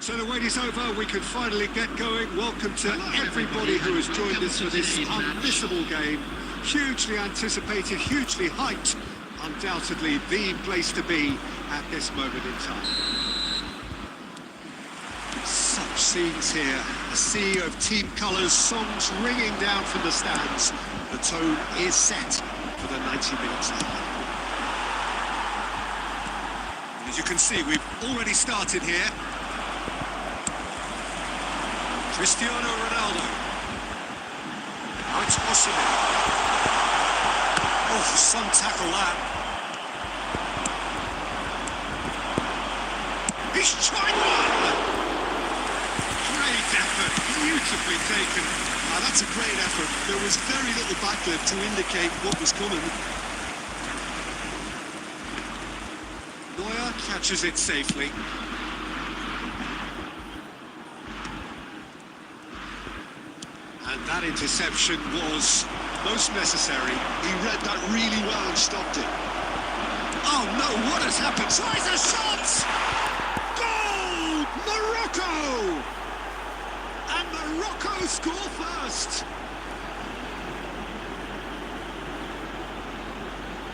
So the wait is over, we can finally get going. Welcome to everybody who has joined us for this unmissable game. Hugely anticipated, hugely hyped. Undoubtedly the place to be at this moment in time. Such scenes here. A sea of team colours, songs ringing down from the stands. The tone is set for the 90 minutes now. As you can see, we've already started here. Cristiano Ronaldo. Now it's Osimhen. Oh, some tackle that. He's tried one! Great effort, beautifully taken. Now that's a great effort. There was very little backlift to indicate what was coming. Neuer catches it safely. And that interception was most necessary. He read that really well and stopped it. Oh no, what has happened? Tries a shot! Goal! Morocco! And Morocco score first!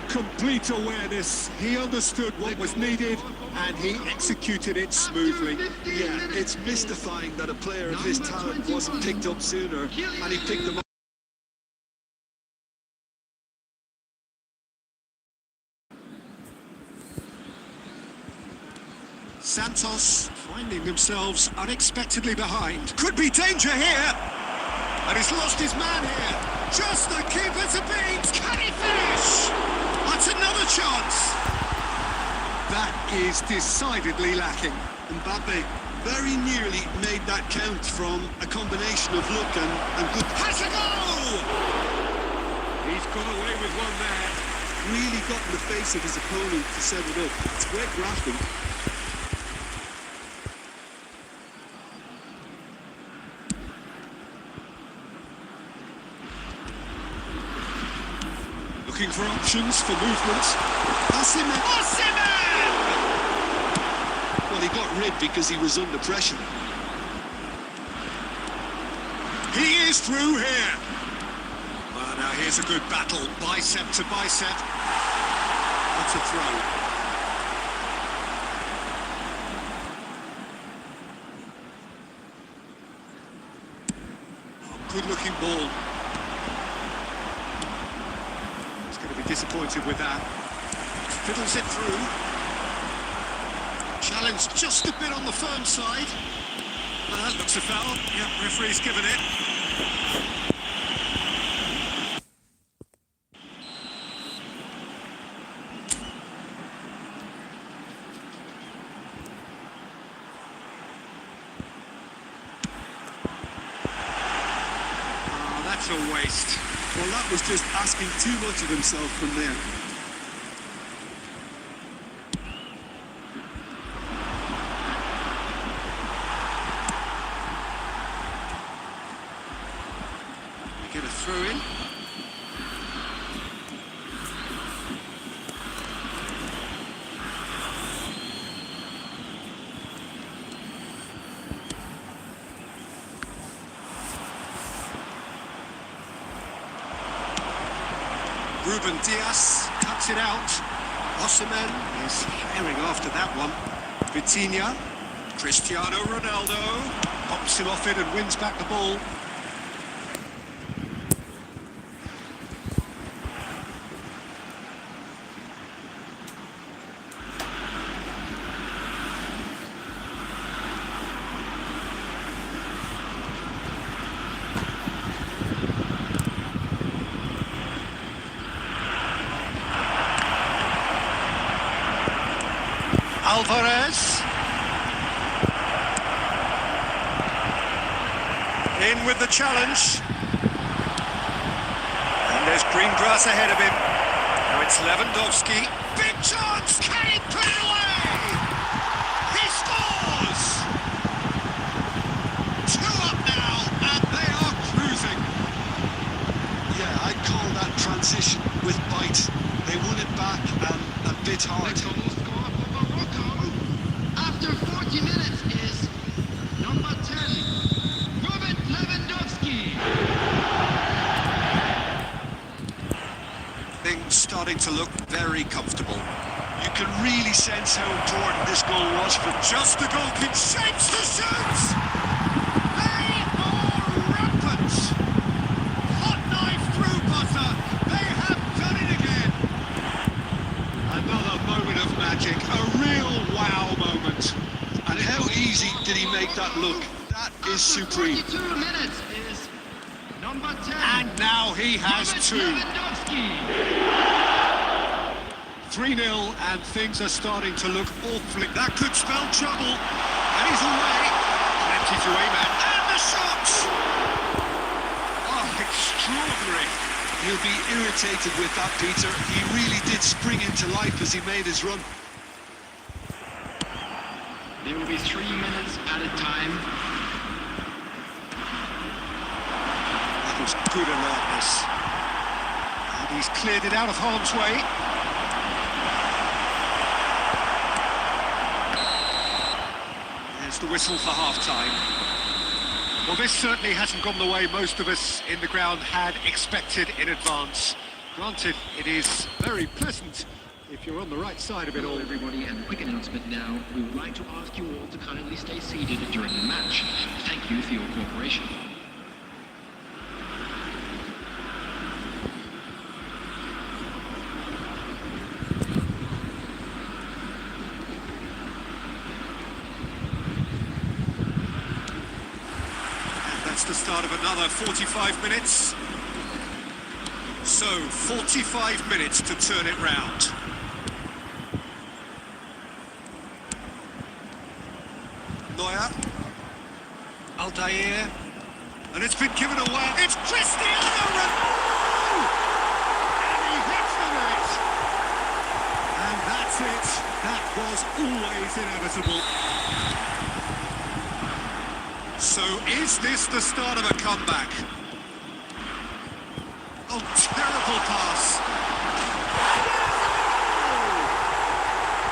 Complete awareness. He understood what was needed and he executed it smoothly. Yeah, it's mystifying that a player of his talent wasn't picked up sooner, and he picked them up. Santos finding themselves unexpectedly behind. Could be danger here! And he's lost his man here. Just the keeper to beat! Can he finish? That's another chance! That is decidedly lacking. Mbappe very nearly made that count from a combination of luck and good... Has a goal! He's got away with one there. Really got in the face of his opponent to set it up. It's great grafting. Looking for options for movement. Osimhen! Osimhen! Well, he got rid because he was under pressure. He is through here. Well, now here's a good battle, bicep to bicep. What a throw. Oh, good-looking ball. Disappointed with that. Fiddles it through. Challenge just a bit on the firm side. Well, that looks a foul. Yeah, referee's given it. Oh, that's a waste. Well, that was just asking too much of himself from there. Get a throw in. Ruben Dias cuts it out. Osimhen is herring after that one. Vitinha, Cristiano Ronaldo pops him off it and wins back the ball. Alvarez. In with the challenge. And there's green grass ahead of him. Now it's Lewandowski. Big chance! Can he put it away? He scores! 2 up now, and they are cruising. Yeah, I'd call that transition with bite. They won it back and a bit hard. Next goal score for Morocco after 40 minutes is starting to look very comfortable. You can really sense how important this goal was for them. Just the goalkeeper shapes the shoots! They are rampant! Hot knife through butter! They have done it again! Another moment of magic, a real wow moment. And how easy did he make that look? That is supreme. 42 minutes is number 10. And now he has two. 3-0, and things are starting to look awfully... That could spell trouble. And he's away. Plenty to aim at. And the shots! Oh, extraordinary. He'll be irritated with that, Peter. He really did spring into life as he made his run. There will be 3 minutes at a time. That was good alertness. And he's cleared it out of harm's way. There's the whistle for half-time. Well, this certainly hasn't gone the way most of us in the ground had expected in advance. Granted, it is very pleasant if you're on the right side of it all. Hello everybody, and a quick announcement now. We would like to ask you all to kindly stay seated during the match. Thank you for your cooperation. And that's the start of another 45 minutes. So, 45 minutes to turn it round. Neuer, Aldair, and it's been given away. It's Cristiano Ronaldo! And he hits the net. And that's it. That was always inevitable. So is this the start of a comeback? Oh, terrible pass.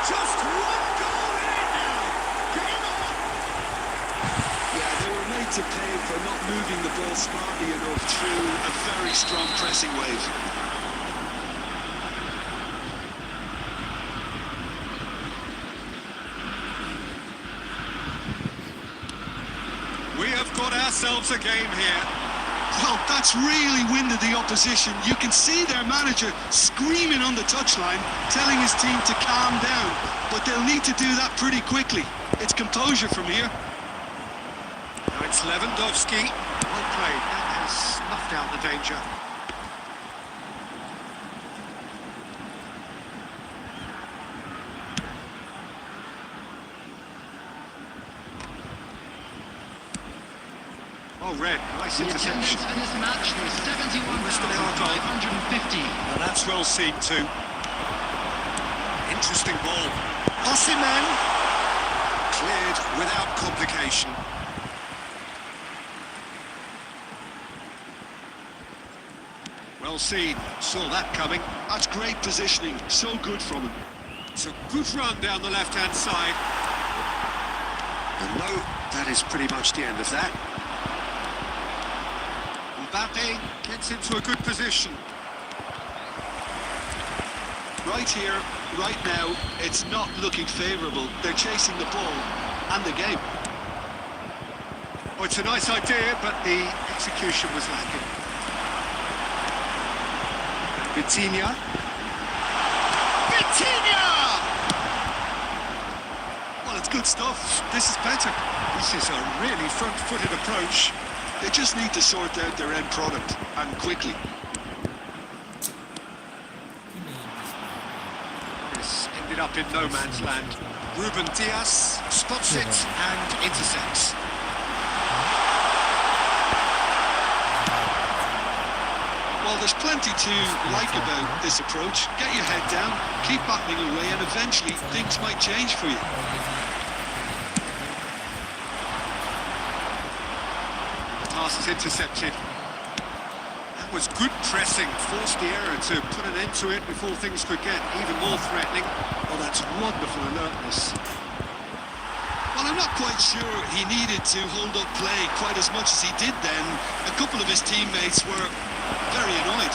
Just one goal in it now. Game on. Yeah, they were made to pay for not moving the ball smartly enough through a very strong pressing wave. We have got ourselves a game here. Well, that's really winded the opposition. You can see their manager screaming on the touchline, telling his team to calm down. But they'll need to do that pretty quickly. It's composure from here. Now it's Lewandowski. Well played. That has snuffed out the danger. Oh, Red, nice The interception. attendance for this match was 71,550. Well, that's well seen too. Interesting ball. Osimhen cleared without complication. Well seen. Saw that coming. That's great positioning. So good from him. It's a good run down the left-hand side. And no, that is pretty much the end of that. Mbappe gets into a good position. Right here, right now, it's not looking favourable. They're chasing the ball and the game. Oh, it's a nice idea, but the execution was lacking. Vitinha. Well, it's good stuff. This is better. This is a really front-footed approach. They just need to sort out their end product, and quickly. This ended up in no man's land. Ruben Dias spots it and intercepts. Well, there's plenty to like about this approach. Get your head down, keep battling away, and eventually things might change for you. Pass is intercepted. That was good pressing, forced the error to put an end to it before things could get even more threatening. Oh, that's wonderful alertness. Well, I'm not quite sure he needed to hold up play quite as much as he did then. A couple of his teammates were very annoyed.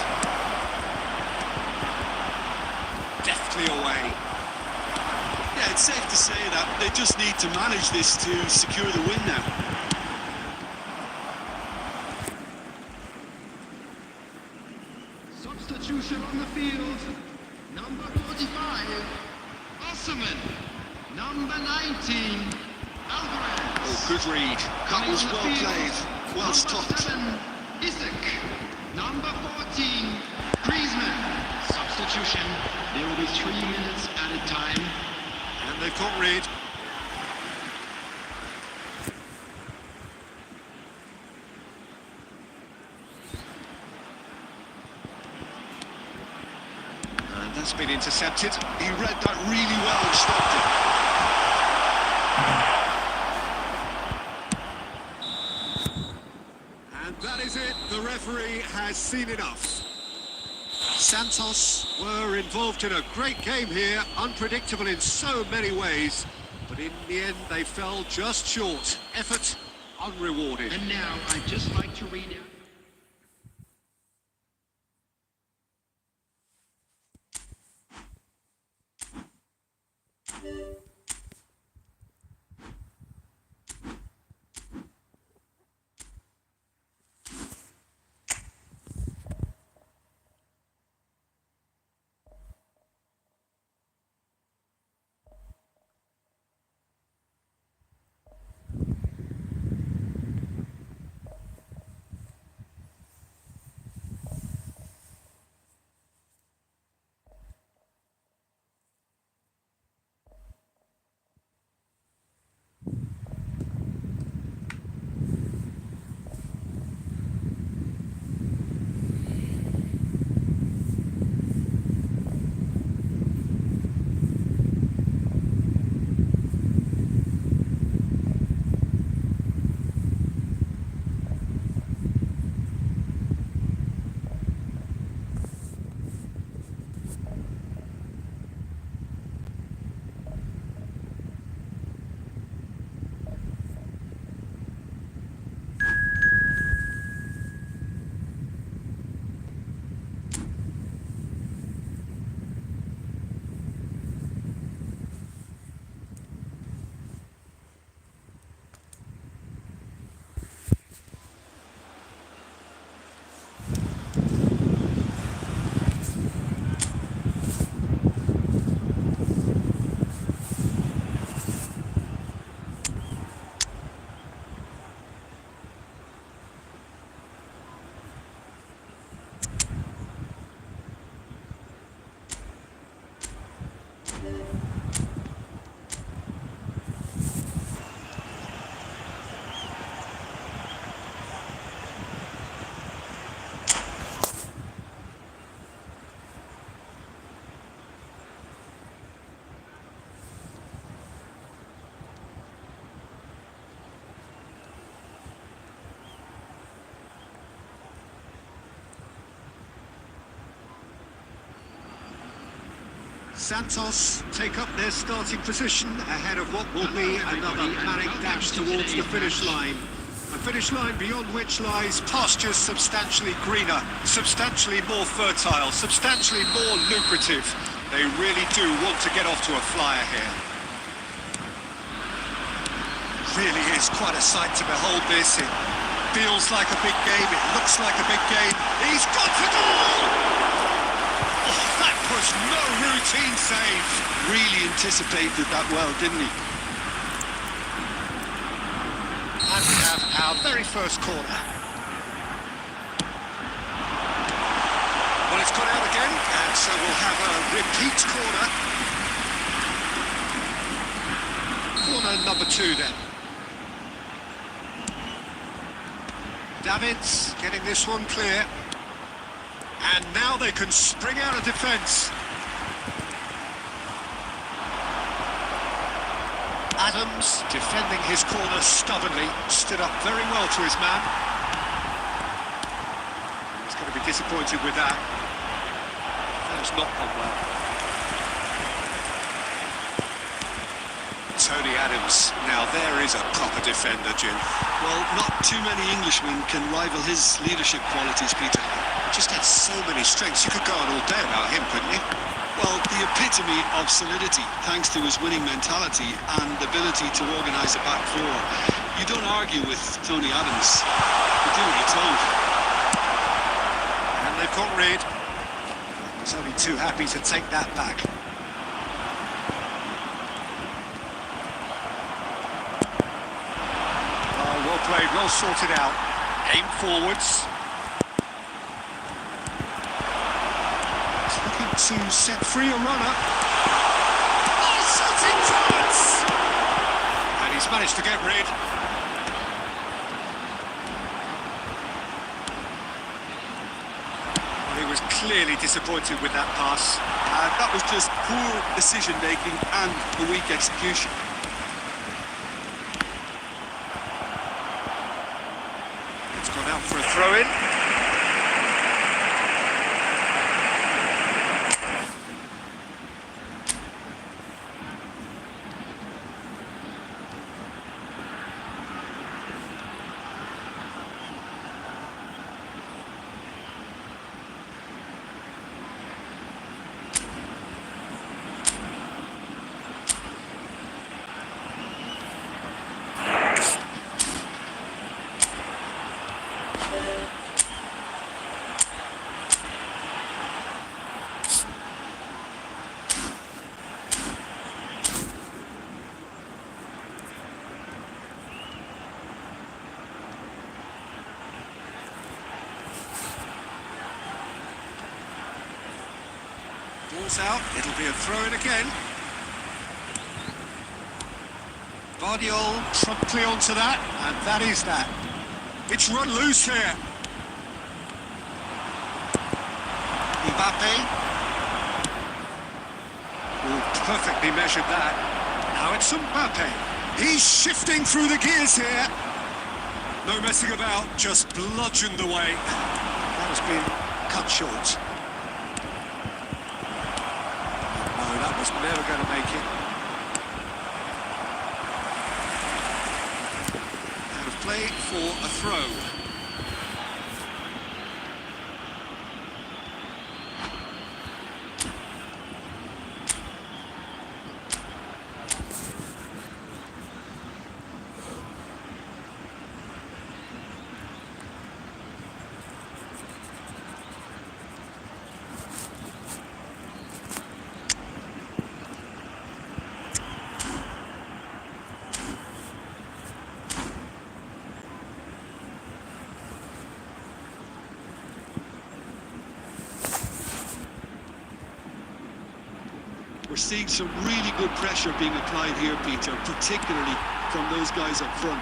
swiftly away. Yeah, it's safe to say that they just need to manage this to secure the win now. Substitution on the field. Number 45, Osman. Number 19, Alvarez. Oh, good read. That was well played. Well stopped. 7, Isaac. Number 14, Griezmann. Substitution. There will be 3 minutes added time. And they've got rid. And that's been intercepted. He read that really well and stopped it. And that is it. The referee has seen enough. Santos were involved in a great game here, unpredictable in so many ways, but in the end they fell just short. Effort unrewarded. And now I'd just like to read out. Santos take up their starting position ahead of what will be another manic dash towards the finish line. A finish line beyond which lies pastures substantially greener, substantially more fertile, substantially more lucrative. They really do want to get off to a flyer here. Really is quite a sight to behold this. It feels like a big game, it looks like a big game. He's got the goal! That was no routine save. Really anticipated that well, didn't he? And we have our very first corner. Well, it's gone out again, and so we'll have a repeat corner. Corner number 2 then. Davids getting this one clear. And now they can spring out of defence. Adams, defending his corner stubbornly, stood up very well to his man. He's going to be disappointed with that. That has not gone well. Tony Adams, now there is a proper defender, Jim. Well, not too many Englishmen can rival his leadership qualities, Peter. Just had so many strengths. You could go on all day about him, couldn't you? Well, the epitome of solidity, thanks to his winning mentality and ability to organise a back four. You don't argue with Tony Adams. You do what you're told. And they've got rid. He's only too happy to take that back. Oh, well played, well sorted out. Aim forwards. To set free a runner. Oh, shooting chance! And he's managed to get rid. Well, he was clearly disappointed with that pass. That was just poor decision-making and a weak execution. It's gone out for a throw-in. Ball's out, it'll be a throw-in again. Bardiol promptly onto that, and that is that. It's run loose here. Mbappe. Oh, perfectly measured that. Now it's Mbappe. He's shifting through the gears here. No messing about, just bludgeoned away. That has been cut short. That was never going to make it. Out of play for a throw. We're seeing some really good pressure being applied here, Peter, particularly from those guys up front.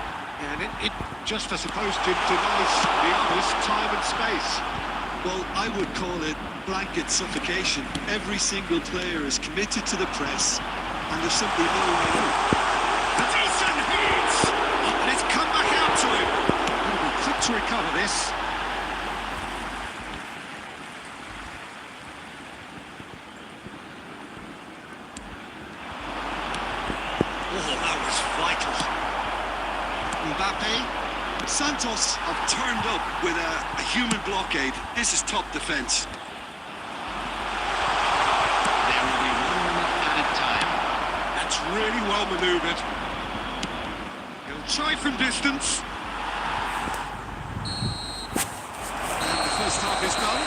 And it just, I suppose, denies the others time and space. Well, I would call it blanket suffocation. Every single player is committed to the press, and there's simply no way out. A decent hit! And it's come back out to him. He'll be quick to recover this. Mbappe. Santos have turned up with a human blockade. This is top defence. There will be 1 minute added time. That's really well manoeuvred. He'll try from distance. And the first half is done.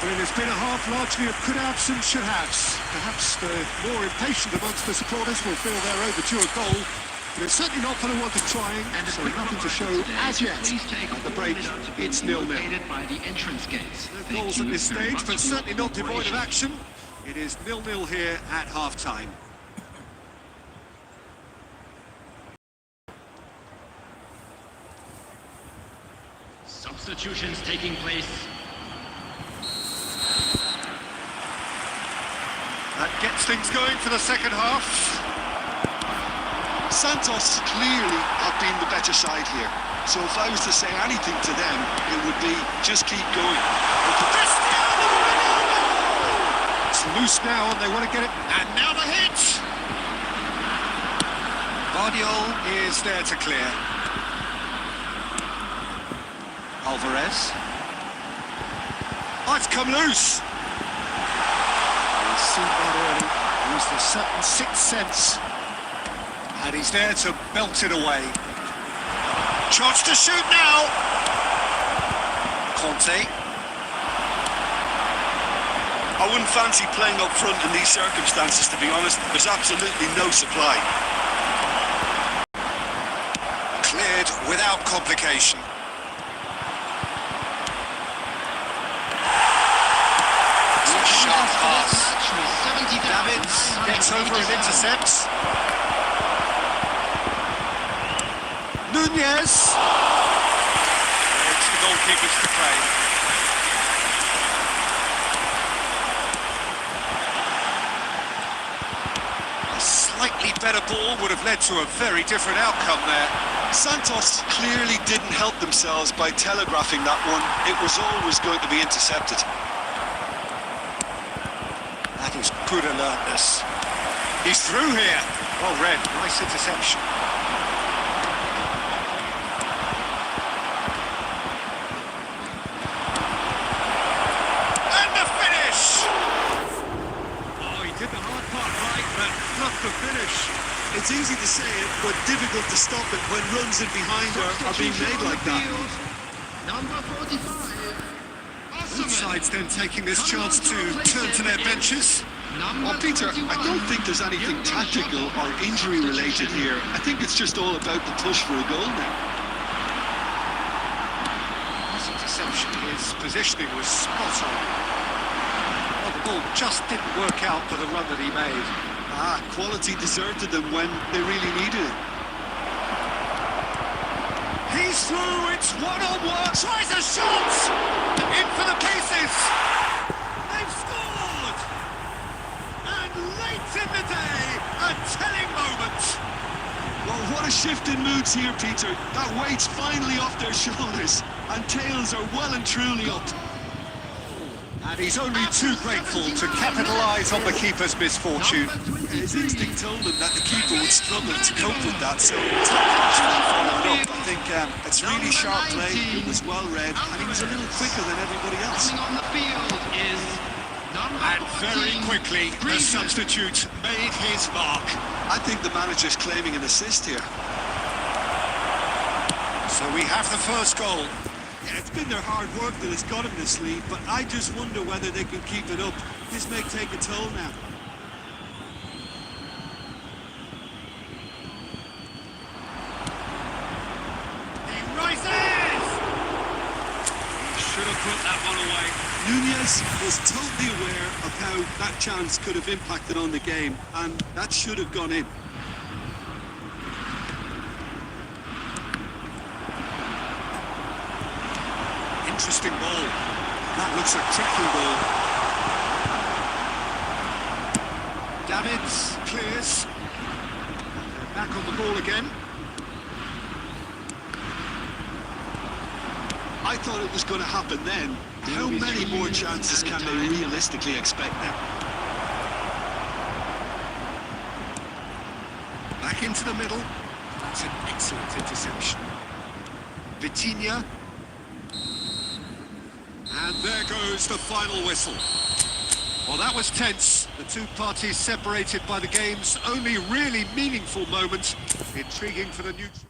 Well, it's been a half largely of could-haves and should-haves. Perhaps the more impatient amongst the supporters will feel they're overdue a goal. But it's certainly not for the want of trying, And so nothing to show as yet. At the break, it's 0-0. By the entrance gates. No goals at this stage, but certainly not devoid of action. It is 0-0 here at half-time. Substitutions taking place. That gets things going for the second half. Santos clearly have been the better side here. So if I was to say anything to them, it would be just keep going. It's loose now and they want to get it. And now the hit! Bardiol is there to clear. Alvarez. Oh, it's come loose. seen that early. Used a certain sixth sense. And he's there to belt it away. Chance to shoot now. Conte. I wouldn't fancy playing up front in these circumstances, to be honest. There's absolutely no supply. Cleared without complication. It's a sharp pass. Davids gets over and intercepts. Nunez. It's the goalkeepers to play. A slightly better ball would have led to a very different outcome there. Santos clearly didn't help themselves by telegraphing that one. It was always going to be intercepted. That is good alertness. He's through here. Well read, nice interception. And the finish! Oh, he did the hard part right, but not the finish. It's easy to say it, but difficult to stop it when runs in behind are being made like that. Number 45. Both sides then taking this chance to turn to their benches. Well, Peter, I don't think there's anything tactical or injury related here. I think it's just all about the push for a goal now. This interception, his positioning was spot on. Well, the ball just didn't work out for the run that he made. Quality deserted them when they really needed it. He's through, it's one-on-one, tries a shot! In for the pieces! They've scored! And late in the day, a telling moment! Well, what a shift in moods here, Peter. That weight's finally off their shoulders, and tails are well and truly up. And he's only too grateful to capitalise on the keeper's misfortune. His instinct told him that the keeper would struggle to cope with that, so it's not actually followed up. I think it's really sharp play, it was well read, and he was a little quicker than everybody else. On the field is number And very 14, quickly, the Griezmann. substitute made his mark. I think the manager's claiming an assist here. So we have the first goal. Yeah, it's been their hard work that has got them this lead, but I just wonder whether they can keep it up. This may take a toll now. He rises! He should have put that one away. Nunez was totally aware of how that chance could have impacted on the game, and that should have gone in. Interesting ball. That looks a tricky ball. Davids clears. They're back on the ball again. I thought it was going to happen then. How many more chances can they realistically expect now? Back into the middle. That's an excellent interception. Vitinha. And there goes the final whistle. Well, that was tense. The two parties separated by the game's only really meaningful moment. Intriguing for the neutral.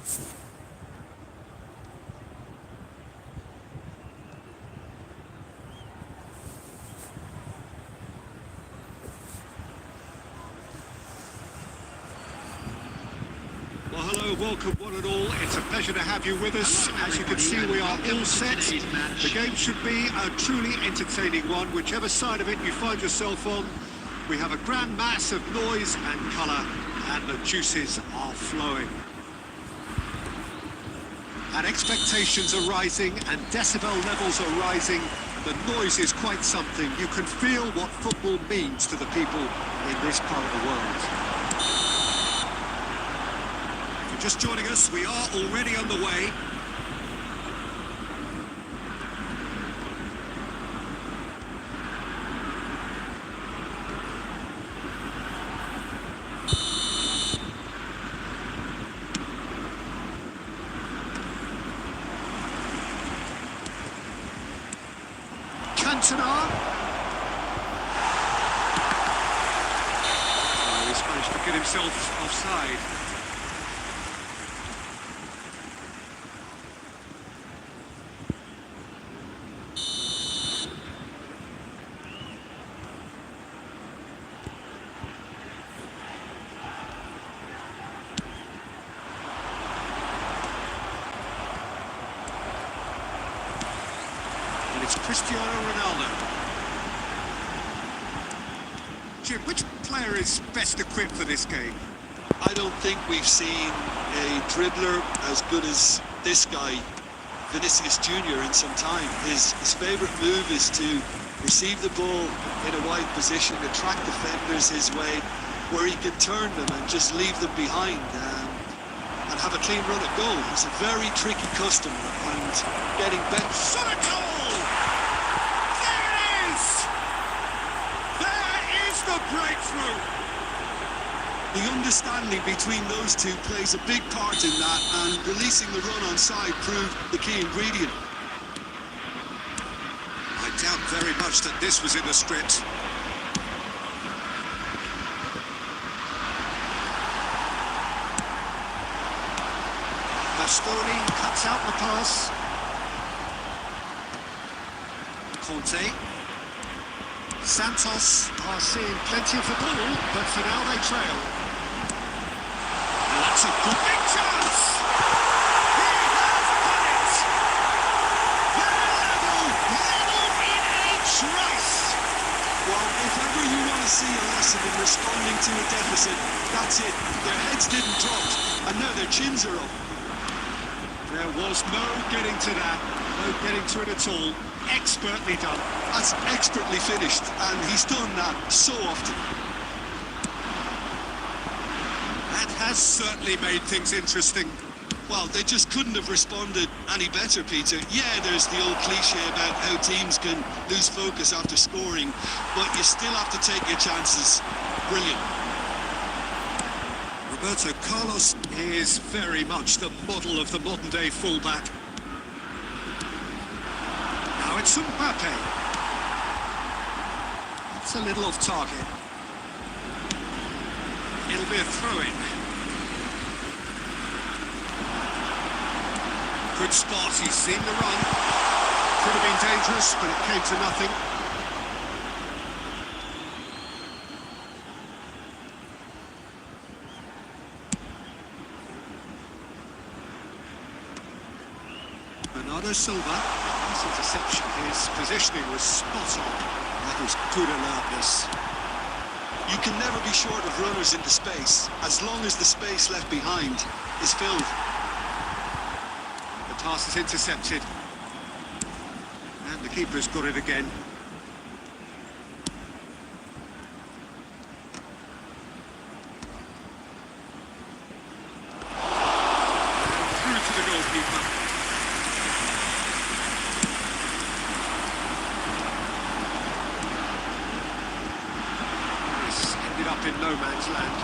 Well, hello, welcome one and all. It's a pleasure to have you with us. As you can see, we are all set. The game should be a truly entertaining one, whichever side of it you find yourself on. We have a grand mass of noise and colour, and the juices are flowing. And expectations are rising, and decibel levels are rising. The noise is quite something. You can feel what football means to the people in this part of the world. Just joining us, we are already underway. Cantona. Oh, he's managed to get himself offside. It's Cristiano Ronaldo. Jim, which player is best equipped for this game? I don't think we've seen a dribbler as good as this guy, Vinicius Jr., in some time. His favourite move is to receive the ball in a wide position, attract defenders his way, where he can turn them and just leave them behind and have a clean run at goal. It's a very tricky customer, and getting better. Shot a goal! There it is! There is the breakthrough! The understanding between those two plays a big part in that, and releasing the run on side proved the key ingredient. I doubt very much that this was in the script. Bastoni cuts out the pass. Conte. Santos are seeing plenty of the ball, but for now they trail. And that's a good big chance! He has done it! They're level in a trice! Well, if ever you want to see a lesson in responding to a deficit, that's it. Their heads didn't drop, and now their chins are up. There was no getting to that, no getting to it at all. Expertly done. That's expertly finished, and he's done that so often. That has certainly made things interesting. Well, they just couldn't have responded any better, Peter. Yeah, there's the old cliche about how teams can lose focus after scoring, but you still have to take your chances. Brilliant. Roberto Carlos is very much the model of the modern-day fullback. Now it's Mbappe. It's a little off target. It'll be a throw-in. Good spot, he's seen the run. Could have been dangerous, but it came to nothing. Bernardo Silva, his interception, his positioning was spot on. That was good alertness. You can never be short of runners into space, as long as the space left behind is filled. The pass is intercepted. And the keeper's got it again. And through to the goalkeeper. Up in no man's land.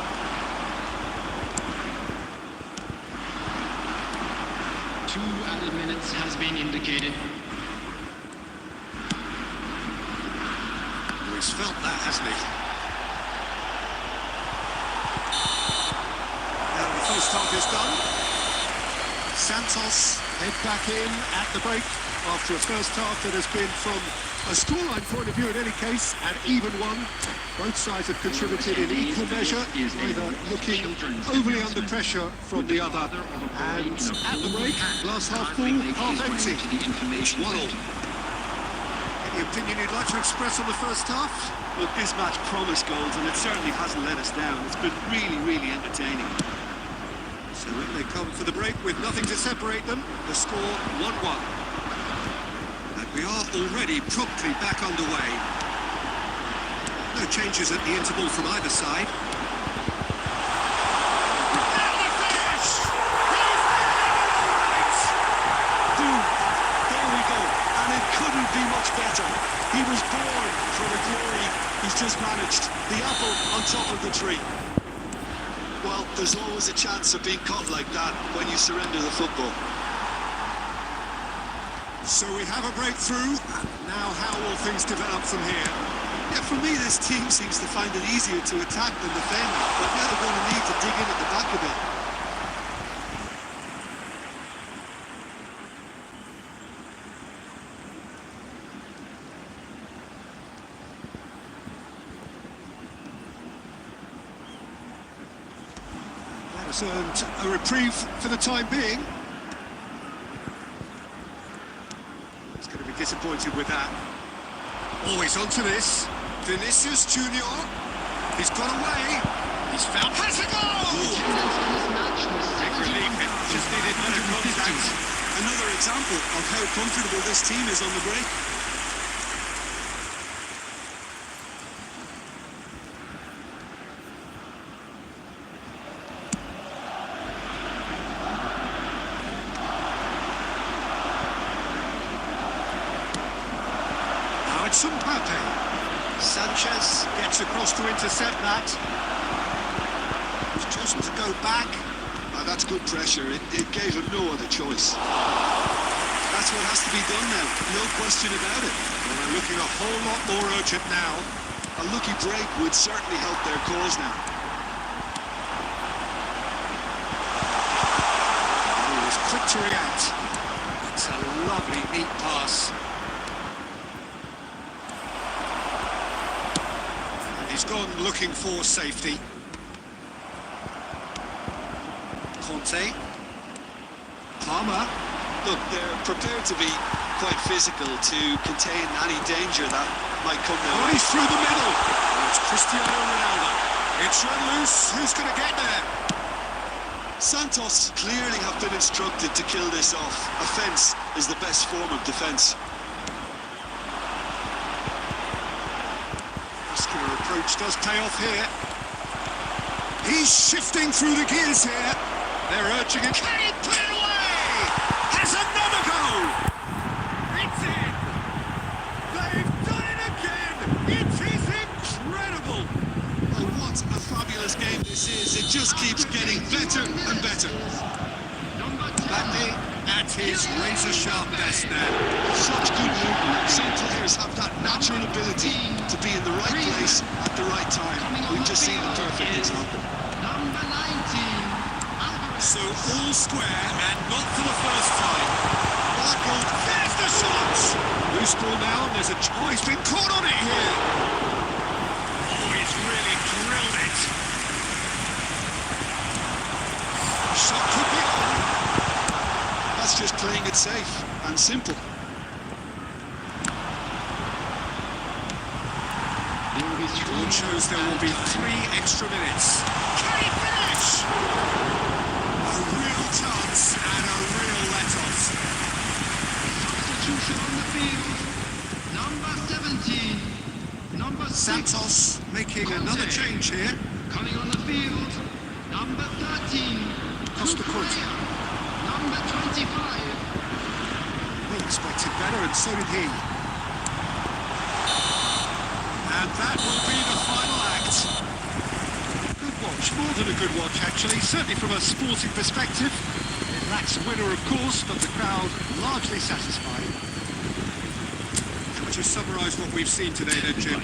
Two added minutes has been indicated. Well, he's felt that, hasn't he? Now the first half is done. Santos head back in at the break after a first half that has been, from a scoreline point of view in any case, an even one. Both sides have contributed in equal measure, neither looking overly under pressure from the other. And at the break, glass half full, half empty. It's 1-1. Any opinion you'd like to express on the first half? Look, this match promised goals, and it certainly hasn't let us down. It's been really, really entertaining. So when they come for the break with nothing to separate them, the score 1-1. And we are already promptly back underway. No changes at the interval from either side. And the finish! He's right! Boom! There we go. And it couldn't be much better. He was born for the glory he's just managed. The apple on top of the tree. Well, there's always a chance of being caught like that when you surrender the football. So we have a breakthrough. Now how will things develop from here? Yeah, for me, this team seems to find it easier to attack than defend, but now they're going to need to dig in at the back a bit. That has earned a reprieve for the time being. He's going to be disappointed with that. Always onto this. Vinicius Junior. He's got away. He's found. Has a goal! Big relief. It just needed better contact. Another example of how comfortable this team is on the break. Now it's Mbappe. Sanchez gets across to intercept that. He's chosen to go back. That's good pressure. It gave him no other choice. That's what has to be done now. No question about it. Well, they're looking a whole lot more urgent now. A lucky break would certainly help their cause now. He was quick to react. It's a lovely, neat pass. And he's gone looking for safety. Conte. Palmer. Look, they're prepared to be quite physical to contain any danger that might come their Oh, way. he's through the middle. It's Cristiano Ronaldo. It's run loose. Who's going to get there? Santos clearly have been instructed to kill this off. Offence is the best form of defence. Muscular approach does pay off here. He's shifting through the gears here. They're urging him. Can he put it away? Has another goal. It's in. They've done it again. It is incredible. Oh, what a fabulous game this is. It just keeps getting better and better. Mbappe at his razor-sharp best now. Such good movement. Some players have that natural ability to be in the right place at the right time. We've just seen the perfect example. Number 19. So all square and not for the first time. Michael, there's the shot! Loose ball now, and there's a... Oh, he's been caught on it here! Oh, he's really drilled it! Shot could be on. That's just playing it safe and simple. Score shows there will be 3 extra minutes. Can he finish? A real chance and a real let-off. Substitution on the field. Number 17. Number 6. Santos making another change here. Coming on the field. Number 13. Costa Corte. Number 25. We expected better, and so did he. And that will be the final act. Good watch, more than a good watch actually, certainly from a sporting perspective. It lacks a winner of course, but the crowd largely satisfied. Can we just summarise what we've seen today then, Jim?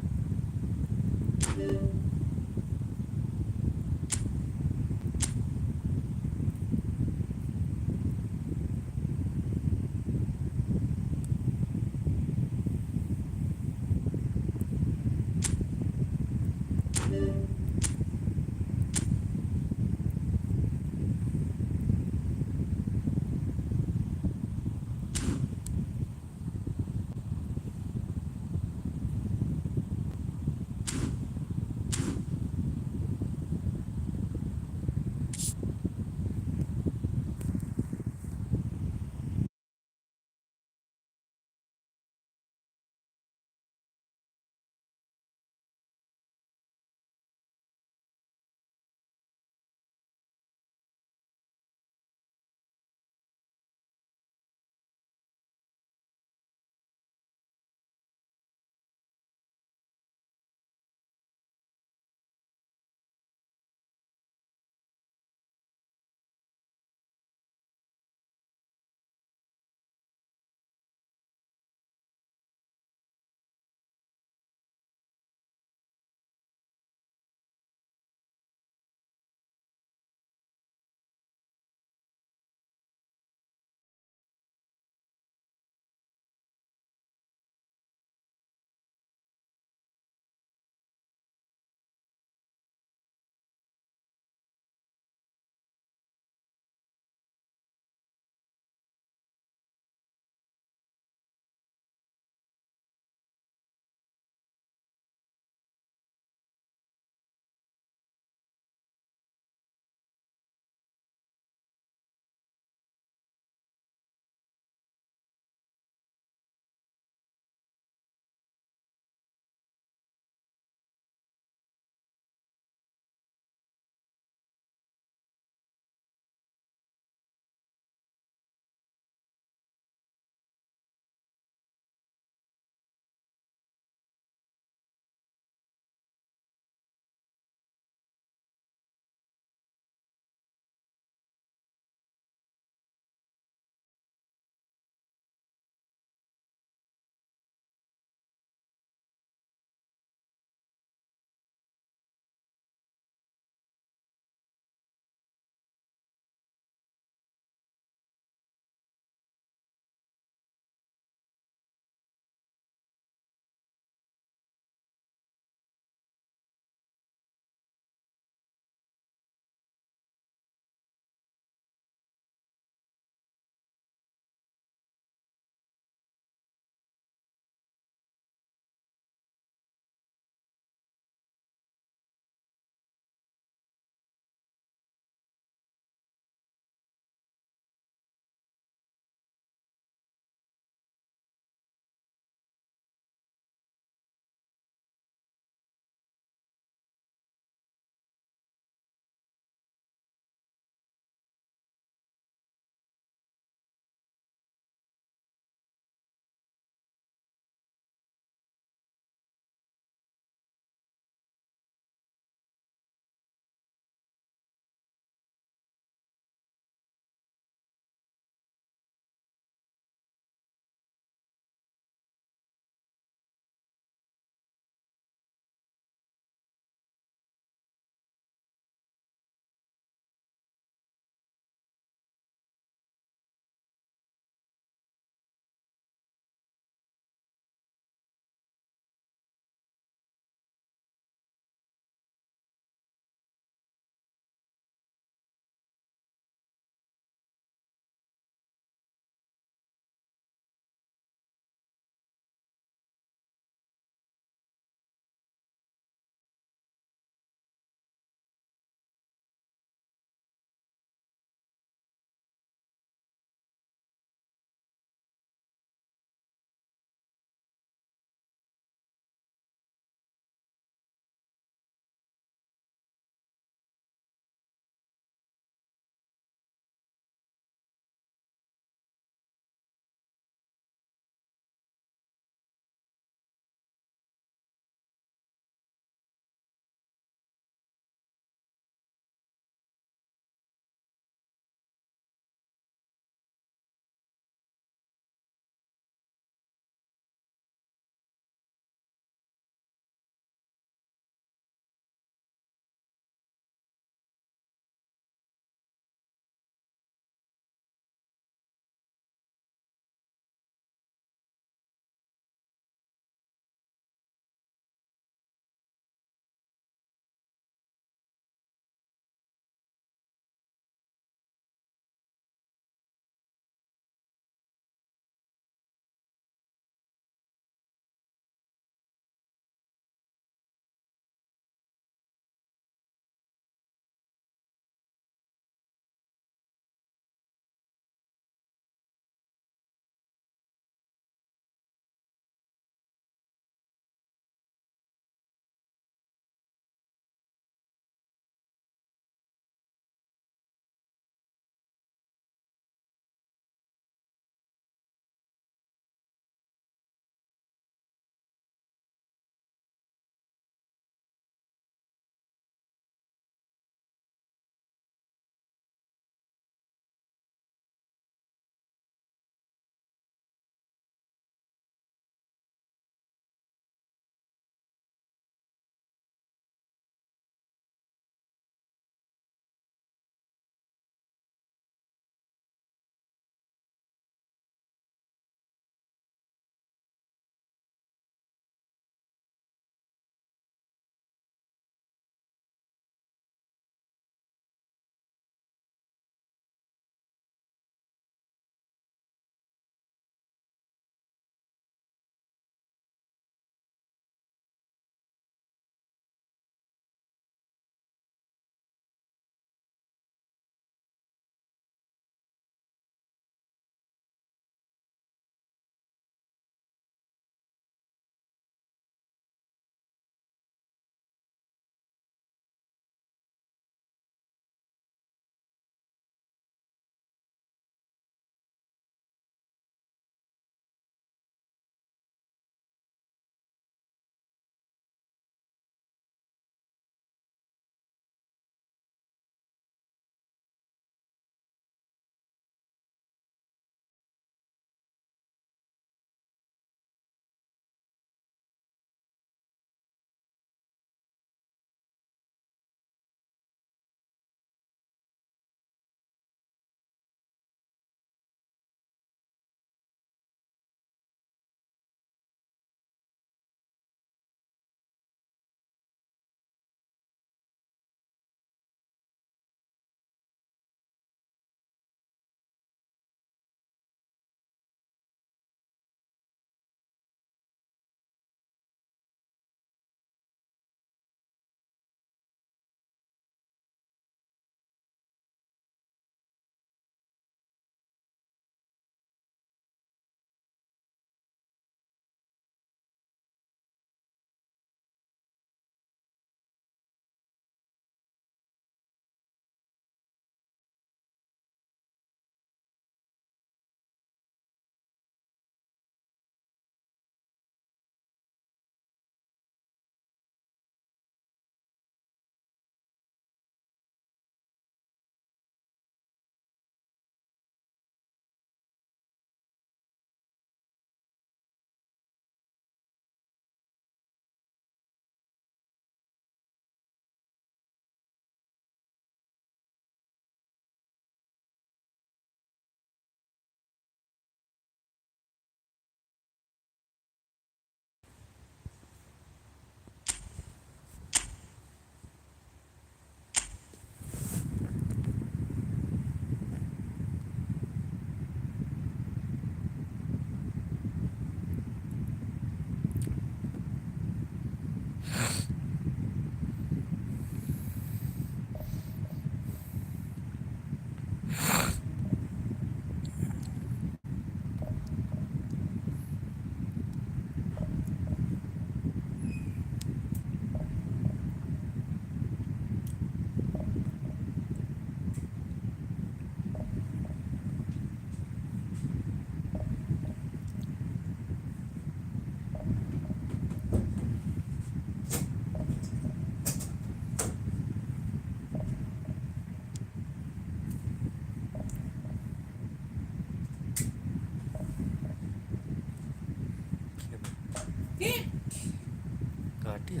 കാട്ടിയ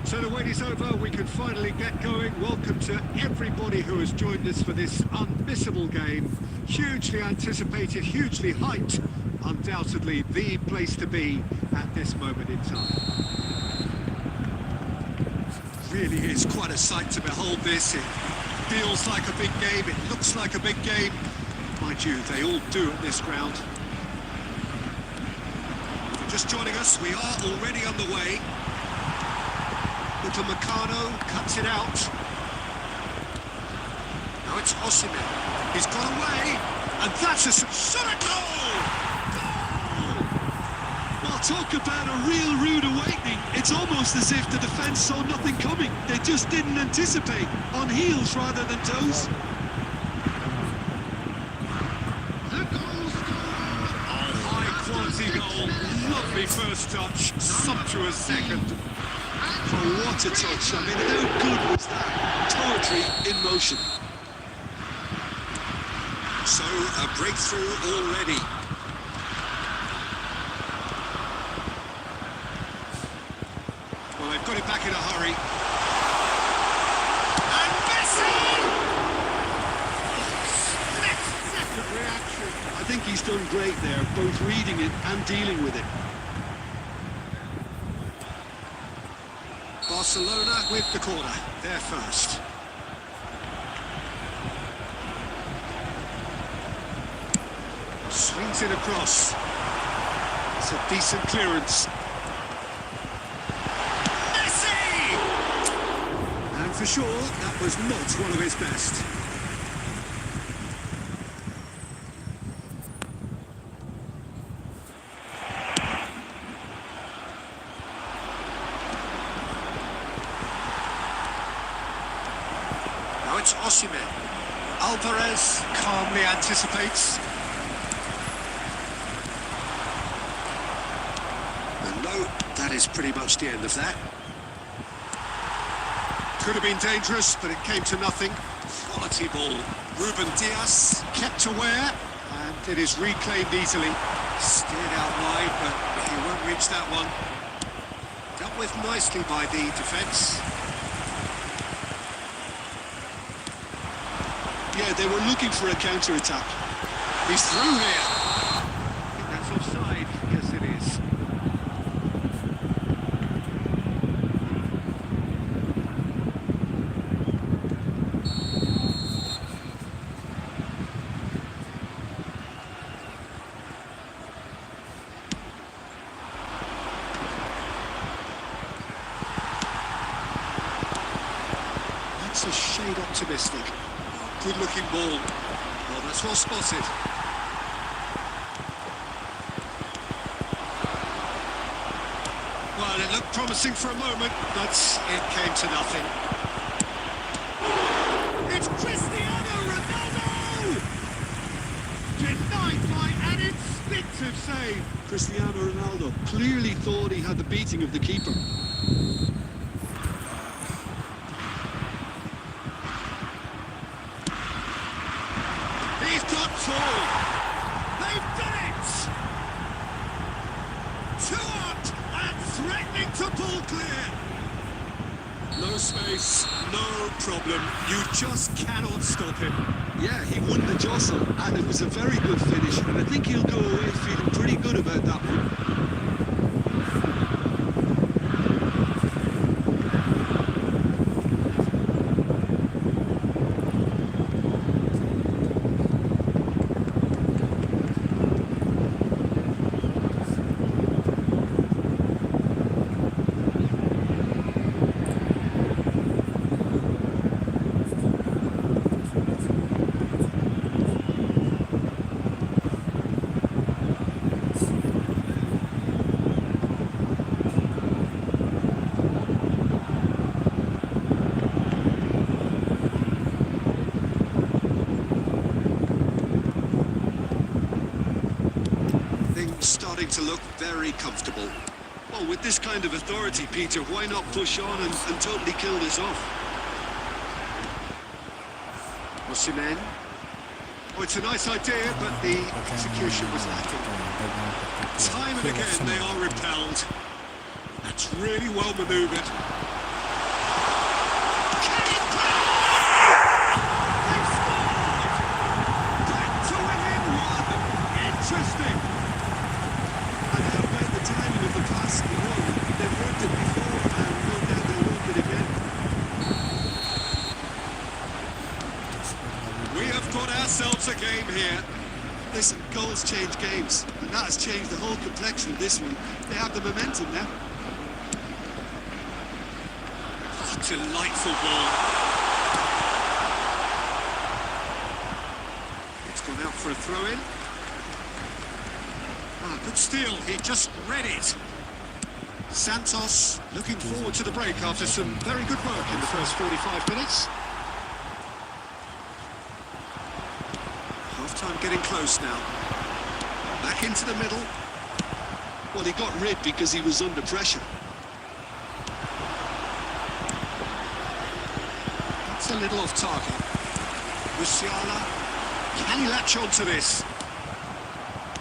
So the wait is over, we can finally get going. Welcome to everybody who has joined us for this unmissable game. Hugely anticipated, hugely hyped. Undoubtedly the place to be at this moment in time. Really is quite a sight to behold this. It feels like a big game, it looks like a big game. Mind you, they all do at this ground. If you're just joining us, we are already underway. Little Meccano cuts it out. Now it's Osimhen. He's got away, and that's a solid goal! Goal! Well, talk about a real rude awakening. It's almost as if the defence saw nothing coming. They just didn't anticipate. On heels rather than toes. The goal scorer. High quality goal. Lovely first touch. Sumptuous second. Oh, what a touch. I mean, how good was that? Poetry in motion. So, a breakthrough already. Well, they've got it back in a hurry. And Messi! Split-second reaction. I think he's done great there, both reading it and dealing with it. Barcelona with the corner. They're first. Swings it across. It's a decent clearance. Messi! And for sure, that was not one of his best. Now it's Osimhen. Alvarez calmly anticipates. And no, that is pretty much the end of that. Could have been dangerous, but it came to nothing. Quality ball. Ruben Dias kept aware, and it is reclaimed easily. Steered out wide, but he won't reach that one. Dealt with nicely by the defence. Yeah, they were looking for a counter-attack. He's through here. I think that's offside. Yes, it is. That's a shade optimistic. Good-looking ball. Well, that's well spotted. Well, it looked promising. promising for a moment, but it came to nothing. It's Cristiano Ronaldo! Denied by an instinctive save. Cristiano Ronaldo clearly thought he had the beating of the keeper. He's got tall. They've done it! Two up and threatening to pull clear. No space, no problem. You just cannot stop him. Yeah, he won the jostle, and it was a very good finish, and I think he'll go away feeling pretty good about that one. Starting to look very comfortable. Well, with this kind of authority, Peter, why not push on and totally kill this off? Osimhen. Oh, it's a nice idea, but the execution was lacking. Time and again they are repelled. That's really well manoeuvred. Can it go? They've scored! Back to within one. Interesting. Timing of the pass, you know, they've worked it before, and no doubt they'll work it again. We have got ourselves a game here. Listen, goals change games, and that has changed the whole complexion of this one. They have the momentum now. Oh, delightful ball. It's gone out for a throw-in. Good steal, he just read it. Santos looking forward to the break after some very good work in the first 45 minutes. Half-time getting close now. Back into the middle. Well, he got rid because he was under pressure. That's a little off target. Musiala, can he latch on to this?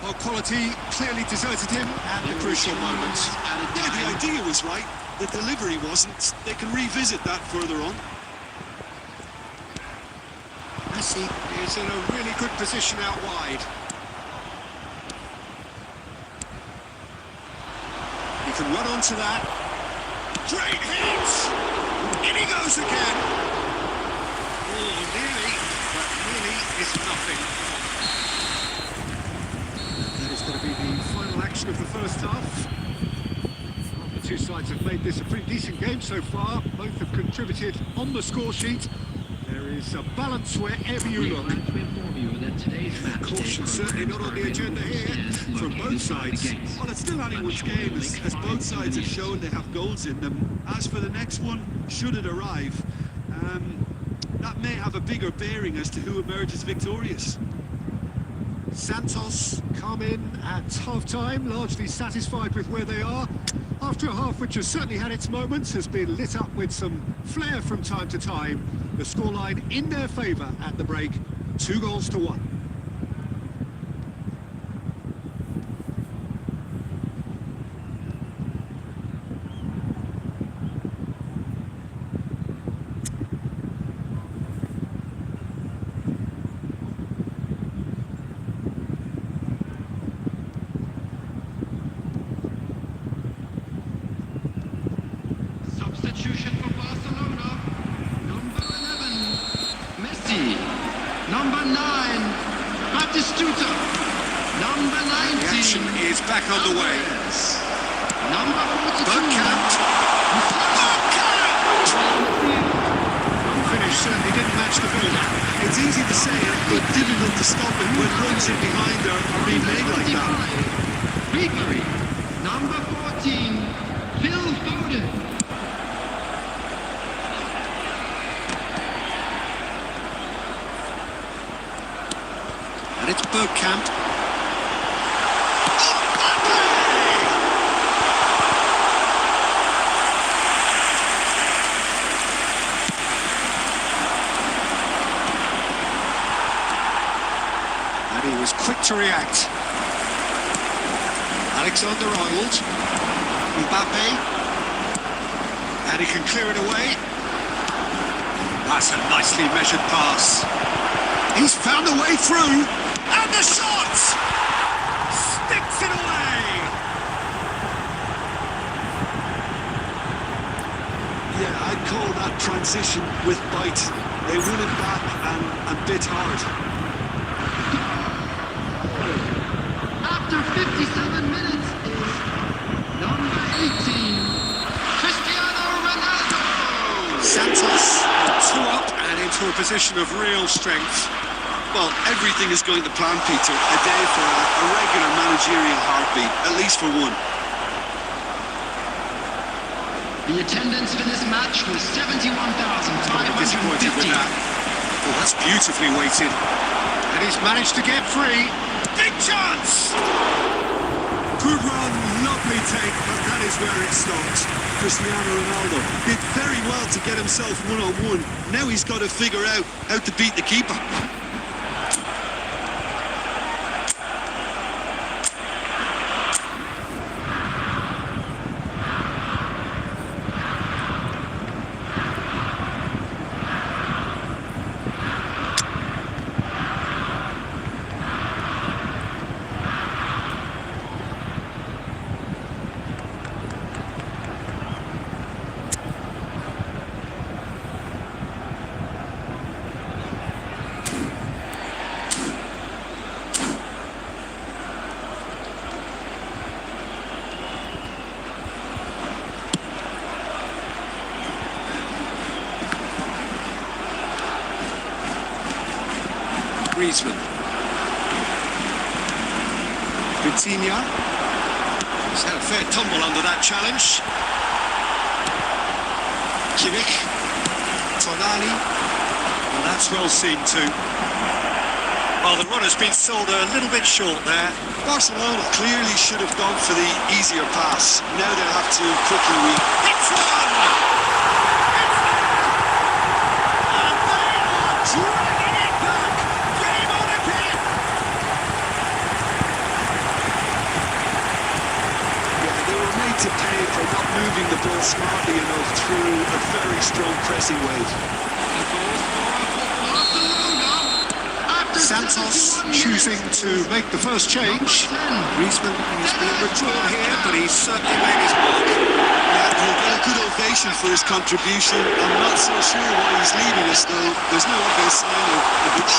Well, quality clearly deserted him at the crucial moment. Yeah, the idea was right. The delivery wasn't. They can revisit that further on. Messi is in a really good position out wide. He can run onto that. Great hit! In he goes again. Oh, nearly, but nearly is nothing. Going to be the final action of the first half. The two sides have made this a pretty decent game so far. Both have contributed on the score sheet. There is a balance wherever you look. Caution certainly not on the agenda here from both sides. Well, it's still anyone's game, as both sides have shown they have goals in them. As for the next one, should it arrive, that may have a bigger bearing as to who emerges victorious. Santos come in at half-time, largely satisfied with where they are. After a half which has certainly had its moments, has been lit up with some flair from time to time. The scoreline in their favour at the break, 2-1. Substitution for Barcelona. Number 11, Messi. Number 9, Batistuta. Number 19, The action is back on the way. Number 42, Bikram. The finish certainly didn't match the build-up. It's easy to say it, but difficult to stop it when runs in behind are being made like that. Rivalry. Number 14, Phil Bude. And it's Bikram. And he was quick to react. Alexander-Arnold, Mbappe, and he can clear it away. That's a nicely measured pass. He's found a way through, and the shot! Sticks it away! Yeah, I'd call that transition with bite. They won it back and bit hard. After 57 minutes is number 18, Cristiano Ronaldo. Santos, 2 up and into a position of real strength. Well, everything is going to plan, Peter. A day for a regular managerial heartbeat, at least for one. The attendance for this match was Disappointed with 71,550. that. Oh, that's beautifully weighted. And he's managed to get free. Big chance! Good run, lovely take, but that is where it stops. Cristiano Ronaldo did very well to get himself one-on-one. Now he's got to figure out how to beat the keeper. Griezmann. Vitinha. He's had a fair tumble under that challenge. Kimmich. Tonali. Well, that's well seen too. Well, the runner's been sold a little bit short there. Barcelona clearly should have gone for the easier pass. Now they'll have to quickly read. Hits one! And they are dragging it back! Game on again! Yeah, they were made to pay for not moving the ball smartly enough through a very strong pressing wave. Santos choosing to make the first change. Griezmann is being withdrawn here, but he's certainly made his mark. Yeah, he'll get a good ovation for his contribution. I'm not so sure why he's leaving us, though. There's no obvious sign of it.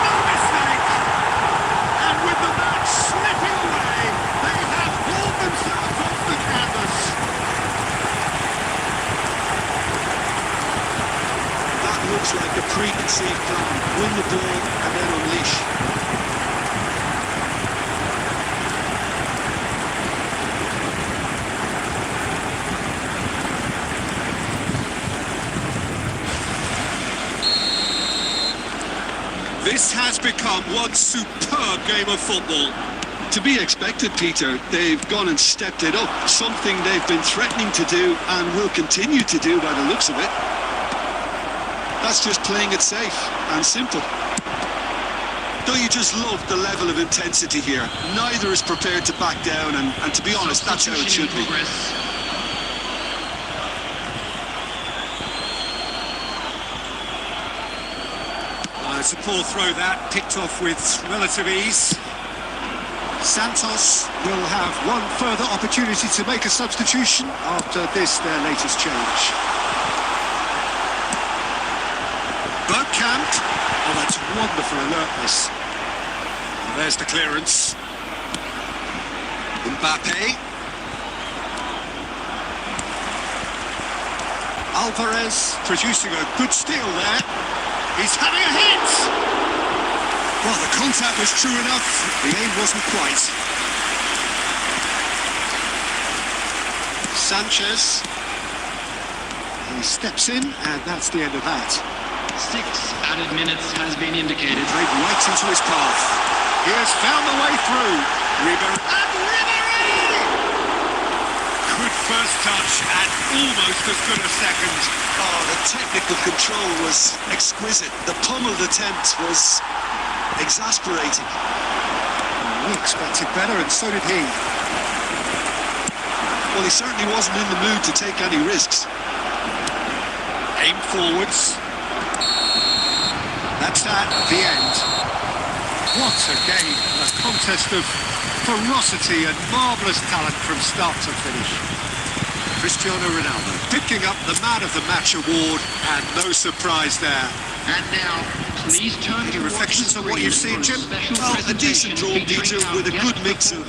No mistake! And with the match slipping away, they have hauled themselves off the canvas. That looks like a preconceived plan. Win the ball and then unleash. This has become one superb game of football. To be expected, Peter. They've gone and stepped it up. Something they've been threatening to do and will continue to do by the looks of it. That's just playing it safe and simple. Don't you just love the level of intensity here? Neither is prepared to back down, and to be honest, that's how it should be. It's a poor throw that, picked off with relative ease. Santos will have one further opportunity to make a substitution after this, their latest change. Bikram. Oh, that's wonderful alertness. And there's the clearance. Mbappe. Alvarez producing a good steal there. He's having a hit! Well, the contact was true enough. The aim wasn't quite. Sanchez. He steps in, and that's the end of that. 6 added minutes has been indicated. Played right into his path. He has found the way through. Rivalry. And Rivalry! Good first touch and almost as good a second. Oh, the technical control was exquisite. The pummeled attempt was exasperating. We expected better, and so did he. Well, he certainly wasn't in the mood to take any risks. Aim forwards. That's that, the end. What a game, a contest of ferocity and marvellous talent from start to finish. Cristiano Ronaldo picking up the Man of the Match award, and no surprise there. And now, please turn Any to reflections on what you've seen, Jim? Well, a decent draw, Peter, with a good mix of...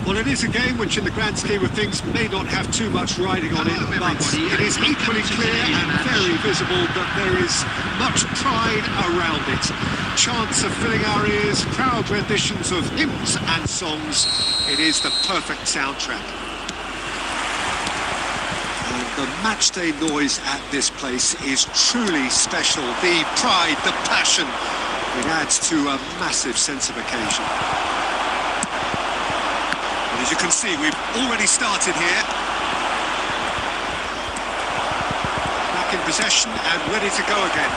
Well, it is a game which in the grand scheme of things may not have too much riding on it, but it is equally clear and very visible that there is much pride around it. Chants are filling our ears, proud renditions of hymns and songs. It is the perfect soundtrack. And the matchday noise at this place is truly special. The pride, the passion, it adds to a massive sense of occasion. As you can see, we've already started here. Back in possession and ready to go again.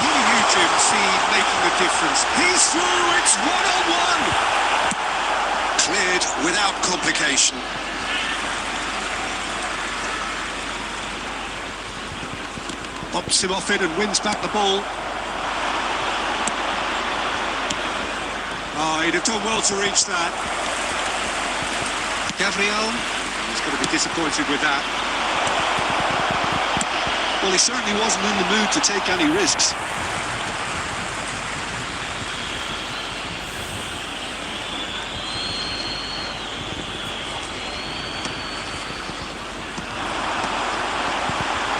Who do you, Jim, see making the difference? He's through, it's one-on-one! Cleared without complication. Pops him off it and wins back the ball. Oh, he'd have done well to reach that. Gabriel, he's going to be disappointed with that. Well, he certainly wasn't in the mood to take any risks.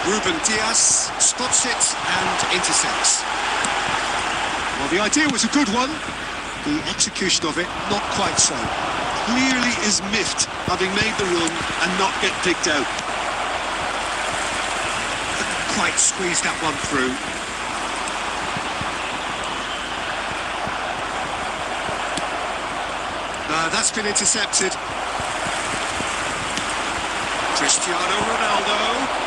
Ruben Diaz spots it and intercepts. Well, the idea was a good one. The execution of it, not quite so. Clearly is miffed, having made the run and not get picked out. Couldn't quite squeeze that one through. That's been intercepted. Cristiano Ronaldo.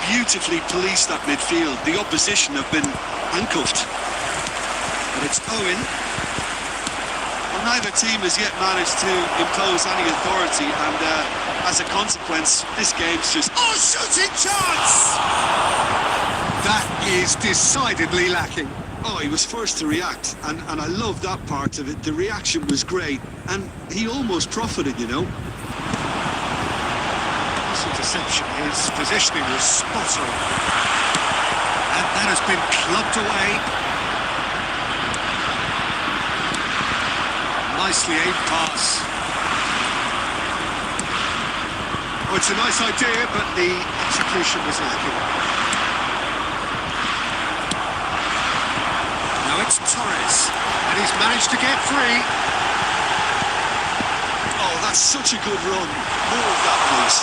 Beautifully policed that midfield. The opposition have been handcuffed. But it's Owen. Well, neither team has yet managed to impose any authority, and as a consequence, this game's just... Oh, shooting chance! That is decidedly lacking. Oh, he was first to react, and I love that part of it. The reaction was great, and he almost profited, you know. interception. His positioning was spot on. And that has been clubbed away. Nicely aimed pass. Well, it's a nice idea, but the execution was lacking. Now it's Torres, and he's managed to get free. Oh, that's such a good run. More of that, please.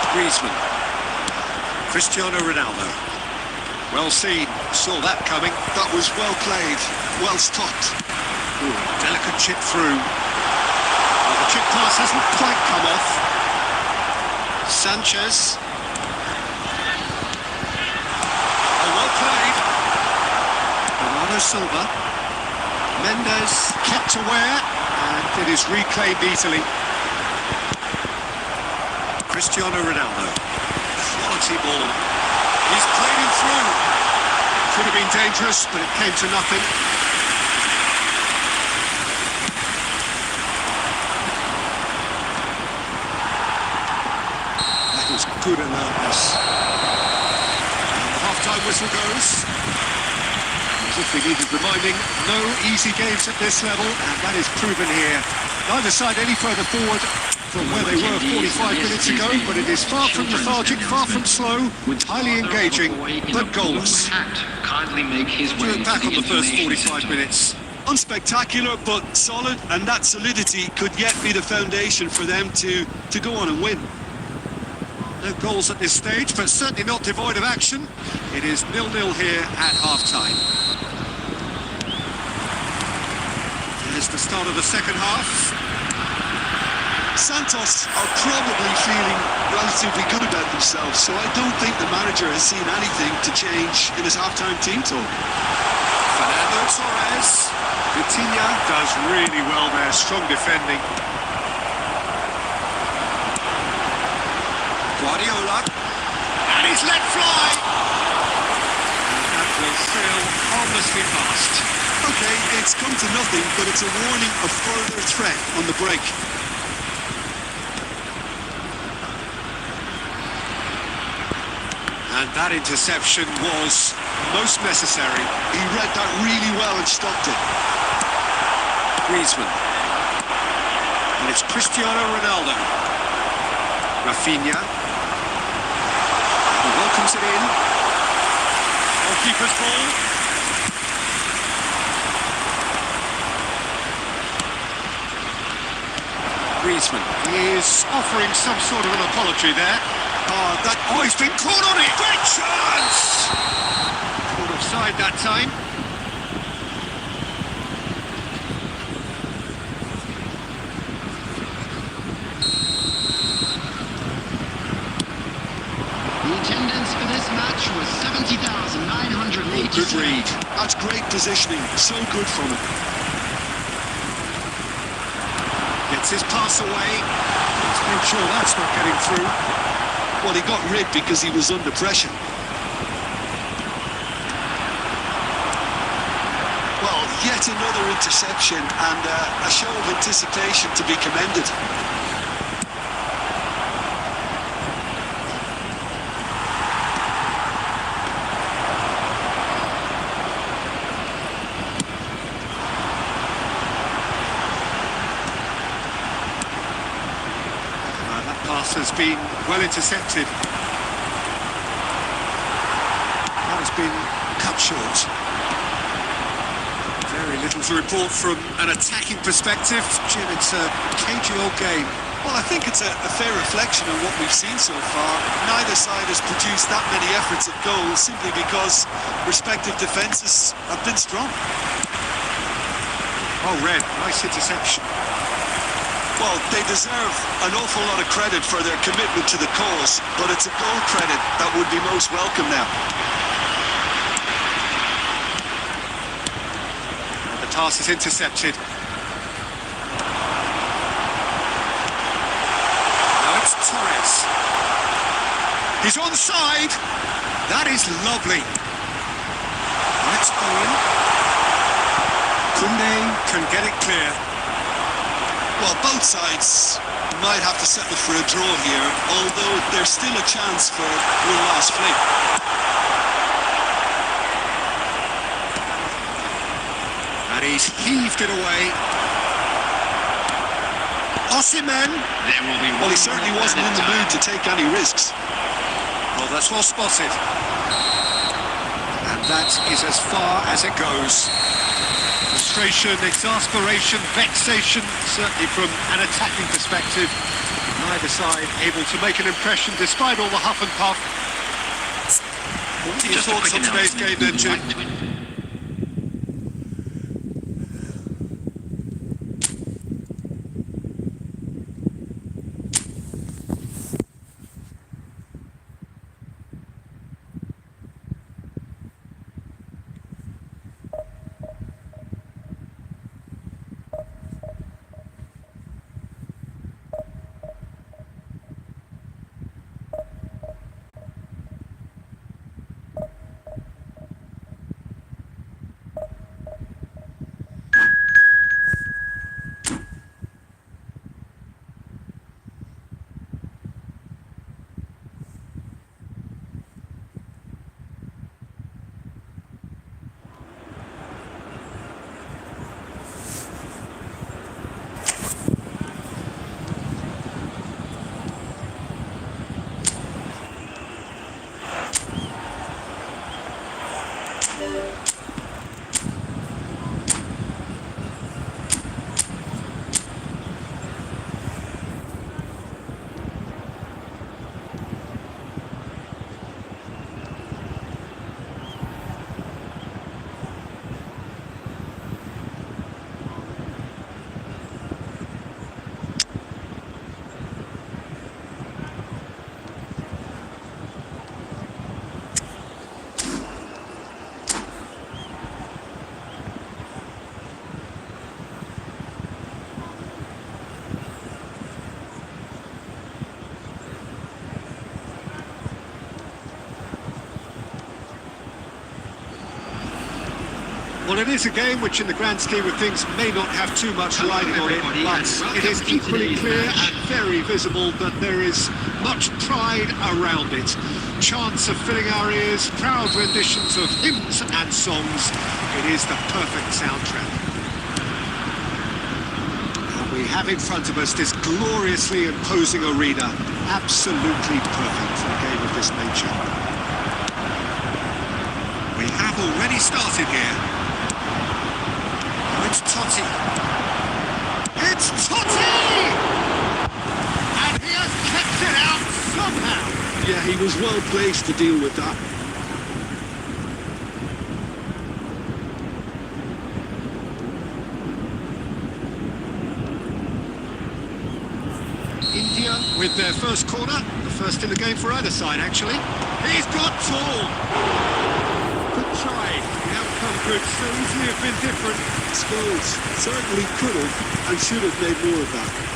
Griezmann. Cristiano Ronaldo. Well seen, saw that coming. That was well played, well stopped. Ooh, delicate chip through. Well, the chip pass hasn't quite come off. Sanchez. Oh, well played. Bernardo Silva. Mendes kept aware, and it is reclaimed easily. Cristiano Ronaldo. Quality ball. He's played him through. Could have been dangerous, but it came to nothing. That was good alertness. And the half-time whistle goes. As if we needed reminding, no easy games at this level, and that is proven here. Neither side any further forward from where they were 45 minutes ago, but it is far from lethargic, far from slow, highly engaging, but goalless. Kindly make his way Look back on the first 45 minutes. Unspectacular, but solid, and that solidity could yet be the foundation for them to go on and win. No goals at this stage, but certainly not devoid of action. It is 0-0 here at half-time. Here's the start of the second half. Santos are probably feeling relatively good about themselves, so I don't think the manager has seen anything to change in his half-time team talk. Fernando Torres. Vitinha does really well there, strong defending. Guardiola. And he's let fly. And that will sail harmlessly past. Okay, it's come to nothing, but it's a warning of further threat on the break. And that interception was most necessary. He read that really well and stopped it. Griezmann. And it's Cristiano Ronaldo. Rafinha. He welcomes it in. Goalkeeper's ball. Griezmann is offering some sort of an apology there. Oh, he's been caught on it! Great chance! Caught offside that time. The attendance for this match was 70,980. Good read. That's great positioning, so good from him. Gets his pass away. Let's make sure that's not getting through. Well, he got rid because he was under pressure. Well, yet another interception and a show of anticipation to be commended. Has been well intercepted. That has been cut short. Very little to report from an attacking perspective. Jim, it's a cagey old game. Well, I think it's a fair reflection on what we've seen so far. Neither side has produced that many efforts at goal simply because respective defences have been strong. Oh, Red, nice interception. Well, they deserve an awful lot of credit for their commitment to the cause, but it's a goal credit that would be most welcome now. And the pass is intercepted. Now it's Torres. He's onside. That is lovely. Let's go in. Koundé can get it clear. Well, both sides might have to settle for a draw here, although there's still a chance for one last flick. And he's heaved it away. Osimhen. There will be Well, he certainly wasn't in the mood to take any risks. Oh, that's well spotted. And that is as far as it goes. Frustration, exasperation, vexation, certainly from an attacking perspective. Neither side able to make an impression despite all the huff and puff. What are your thoughts on today's game then, Jim? Well, it is a game which in the grand scheme of things may not have too much riding on it, but it is equally clear and very visible that there is much pride around it. Chants of filling our ears, proud renditions of hymns and songs. It is the perfect soundtrack. And we have in front of us this gloriously imposing arena, absolutely perfect for a game of this nature. We have already started here. It's Totti. It's Totti! And he has kept it out somehow. Yeah, he was well placed to deal with that. India with their first corner. The first in the game for either side, actually. He's got tall. Good try. The outcome could so easily have been different. Scholes certainly could have and should have made more of that.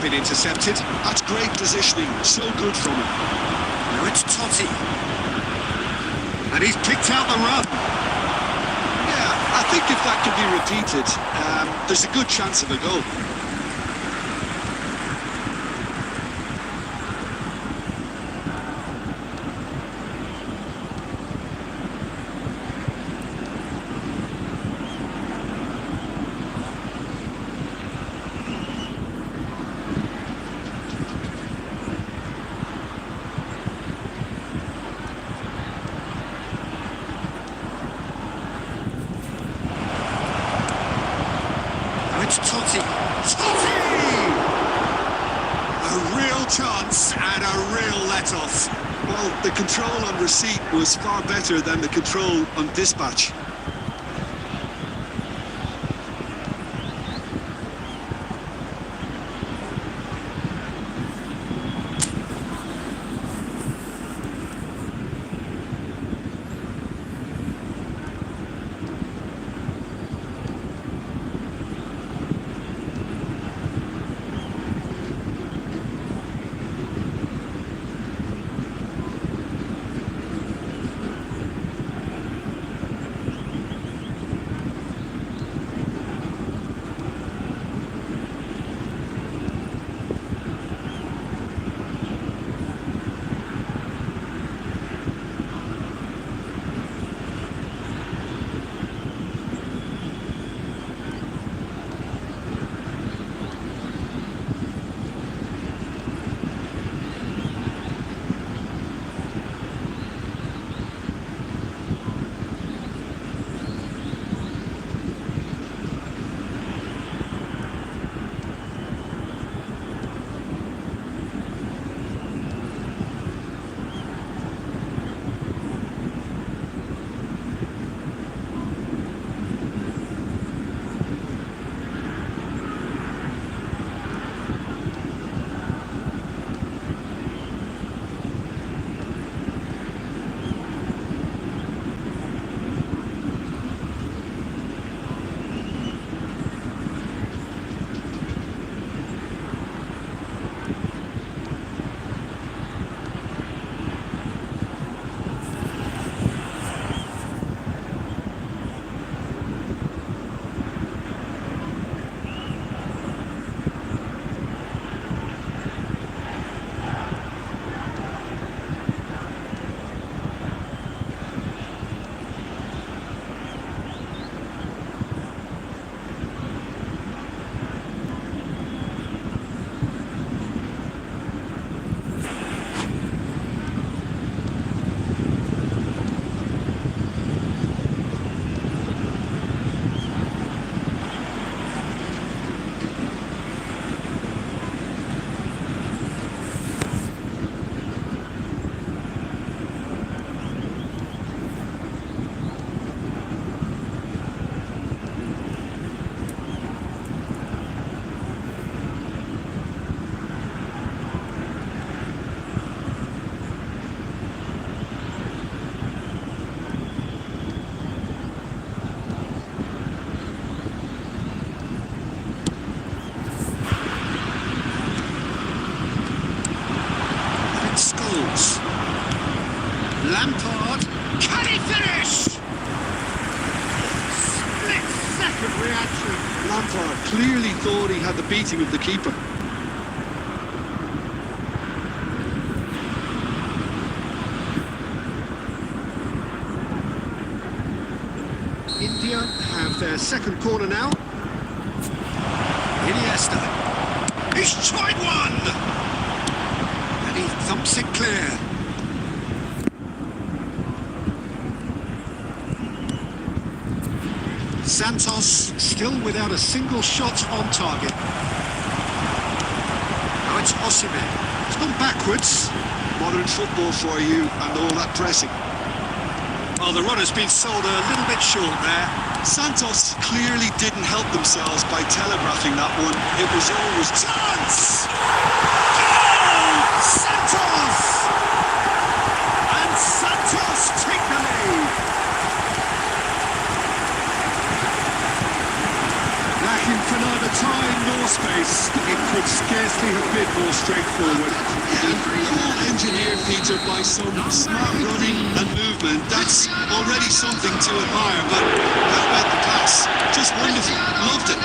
Been intercepted. That's great positioning, so good from him. Now it's Totti. And he's picked out the run. Yeah, I think if that can be repeated, there's a good chance of a goal. Totti! Totti! A real chance and a real let-off. Well, the control on receipt was far better than the control on dispatch. tackled hard. Can he finish? Split-second reaction. Lampard clearly thought he had the beating of the keeper. India have their second corner now. Iniesta. He's tried one! And he thumps it clear. Santos still without a single shot on target. Now it's Osimhen. It's gone backwards. Modern football for you and all that pressing. Well, the run has been sold a little bit short there. Santos clearly didn't help themselves by telegraphing that one. It was always Chance! Goal! Santos! And Santos take the lead. Lacking for neither time nor space, it could scarcely have been more straightforward. all engineered, Peter, by some smart running and movement. That's already something to admire, but how about the pass? Just wonderful. Loved it.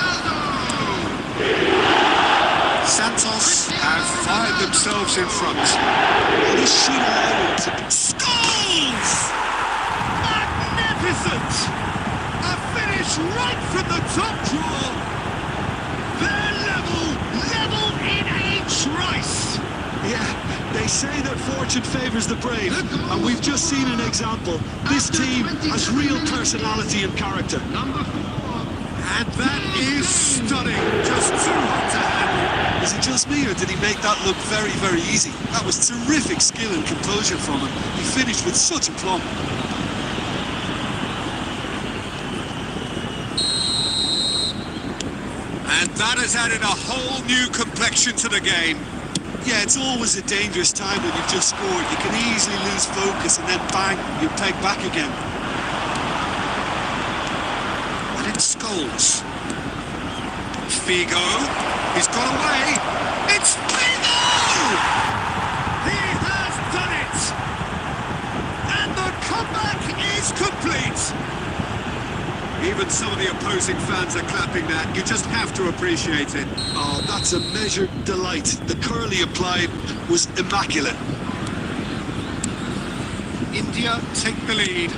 Santos have fired themselves in front. Well, this should allow them to... Scores! Magnificent! A finish right from the top draw. They're level in a trice. Yeah, they say that fortune favours the brave, and we've just seen an example. This team has real personality and character. Number 4. And that is stunning. Just too hot to handle. Is it just me, or did he make that look very, very easy? That was terrific skill and composure from him. He finished with such aplomb. And that has added a whole new complexion to the game. Yeah, it's always a dangerous time when you've just scored. You can easily lose focus and then bang, you're pegged back again. And it's Scholes. Figo. He's got away. It's Figo! He has done it! And the comeback is complete! Even some of the opposing fans are clapping that. You just have to appreciate it. Oh, that's a measured delight. The curl he applied was immaculate. India take the lead.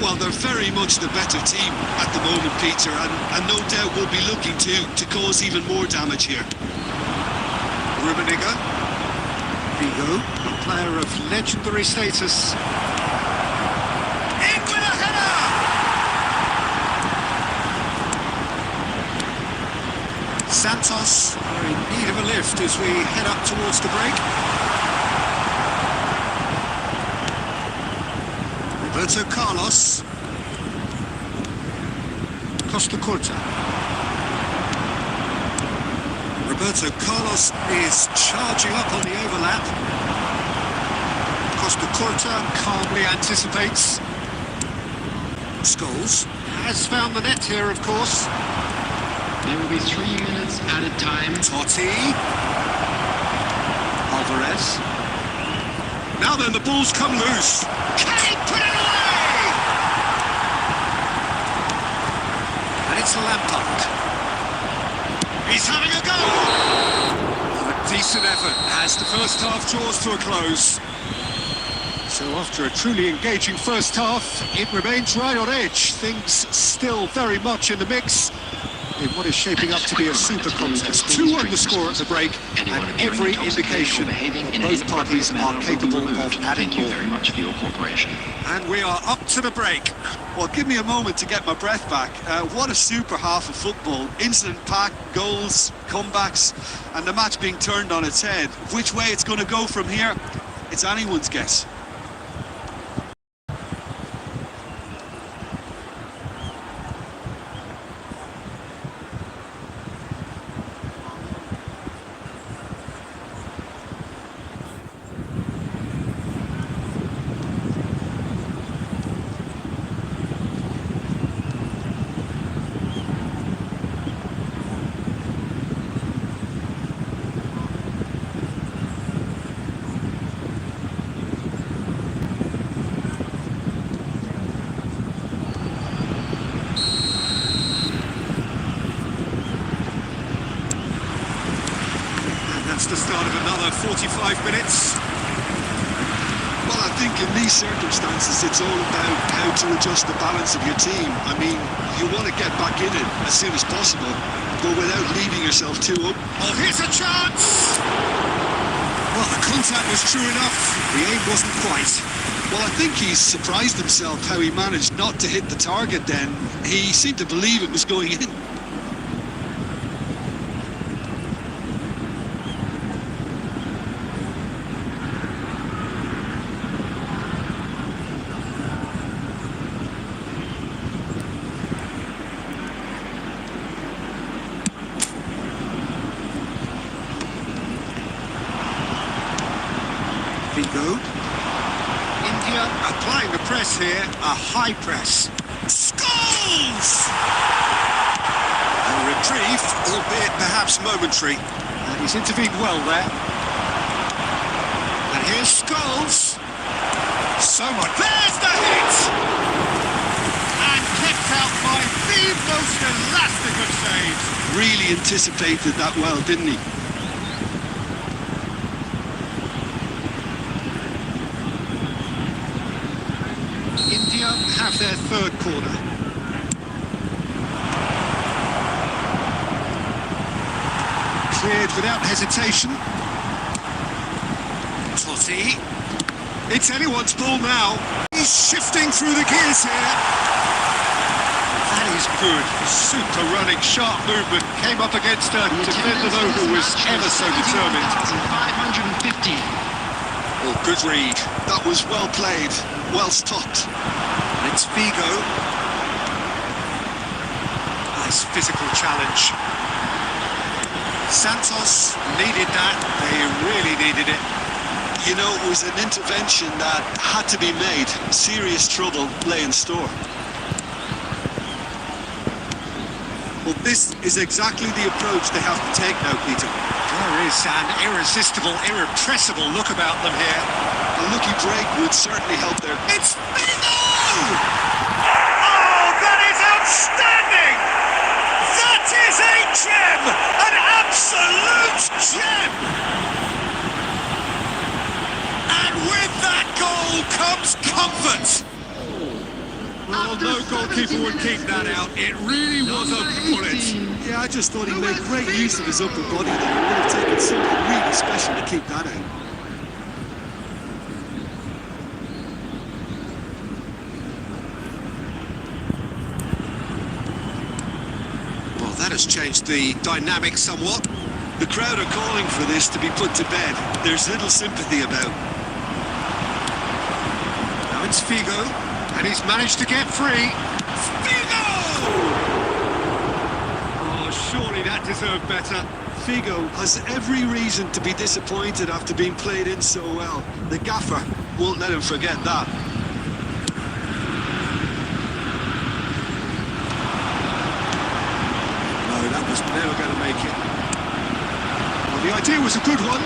Well, they're very much the better team at the moment, Peter, and no doubt will be looking to cause even more damage here. Rummenigge. Figo, a player of legendary status. In with a header! Santos are in need of a lift as we head up towards the break. Roberto Carlos. Costa Curta. Roberto Carlos is charging up on the overlap. Costa Curta calmly anticipates. Scholes has found the net here, of course. There will be 3 minutes added time. Totti. Alvarez. Now then, the ball's come loose. Can he put it away? And it's Lampard. He's having a go. A decent effort as the first half draws to a close. So after a truly engaging first half, it remains right on edge. Things still very much in the mix in what is shaping up to be a super contest. 2-1 the score at the break, and every indication both parties are capable of adding Thank you more. very much for your cooperation. And we are up to the break. Well, give me a moment to get my breath back. What a super half of football. Incident-packed, goals, comebacks, and the match being turned on its head. Which way it's going to go from here, it's anyone's guess. 45 minutes. Well, I think in these circumstances, it's all about how to adjust the balance of your team. I mean, you want to get back in it as soon as possible, but without leaving yourself too up. Oh, here's a chance! Well, the contact was true enough. The aim wasn't quite. Well, I think he's surprised himself how he managed not to hit the target then. He seemed to believe it was going in. India applying the press here, a high press. Scores! A reprieve, albeit perhaps momentary. And he's intervened well there. And here's Scholes. So much. There's the hit! And kept out by the most elastic of saves. Really anticipated that well, didn't he? India have their third corner. Cleared without hesitation. Totti. It's anyone's ball now. He's shifting through the gears here. That is good. Super running, sharp movement. Came up against a defender though who was ever so determined. 550. Oh, good read. That was well played, well stopped. It's Figo. Nice physical challenge. Santos needed that. They really needed it. You know, it was an intervention that had to be made. Serious trouble lay in store. Well, this is exactly the approach they have to take now, Peter. There is an irresistible, irrepressible look about them here. A lucky break would certainly help their... It's Figo! Oh, that is outstanding! That is a gem! An absolute gem! And with that goal comes comfort! Well, no goalkeeper would keep that out. It really was a bullet. Yeah, I just thought he made great use of his upper body there. It would have taken something really special to keep that out. Well, that has changed the dynamic somewhat. The crowd are calling for this to be put to bed. There's little sympathy about. Now it's Figo, and he's managed to get free. Figo! Oh, surely that deserved better. Figo has every reason to be disappointed after being played in so well. The gaffer won't let him forget that. No, that was never going to make it. Well, the idea was a good one.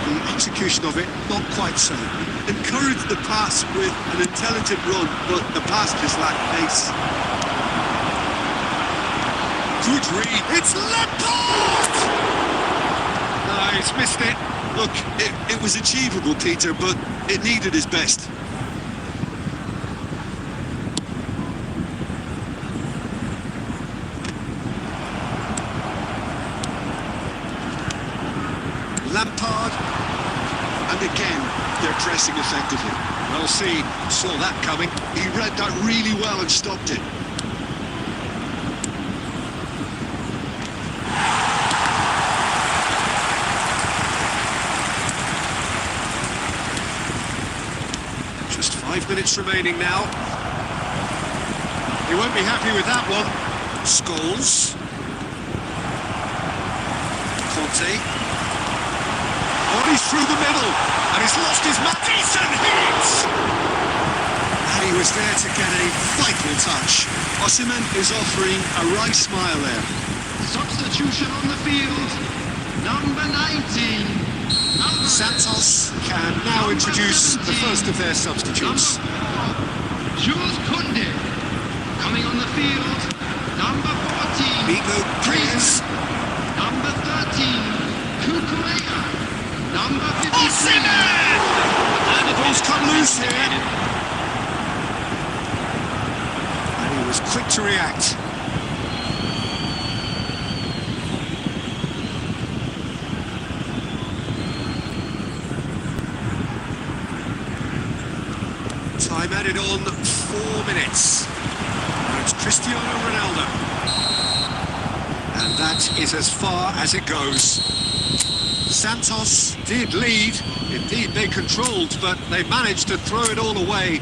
The execution of it, not quite so. Encouraged the pass with an intelligent run, but the pass just lacked pace. Good read. It's Lampard! No, he's missed it. Look, it was achievable, Peter, but it needed his best. Lampard. And again, they're pressing effectively. Well, see, saw that coming. He read that really well and stopped it. Just 5 minutes remaining now. He won't be happy with that one. Scholes. Conte. Oh, he's through the middle, and he's lost his man. Decent hit! And he was there to get a vital touch. Osimhen is offering a wry smile there. Substitution on the field. Number 19. Santos can now introduce the first of their substitutes. Jules Koundé. Coming on the field. Number 14. Figo clears. Number 13. Kukurea. Number Osimhen! And the ball's come loose here. And he was quick to react. Time added on 4 minutes. Now it's Cristiano Ronaldo. And that is as far as it goes. Santos did lead. Indeed, they controlled, but they managed to throw it all away.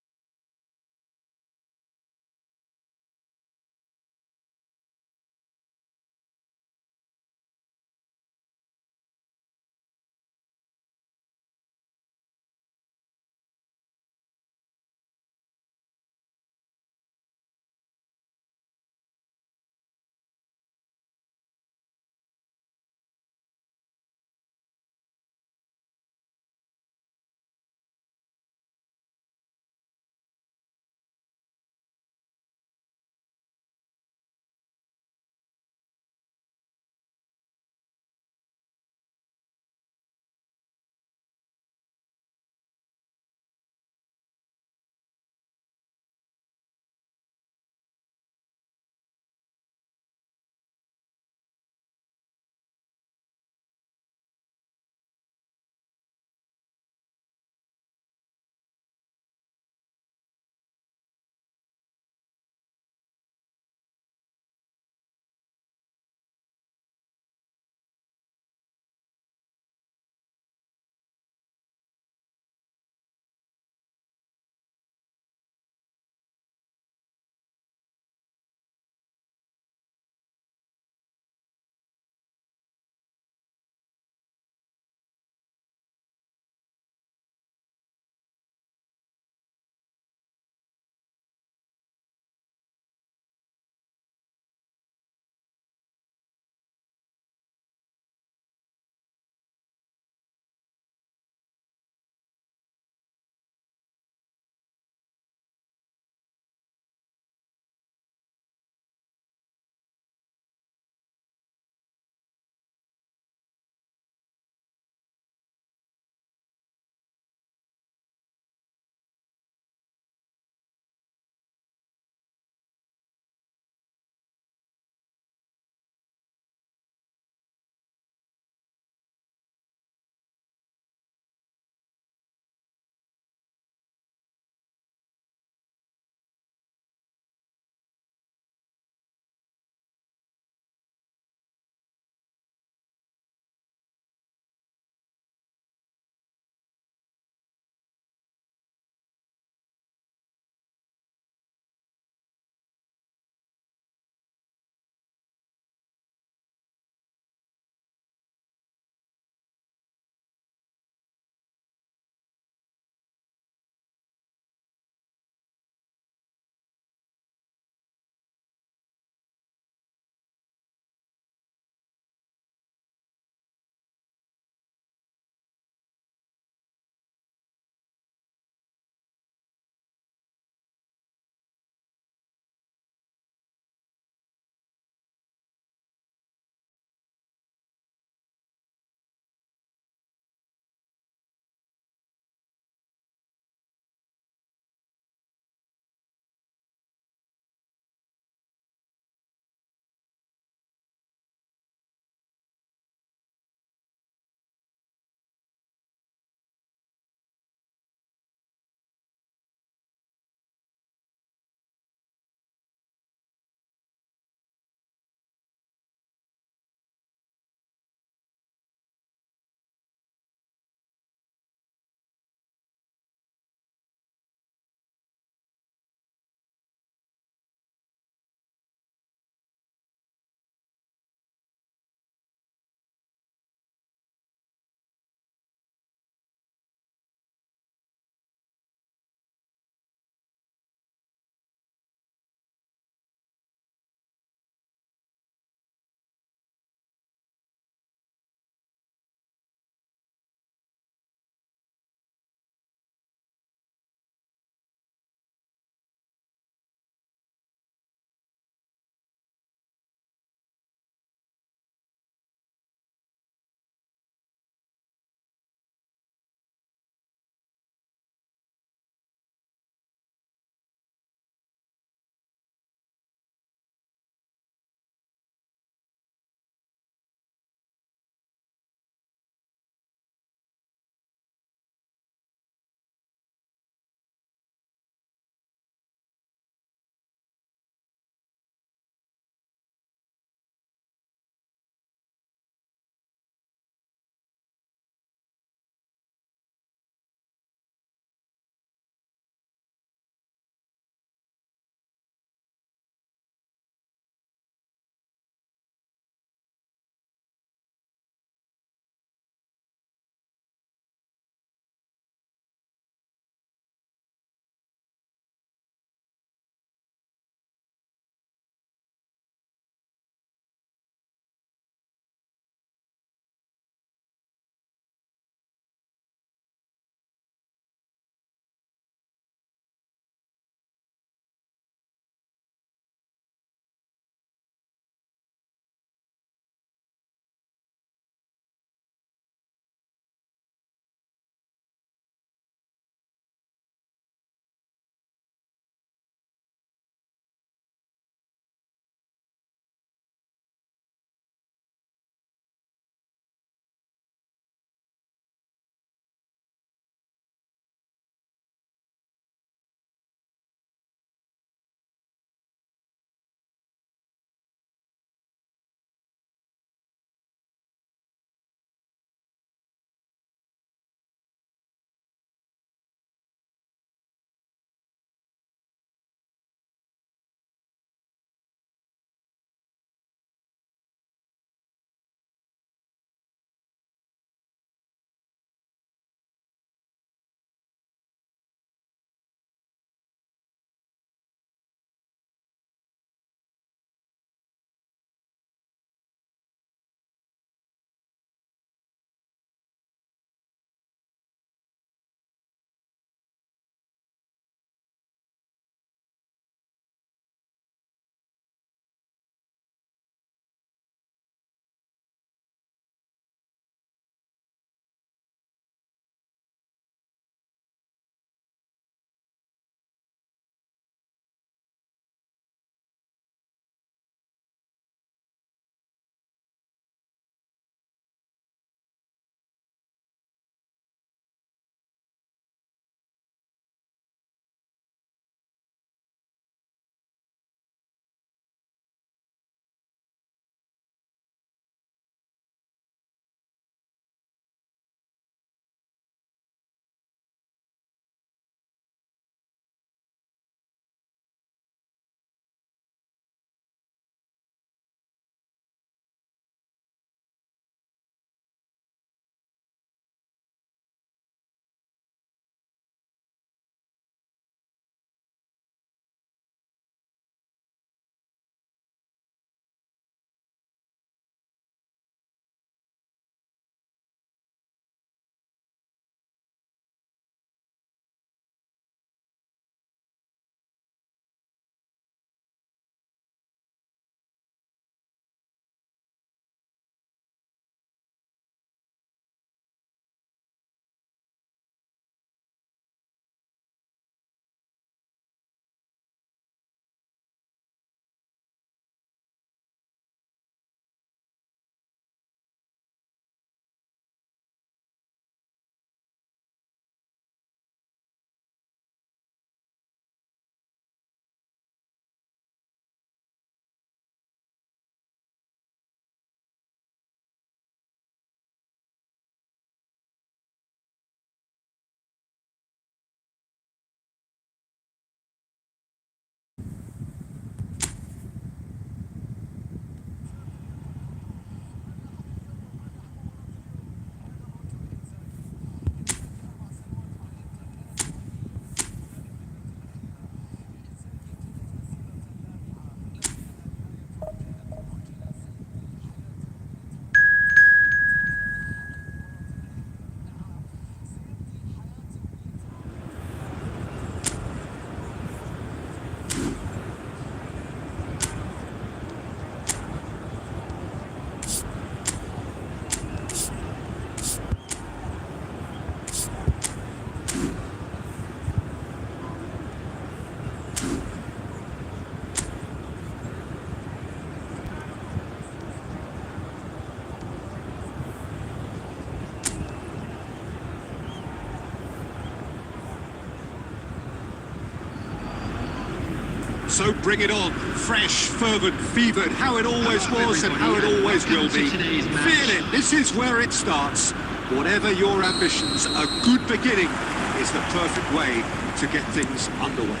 So bring it on. Fresh, fervent, fevered, how it always was and how it always will be. Feel it, this is where it starts. Whatever your ambitions, a good beginning is the perfect way to get things underway.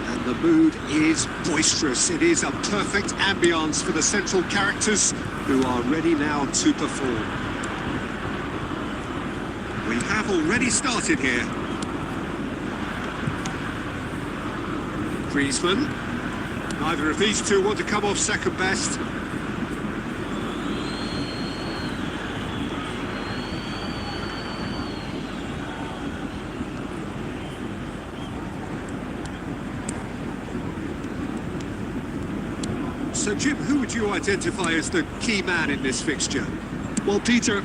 And the mood is boisterous. It is a perfect ambience for the central characters who are ready now to perform. We have already started here. Griezmann. Neither of these two want to come off second best. So, Jim, who would you identify as the key man in this fixture? Well, Peter,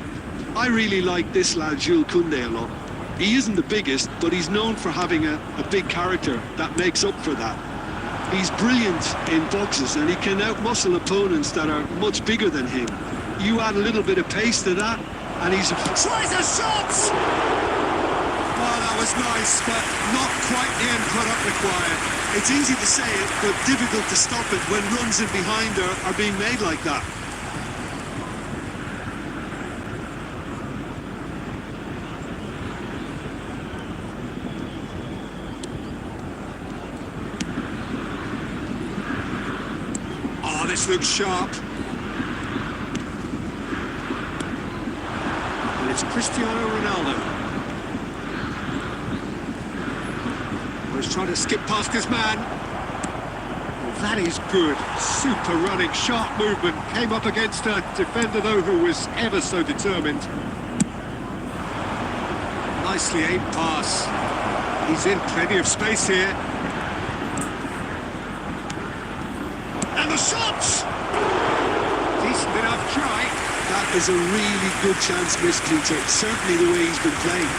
I really like this lad, Jules Koundé, a lot. He isn't the biggest, but he's known for having a big character that makes up for that. He's brilliant in boxes and he can outmuscle opponents that are much bigger than him. You add a little bit of pace to that and he's... Tries a shot! Well, that was nice, but not quite the end product required. It's easy to say it, but difficult to stop it when runs in behind are being made like that. Oh, this looks sharp. And it's Cristiano Ronaldo. He's trying to skip past his man. Well, that is good. Super running, sharp movement. Came up against a defender, though, who was ever so determined. Nicely aimed pass. He's in plenty of space here. And the shots! Decent enough try. That is a really good chance missed, Peter. Certainly the way he's been playing.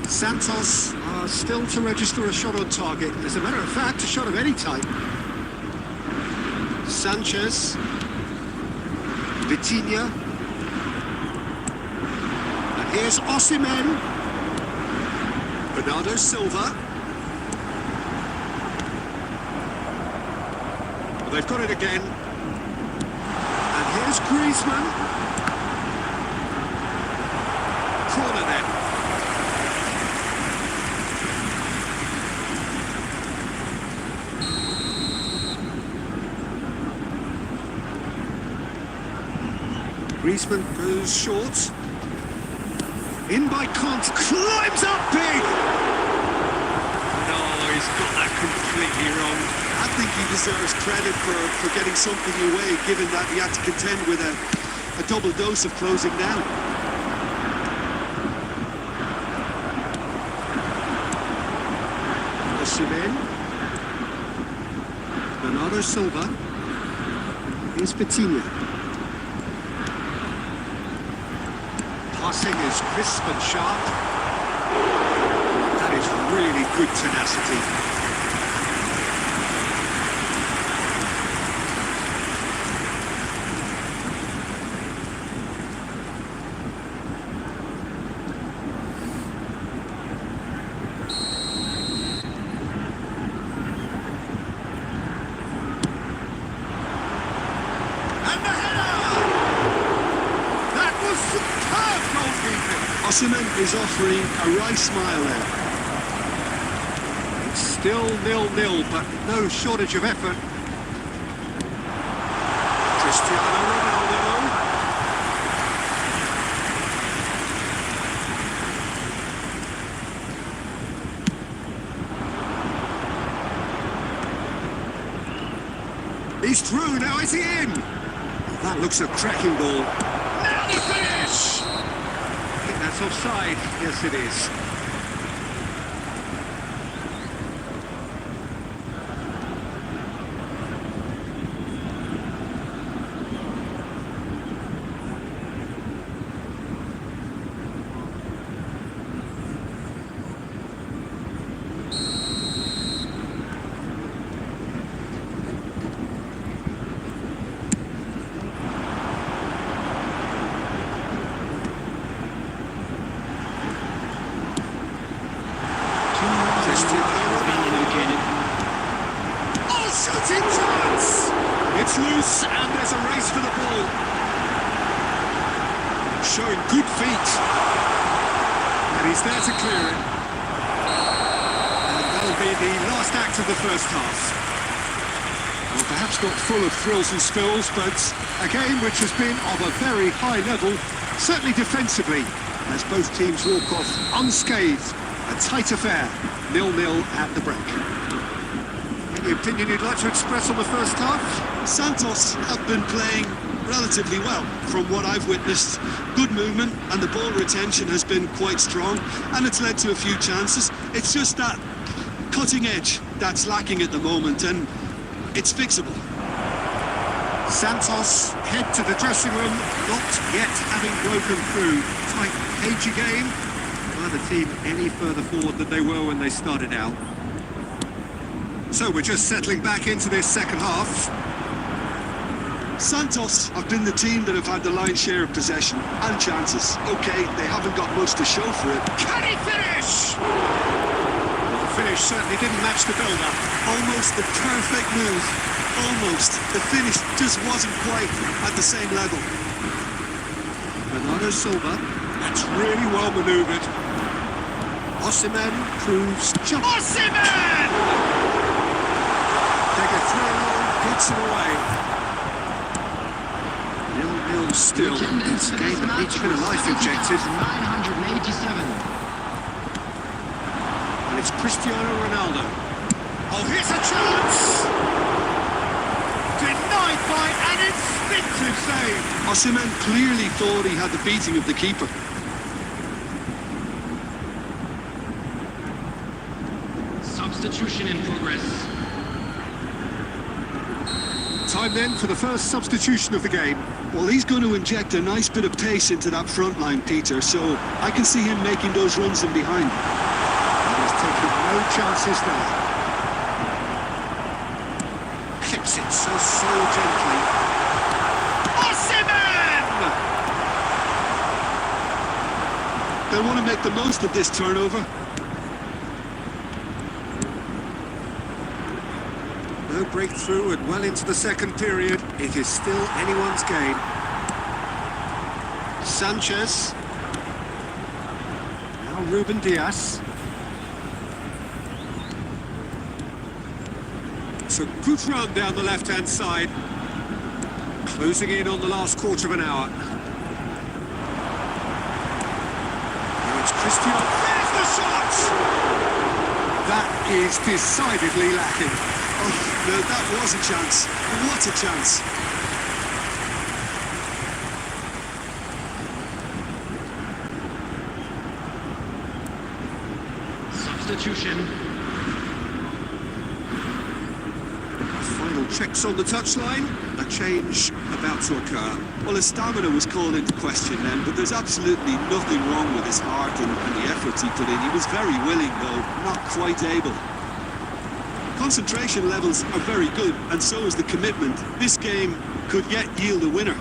Santos are still to register a shot on target. As a matter of fact, a shot of any type. Sanchez. Vitinha. And here's Osimhen. Bernardo Silva. Well, they've got it again. And here's Griezmann. Corner then. Griezmann goes short. In by Conte, climbs up big! No, he's got that completely wrong. I think he deserves credit for getting something away, given that he had to contend with a double dose of closing down. Osimhen. Bernardo Silva. Here's Vitinha. Passing is crisp and sharp. That is really good tenacity. Osimhen is offering a right smile there. It's still 0-0, but no shortage of effort. Cristiano Ronaldo. He's through, now is he in? That looks a cracking ball. Now the finish! I think that's offside. Yes, it is. showing good feet. And he's there to clear it. And that'll be the last act of the first half. Well, perhaps not full of thrills and spills, but a game which has been of a very high level, certainly defensively, as both teams walk off unscathed. A tight affair, 0-0 at the break. Any opinion you'd like to express on the first half? Santos have been playing relatively well from what I've witnessed. Good movement and the ball retention has been quite strong, and it's led to a few chances. It's just that cutting edge that's lacking at the moment, and it's fixable. Santos head to the dressing room, not yet having broken through. Tight, cagey game. The team any further forward than they were when they started out. So we're just settling back into this second half. Santos have been the team that have had the lion's share of possession and chances. Okay, they haven't got much to show for it. Can he finish? Well, the finish certainly didn't match the build-up. Almost the perfect move. Almost. The finish just wasn't quite at the same level. Bernardo Silva, that's really well manoeuvred. Osimhen proves just... Osimhen! Take a throw, gets it away. 0-0 still. It's a game that each been a life objective. 987. And it's Cristiano Ronaldo. Oh, here's a chance! Denied by an instinctive save. Osimhen clearly thought he had the beating of the keeper. Substitution in progress. Time then for the first substitution of the game. Well, he's going to inject a nice bit of pace into that front line, Peter, so I can see him making those runs in behind. He's taking no chances there. Clips it so gently. Osimhen! They want to make the most of this turnover. No breakthrough and well into the second period. It is still anyone's game. Sanchez. Now Ruben Diaz. It's a good run down the left-hand side. Closing in on the last quarter of an hour. Now it's Cristiano. There's the shot! That is decidedly lacking. Oh, no, that was a chance. What a chance. Substitution. Final checks on the touchline. A change about to occur. Well, his stamina was called into question then, but there's absolutely nothing wrong with his heart and the efforts he put in. He was very willing, though, not quite able. Concentration levels are very good, and so is the commitment. This game could yet yield a winner.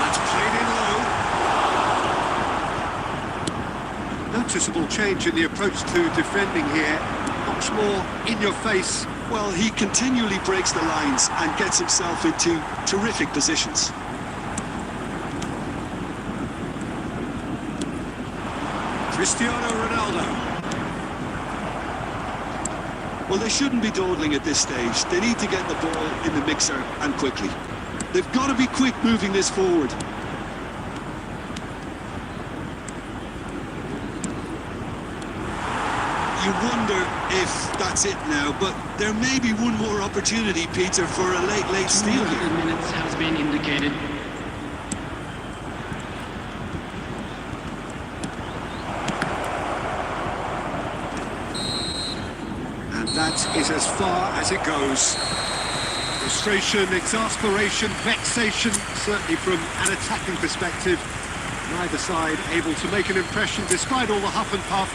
That's played in low. Noticeable change in the approach to defending here. Much more in your face. Well, he continually breaks the lines and gets himself into terrific positions. Cristiano Ronaldo. Well, they shouldn't be dawdling at this stage. They need to get the ball in the mixer, and quickly. They've got to be quick moving this forward. You wonder if that's it now, but there may be one more opportunity, Peter, for a late steal 200 here. minutes has been indicated. That is as far as it goes. Frustration, exasperation, vexation, certainly from an attacking perspective. Neither side able to make an impression despite all the huff and puff.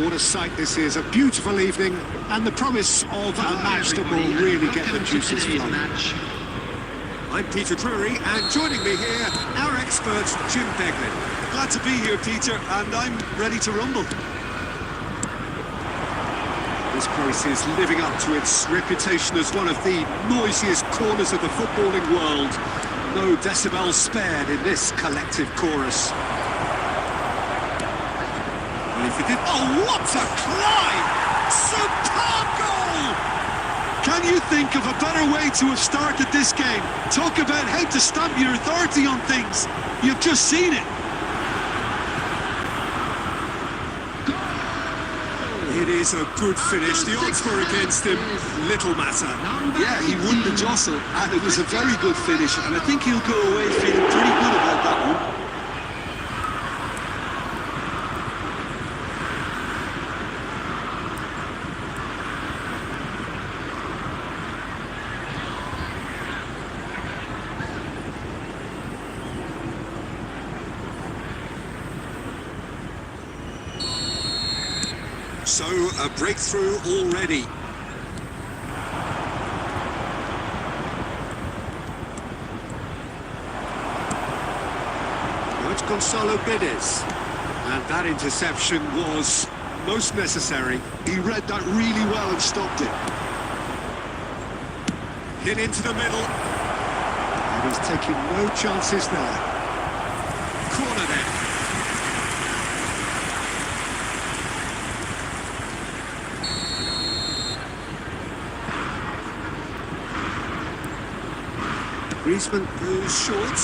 what a sight this is. A beautiful evening and the promise of a match that will really get the juices flowing. I'm Peter Drury, and joining me here, our expert, Jim Beglin. Glad to be here, Peter, and I'm ready to rumble. This place is living up to its reputation as one of the noisiest corners of the footballing world. No decibels spared in this collective chorus. And if you did... Oh, what a climb! Superb goal! Can you think of a better way to have started this game? Talk about how to stamp your authority on things. You've just seen it. It is a good finish. The odds were against him. Little matter. Yeah, he won the jostle, and it was a very good finish, and I think he'll go away feeling pretty good about that one. So, a breakthrough already. Now it's Gonzalo Bedes. And that interception was most necessary. He read that really well and stopped it. Hit into the middle. And he's taking no chances there. Corner then. Griezmann goes short.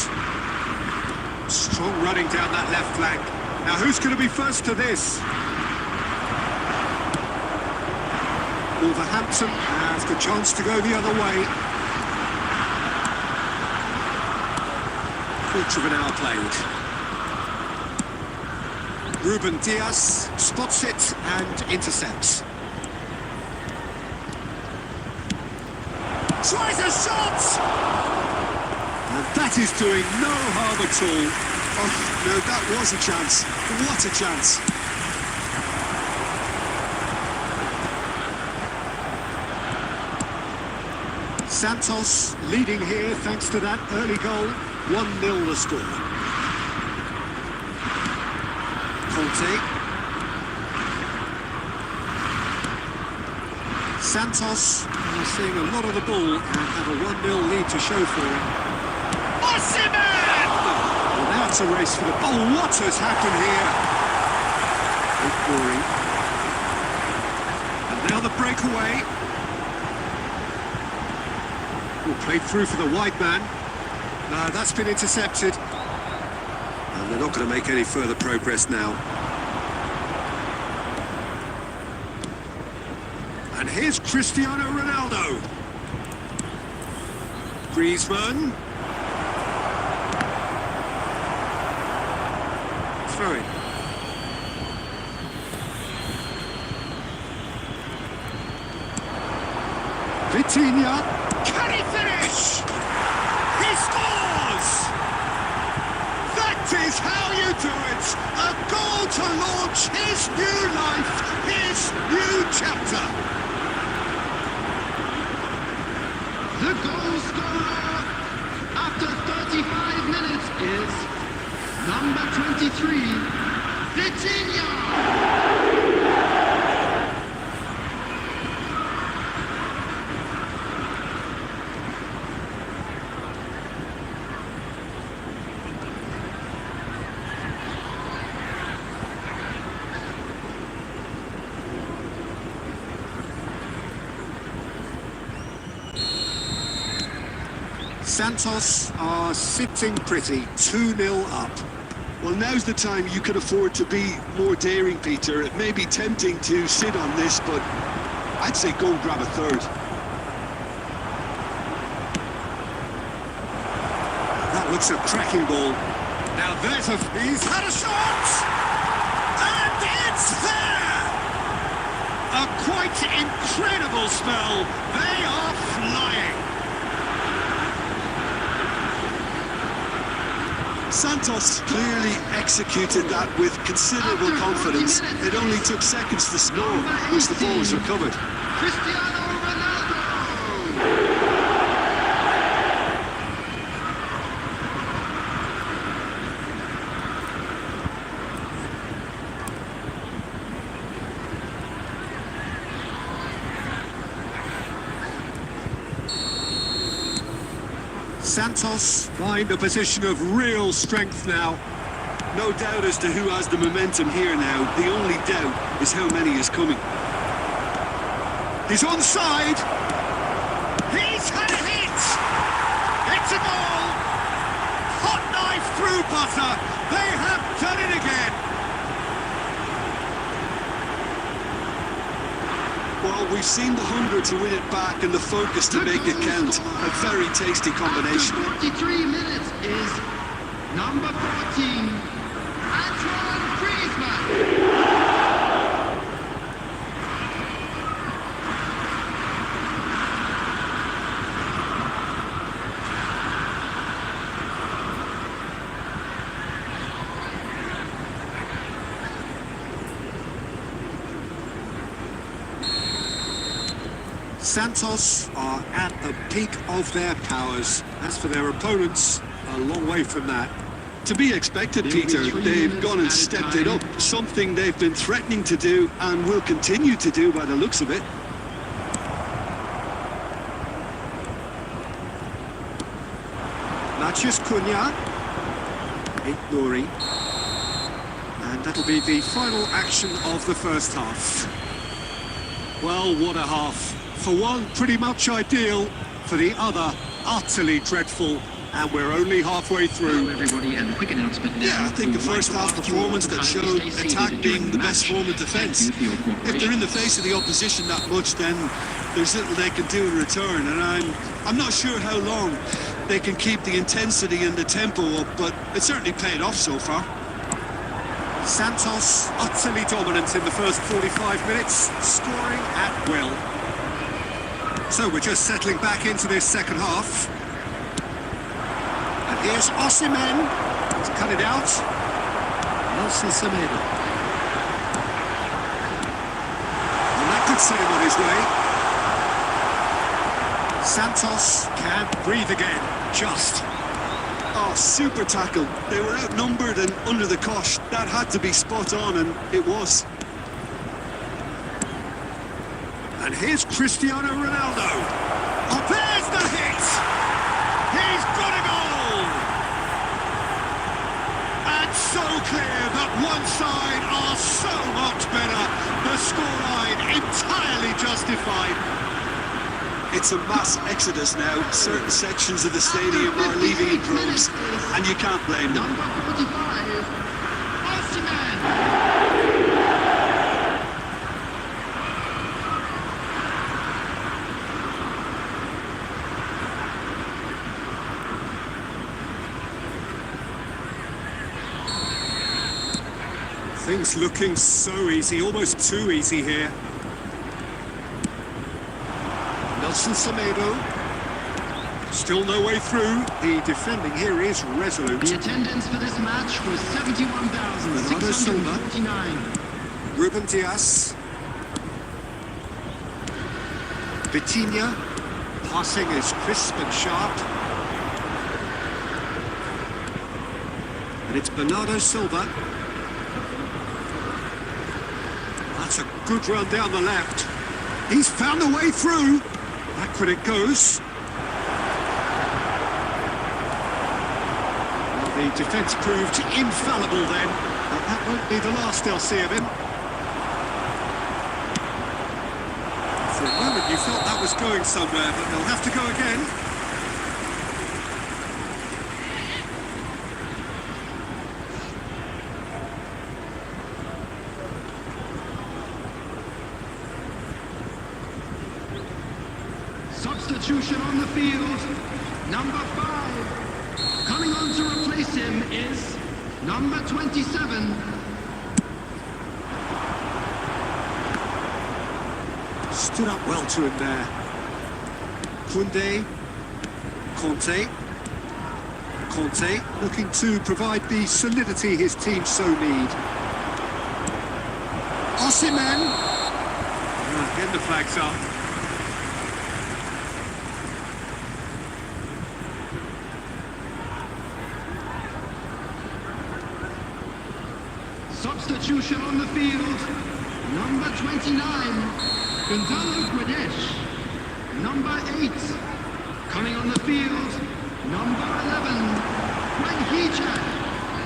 Strong running down that left flank. Now who's going to be first to this? Wolverhampton has the chance to go the other way. Quarter of an hour played. Ruben Diaz spots it and intercepts. Tries a shot! And that is doing no harm at all. Oh, no, that was a chance. What a chance. Santos leading here thanks to that early goal. 1-0 the score. Conte. Santos seeing a lot of the ball and have a 1-0 lead to show for him. Well, now it's a race for the... Oh, what has happened here? Good and now the breakaway. Played through for the wide man. That's been intercepted. And they're not going to make any further progress now. And here's Cristiano Ronaldo. Griezmann. Throwing. Vitinha. Can he finish? He scores! That is how you do it! A goal to launch his new life, his new chapter. The goal scorer after 35 minutes is number 23, Vitinha! Santos are sitting pretty, 2-0 up. Well, now's the time you can afford to be more daring, Peter. It may be tempting to sit on this, but I'd say go grab a third. That looks a cracking ball. Now there's a... He's had a shot! And it's there! A quite incredible spell. They are flying. Santos clearly executed that with considerable confidence. It only took seconds to score once the ball was recovered. Cristiano Ronaldo! Santos find a position of real strength now. No doubt as to who has the momentum here now. The only doubt is how many is coming. He's onside. He's had a hit. It's a goal. Hot knife through butter. They have done it again. Well, we've seen the hunger to win it back and the focus to make it count. A very tasty combination. After 43 minutes is number 14, Antoine Griezmann. Santos are at the peak of their powers. As for their opponents, a long way from that. To be expected, Peter. They've gone and stepped it up. Something they've been threatening to do and will continue to do by the looks of it. Matheus Cunha. Nouri. And that'll be the final action of the first half. Well, what a half. For one, pretty much ideal. For the other, utterly dreadful. And we're only halfway through. Hello everybody, and a quick announcement now. Yeah, I think a first half performance that showed attack being the best form of defence. If they're in the face of the opposition that much, then there's little they can do in return. And I'm not sure how long they can keep the intensity and the tempo up, but it certainly paid off so far. Santos utterly dominant in the first 45 minutes, scoring at will. So we're just settling back into this second half. And here's Osimhen to cut it out. Nelson Semedo. And that could set him on his way. Santos can breathe again, just. Oh, super tackle. They were outnumbered and under the cosh. That had to be spot on, and it was. And here's Cristiano Ronaldo. Oh, there's the hit! He's got a goal! And so clear that one side are so much better. The scoreline entirely justified. It's a mass exodus now. Certain sections of the stadium are leaving in droves, and you can't blame them. Number 45, Osimhen. Things looking so easy, almost too easy here. Nelson Semedo. Still no way through. The defending here is resolute. The attendance for this match was 71,649. Ruben Dias. Vitinha. Passing is crisp and sharp. And it's Bernardo Silva. That's a good run down the left. He's found a way through. Back when it goes. Well, the defence proved infallible then, but that won't be the last they'll see of him. For a moment you felt that was going somewhere, but they'll have to go again. Substitution on the field. Number 5. Coming on to replace him is number 27. Stood up well to him there. Koundé. Conte. Conte looking to provide the solidity his team so need. Osimhen. Getting the flags up. Substitution on the field. Number 29, Gonzalo Guedes. Number 8, coming on the field. Number 11, Wang Hee-chan.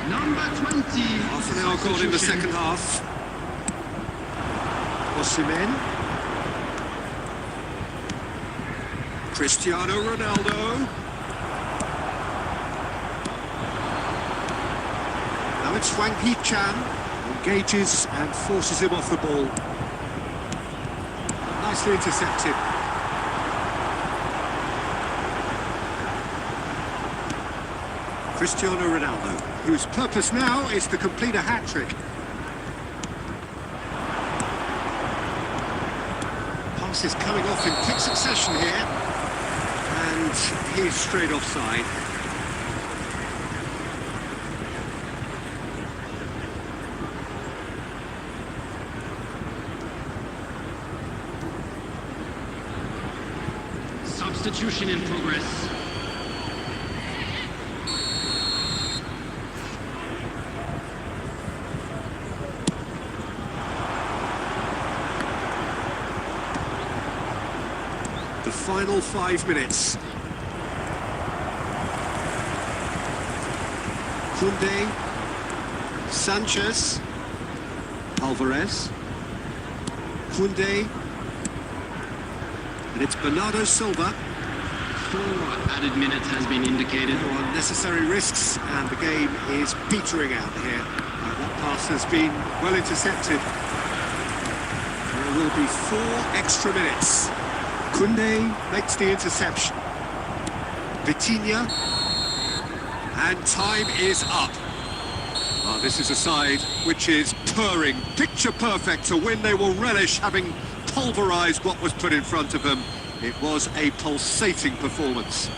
Number 20. Half an hour gone in the second half. Osimhen. Cristiano Ronaldo. Now it's Wang Hee-chan. Engages and forces him off the ball. Nicely intercepted. Cristiano Ronaldo, whose purpose now is to complete a hat-trick. Pass is coming off in quick succession here. And he's straight offside. Substitution in progress. The final 5 minutes. Koundé, Sanchez, Alvarez, Koundé, and it's Bernardo Silva. 4 added minutes has been indicated. No unnecessary risks, and the game is petering out here. That pass has been well intercepted. There will be 4 extra minutes. Koundé makes the interception. Vitinha. And time is up. Oh, this is a side which is purring, picture perfect. To win, they will relish having pulverised what was put in front of them. It was a pulsating performance.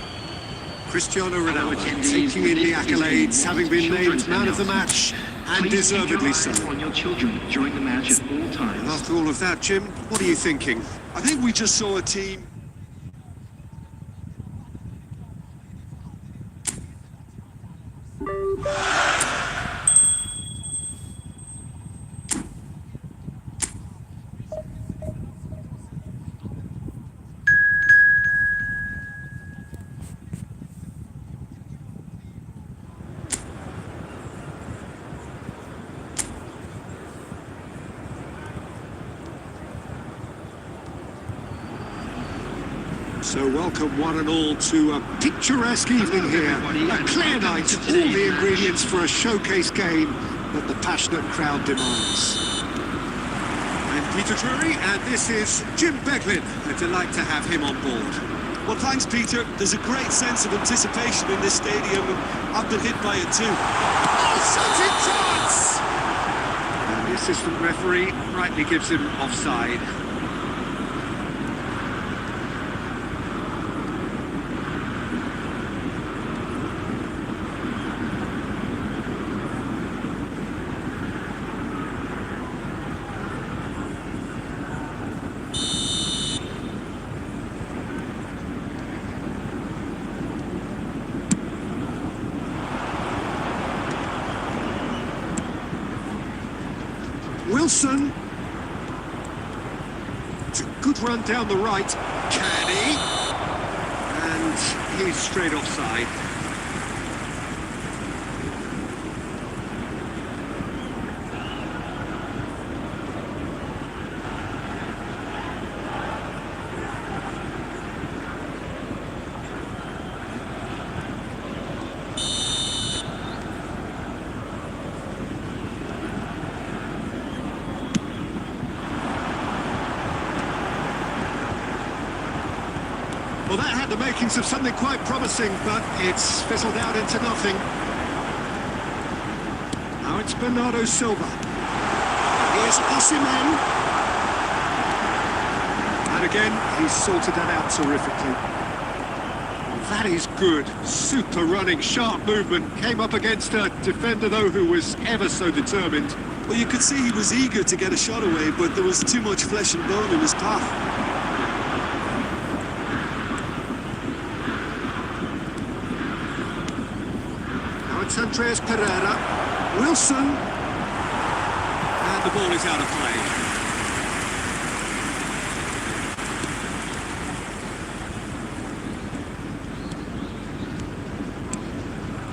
Cristiano Ronaldo taking in the accolades, having been named man of the match, and Please keep deservedly your so. eye on your children during the match at all And times. after all of that, Jim, what are you thinking? I think we just saw a team. So welcome one and all to a picturesque evening here. A clear night, all the ingredients for a showcase game that the passionate crowd demands. I'm Peter Drury, and this is Jim Beglin. A delight to have him on board. Well, thanks, Peter. There's a great sense of anticipation in this stadium, and I've been hit by it too. Oh, shot chance! And the assistant referee rightly gives him offside. Wilson. It's a good run down the right. Can he? And he's straight offside. Well, that had the makings of something quite promising, but it's fizzled out into nothing. Now it's Bernardo Silva. Here's Osimhen. And again, he's sorted that out terrifically. That is good. Super running, sharp movement. Came up against a defender, though, who was ever so determined. Well, you could see he was eager to get a shot away, but there was too much flesh and bone in his path. Now it's Andreas Pereira. Wilson. And the ball is out of play.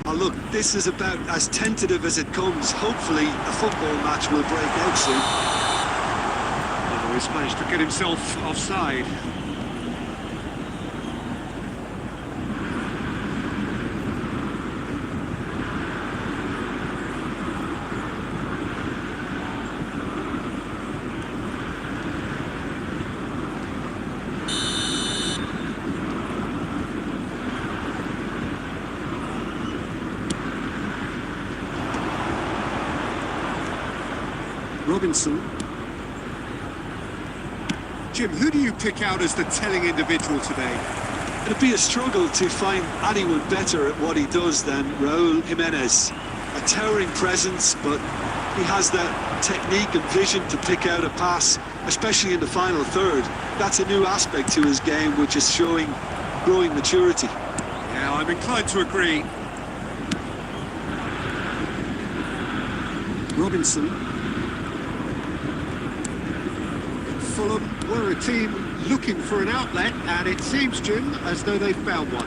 Oh, look, this is about as tentative as it comes. Hopefully, a football match will break out soon. Oh, he's managed to get himself offside. Robinson. Jim, who do you pick out as the telling individual today? It'd be a struggle to find anyone better at what he does than Raúl Jiménez. A towering presence, but he has that technique and vision to pick out a pass, especially in the final third. That's a new aspect to his game, which is showing growing maturity. Yeah, I'm inclined to agree. Robinson. Fulham were a team looking for an outlet, and it seems, Jim, as though they found one.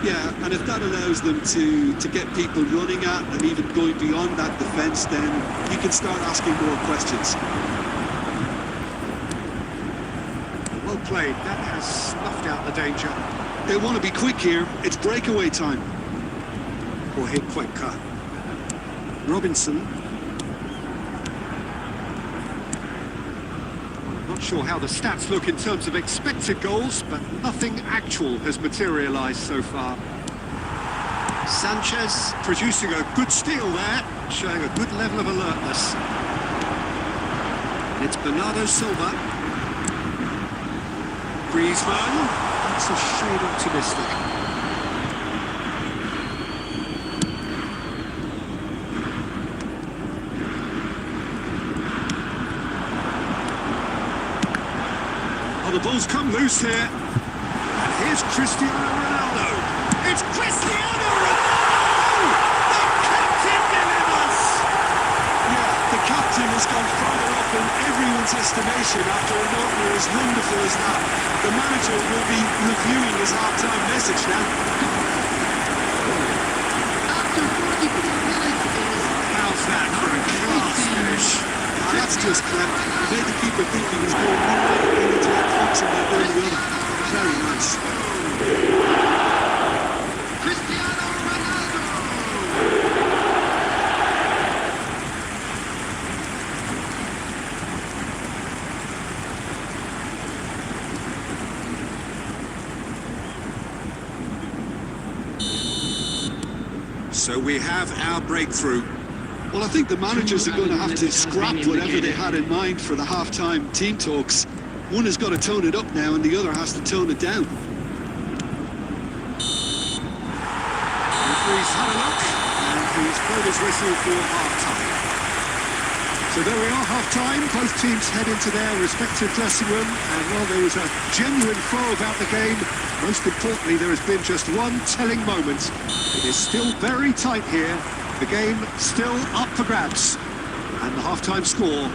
Yeah, and if that allows them to get people running at and even going beyond that defence, then you can start asking more questions. Well played. That has snuffed out the danger. They want to be quick here. It's breakaway time. Jorge Cuenca. Robinson. Not sure how the stats look in terms of expected goals, but nothing actual has materialised so far. Sanchez producing a good steal there, showing a good level of alertness. It's Bernardo Silva. Griezmann. That's a shade optimistic. Oh, the ball's come loose here. And here's Cristiano Ronaldo. It's Cristiano Ronaldo! The captain delivers! Yeah, the captain has gone further up in everyone's estimation after an opener as wonderful as that. The manager will be reviewing his half-time message now. After 44 minutes, it is How's that for a class finish? Now that's just clever. Made the keeper think he was going one way, only to get Fox and then the other. Very nice. Cristiano Ronaldo. So we have our breakthrough. Well, I think the managers are going to have to scrap whatever they had in mind for the half-time team talks. One has got to tone it up now and the other has to tone it down. Referee's had a look, and he's blown his whistle for half-time. So there we are, half-time. Both teams head into their respective dressing room, and while there was a genuine flow about the game, most importantly, there has been just one telling moment. It is still very tight here. The game still up for grabs. And the half-time score,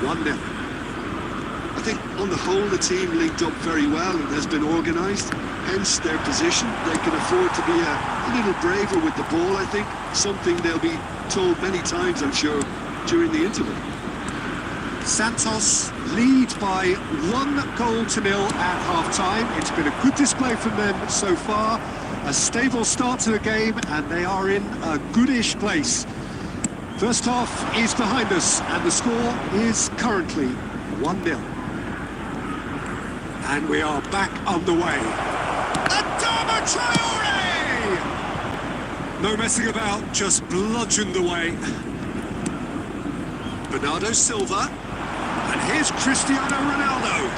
1-0. I think on the whole the team linked up very well and has been organised, hence their position. They can afford to be a little braver with the ball, I think, something they'll be told many times, I'm sure, during the interval. Santos lead by 1-0 at half-time. It's been a good display from them so far. A stable start to the game, and they are in a goodish place. First half is behind us, and the score is currently 1-0. And we are back underway. Adama Traore! No messing about, just bludgeoned away. Bernardo Silva. And here's Cristiano Ronaldo.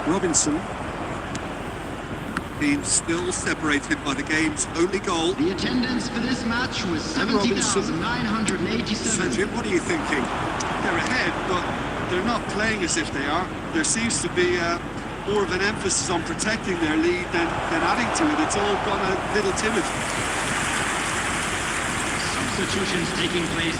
Robinson. teams still separated by the game's only goal. The attendance for this match was And Robinson. 70,987. So, Jim, what are you thinking? They're ahead, but they're not playing as if they are. There seems to be more of an emphasis on protecting their lead than adding to it. It's all gone a little timid. Substitutions taking place.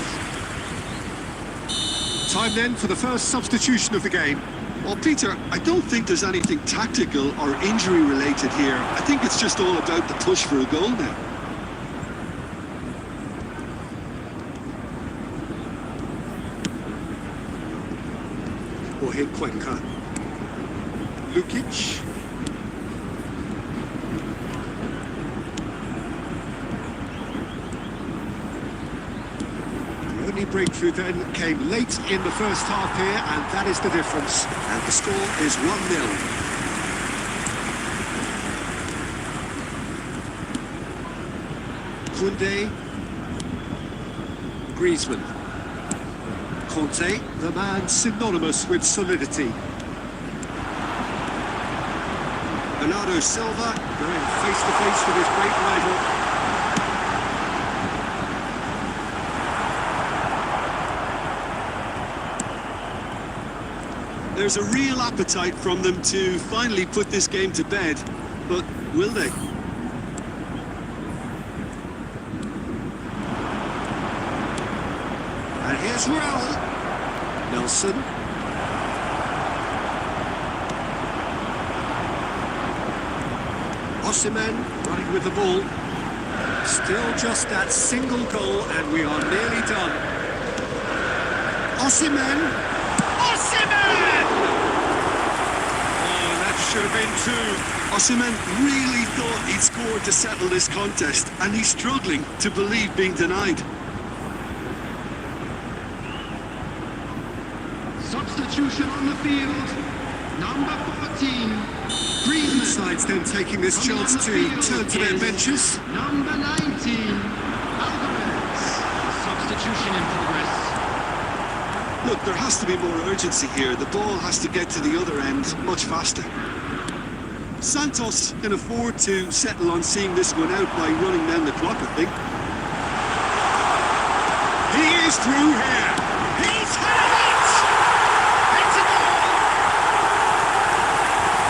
Time then for the first substitution of the game. Well, Peter, I don't think there's anything tactical or injury related here. I think it's just all about the push for a goal now. Jorge Cuenca. Lukic. The only breakthrough then came late in the first half here, and that is the difference. And the score is 1-0. Koundé. Griezmann. Conte, the man synonymous with solidity. Bernardo Silva going face-to-face with his great rival. There's a real appetite from them to finally put this game to bed, but will they? And here's Raul. Nelson. Osimhen running with the ball. Still just that single goal, and we are nearly done. Osimhen! Osimhen! Oh, that should have been two. Osimhen really thought he'd scored to settle this contest, and he's struggling to believe being denied. Substitution on the field. Number 14, Griezmann. Sides then taking this chance to turn to their benches. Number 19, Alvarez. Substitution in progress. Look, there has to be more urgency here. The ball has to get to the other end much faster. Santos can afford to settle on seeing this one out by running down the clock, I think. He is through here. He's had it! It's a goal!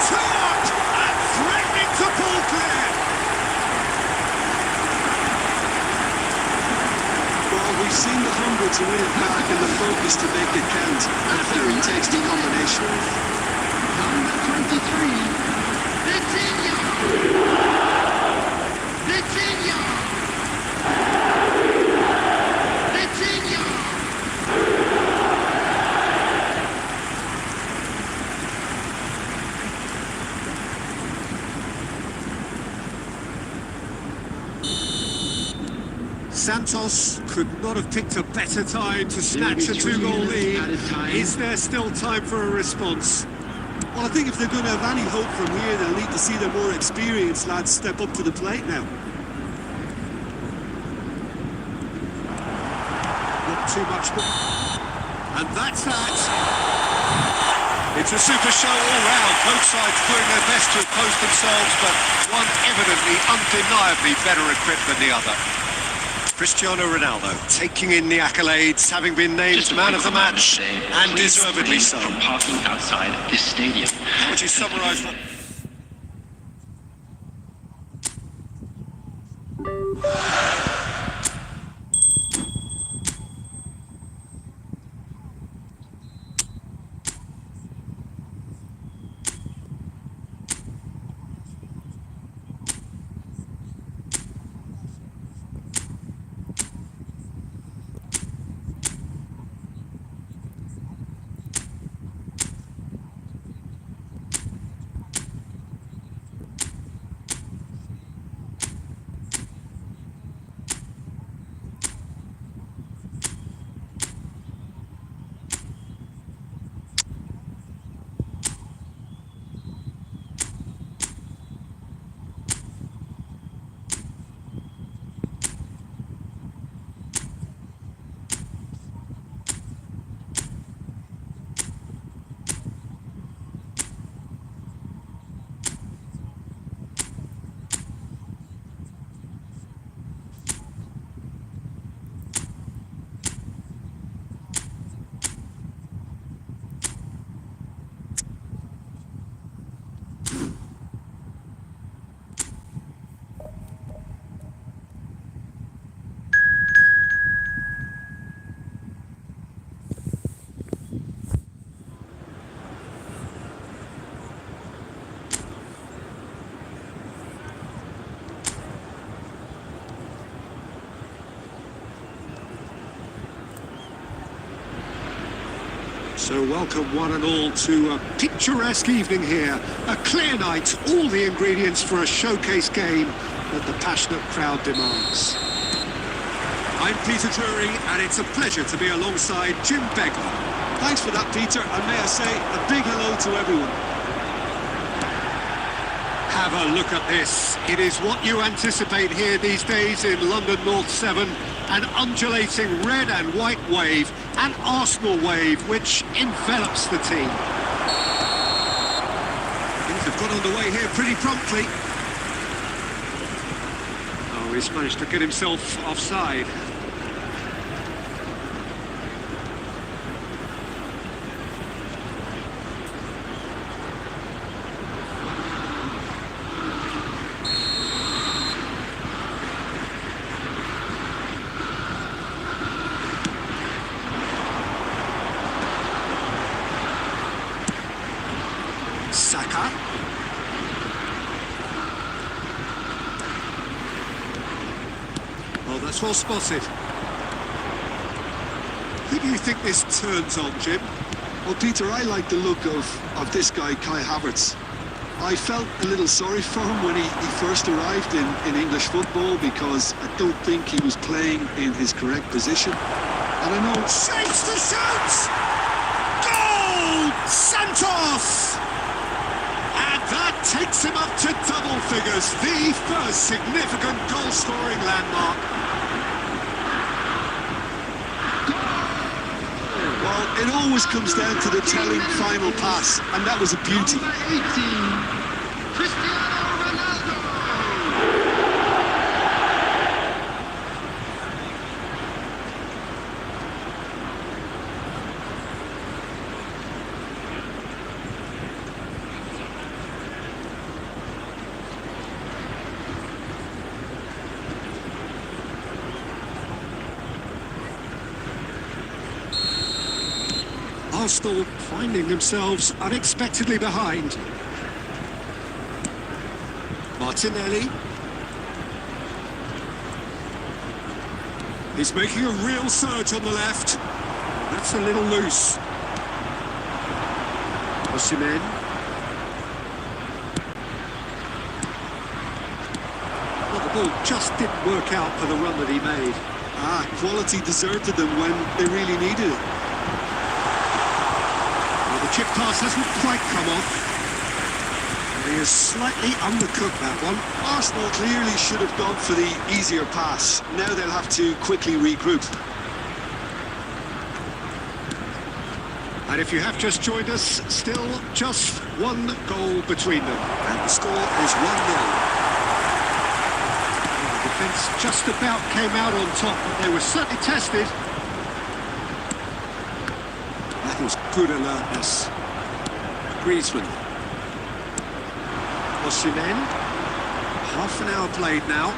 2 up and threatening to pull clear. Well, we've seen the hunger to win it back and the focus to make it count. A very tasty combination. Number 23, Vitinha. Vitinha. Vitinha. Santos could not have picked a better time to snatch a 2-goal lead. Is there still time for a response? Well, I think if they're going to have any hope from here, they'll need to see their more experienced lads step up to the plate now. Not too much more. And that's that. It's a super show all round. Both sides doing their best to oppose themselves, but one evidently, undeniably better equipped than the other. Cristiano Ronaldo taking in the accolades, having been named man of the match, and deservedly so. From parking outside this stadium. How would you summarise what... So welcome one and all to a picturesque evening here. A clear night, all the ingredients for a showcase game that the passionate crowd demands. I'm Peter Drury, and it's a pleasure to be alongside Jim Begler. Thanks for that, Peter, and may I say a big hello to everyone. Have a look at this. It is what you anticipate here these days in London North 7. An undulating red and white wave, an Arsenal wave which envelops the team. Things have got underway here pretty promptly. Oh, he's managed to get himself offside. Saka. Oh, that's well spotted. Who do you think this turns on, Jim? Well, Peter, I like the look of this guy, Kai Havertz. I felt a little sorry for him when he first arrived in English football because I don't think he was playing in his correct position. And I know... Shapes the shot! Goal! Santos! That takes him up to double figures, the first significant goal-scoring landmark. Well, it always comes down to the telling final pass, and that was a beauty. Number 18, Cristiano Ronaldo. Arsenal finding themselves unexpectedly behind. Martinelli. He's making a real surge on the left. That's a little loose. Osimhen. Well, the ball just didn't work out for the run that he made. Quality deserted them when they really needed it. The chip pass hasn't quite come off. He has slightly undercooked that one. Arsenal clearly should have gone for the easier pass. Now they'll have to quickly regroup. And if you have just joined us, still just one goal between them. And the score is 1-0. The defence just about came out on top, but they were certainly tested. That was good alertness. Griezmann. Osimhen. Half an hour played now.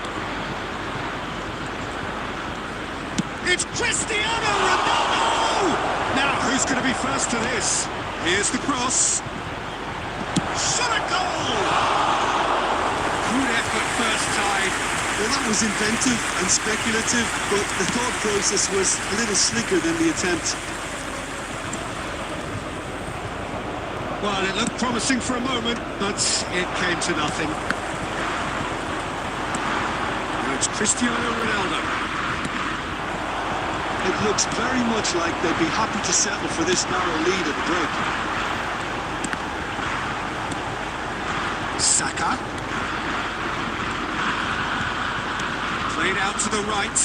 It's Cristiano Ronaldo! Now, who's going to be first to this? Here's the cross. Shot a goal! Good effort first time. Well, that was inventive and speculative, but the thought process was a little slicker than the attempt. Well, it looked promising for a moment, but it came to nothing. Now it's Cristiano Ronaldo. It looks very much like they'd be happy to settle for this narrow lead at the break. Saka. Played out to the right.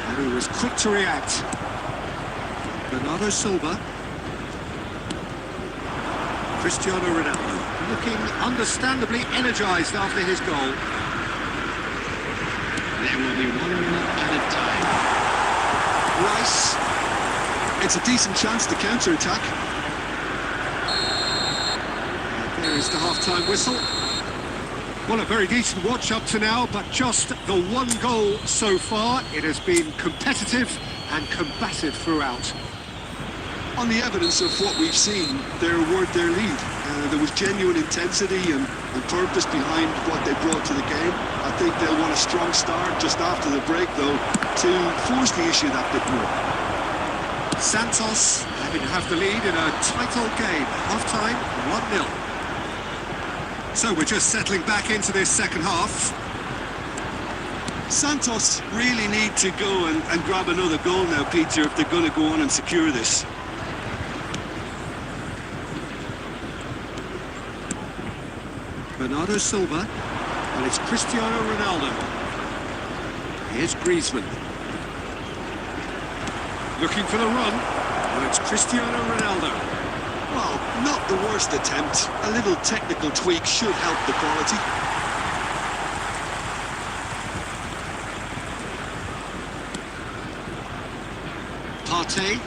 And he was quick to react. Bernardo Silva. Cristiano Ronaldo, looking understandably energised after his goal. There will be 1 minute added time. Rice. It's a decent chance to counter-attack. There is the half-time whistle. Well, a very decent watch up to now, but just the one goal so far. It has been competitive and combative throughout. On the evidence of what we've seen, they're worth their lead. There was genuine intensity and purpose behind what they brought to the game. I think they'll want a strong start just after the break, though, to force the issue that bit more. Santos having to have the lead in a tight old game. Half-time, 1-0. So we're just settling back into this second half. Santos really need to go and grab another goal now, Peter, if they're going to go on and secure this. Bernardo Silva, and it's Cristiano Ronaldo. Here's Griezmann. Looking for the run, and it's Cristiano Ronaldo. Well, not the worst attempt. A little technical tweak should help the quality. Partey,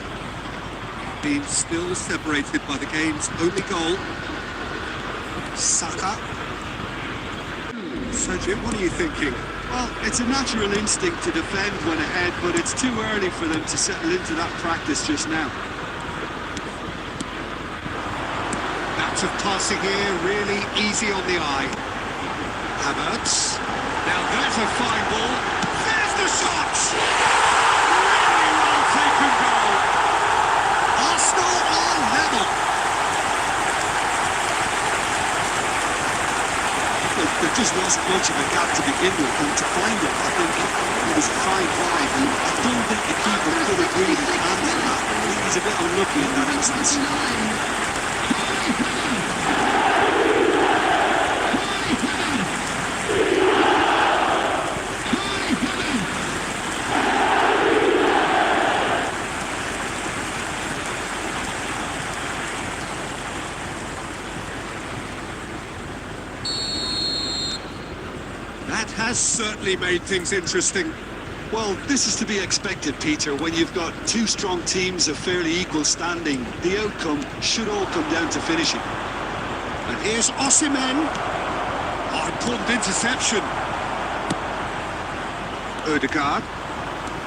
being still separated by the game's only goal. Saka. So Jim, what are you thinking? Well, it's a natural instinct to defend when ahead, but it's too early for them to settle into that practice just now. Of passing here, really easy on the eye. Havertz. Now that's a fine ball. There's the shot! Really well taken goal. Arsenal are level. Look, there just wasn't much of a gap to begin with, and to find it, I think it was a fine drive, and I don't think the keeper could have really handled that. He's a bit unlucky in that instance. That has certainly made things interesting. Well, this is to be expected, Peter, when you've got two strong teams of fairly equal standing. The outcome should all come down to finishing. And here's Osimhen. Oh, important interception. Ødegaard.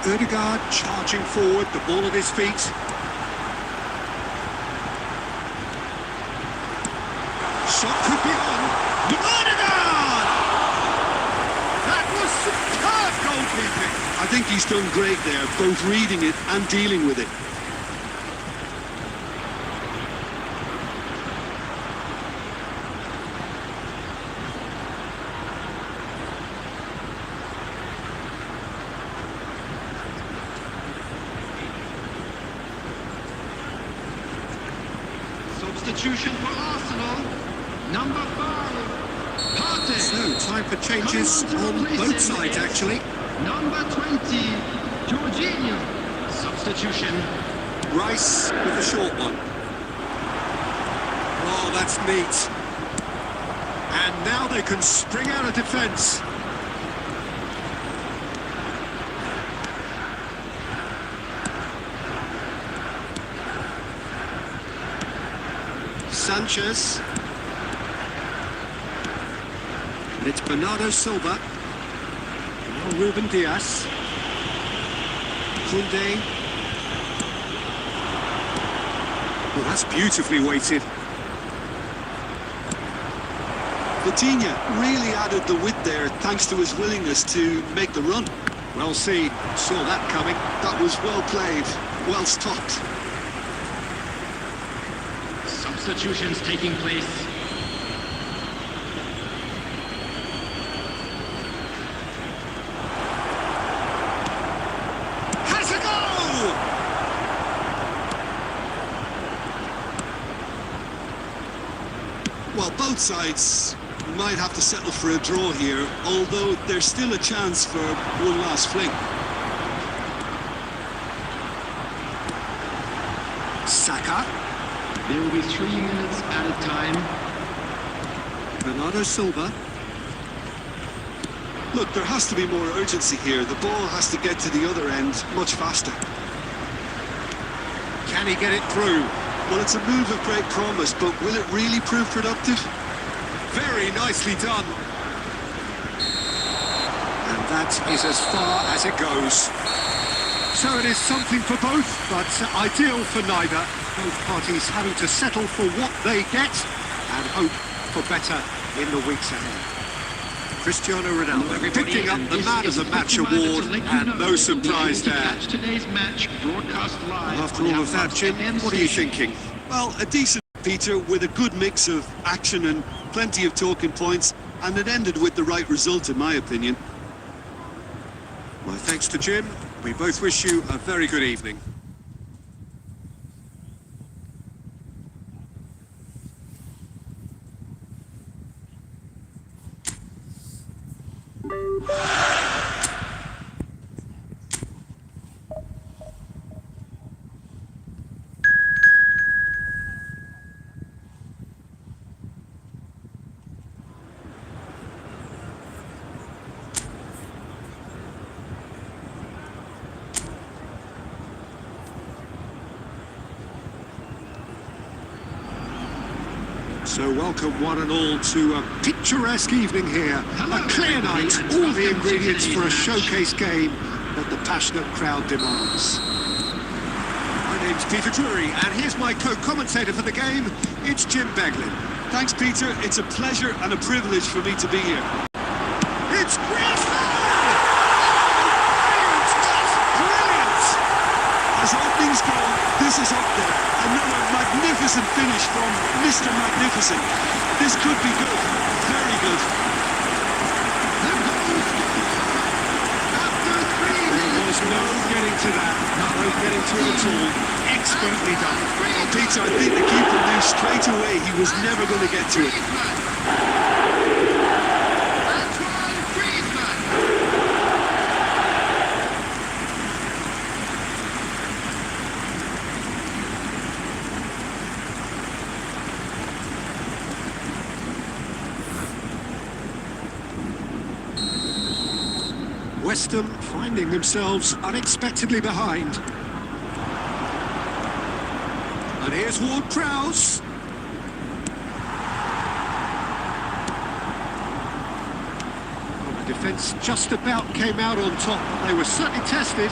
Ødegaard charging forward, the ball at his feet. Shot could be on. Ødegaard! That was superb goalkeeping. I think he's done great there, both reading it and dealing with it. Substitution for Arsenal. Number 5, Partey. So, time for changes on both sides, actually. Number 20, Jorginho. Substitution. Rice with the short one. Oh, that's neat. And now they can spring out of defence. Sanchez. And it's Bernardo Silva. Now Ruben Diaz. Koundé. Well, that's beautifully weighted. Vitinha really added the width there thanks to his willingness to make the run. Well seen. Saw that coming. That was well played, well stopped. Substitutions taking place. Has a goal! Well, both sides might have to settle for a draw here, although there's still a chance for one last fling. Saka. There will be 3 minutes at a time. Bernardo Silva. Look, there has to be more urgency here. The ball has to get to the other end much faster. Can he get it through? Well, it's a move of great promise, but will it really prove productive? Very nicely done. And that is as far as it goes. So it is something for both, but ideal for neither. Both parties having to settle for what they get and hope for better in the weeks ahead. Cristiano Ronaldo picking up the Man of the Match award, and no surprise there. After all of that, Jim, what are you thinking? Well, a decent Peter with a good mix of action and plenty of talking points, and it ended with the right result in my opinion. My thanks to Jim. We both wish you a very good evening. So welcome one and all to a picturesque evening here. A clear night, all the ingredients for a showcase game that the passionate crowd demands. My name's Peter Drury, and here's my co-commentator for the game. It's Jim Beglin. Thanks, Peter. It's a pleasure and a privilege for me to be here. It's Griezmann! Brilliant! That's brilliant! As openings go, this is up there. Another magnificent finish from Mr. Magnificent. This could be good. Very good. There was no getting to that. No getting to it at all. Expertly done. Well, Peter, I think the keeper knew straight away he was never going to get to it. West Ham finding themselves unexpectedly behind. And here's Ward-Prowse. Well, the defence just about came out on top. They were certainly tested.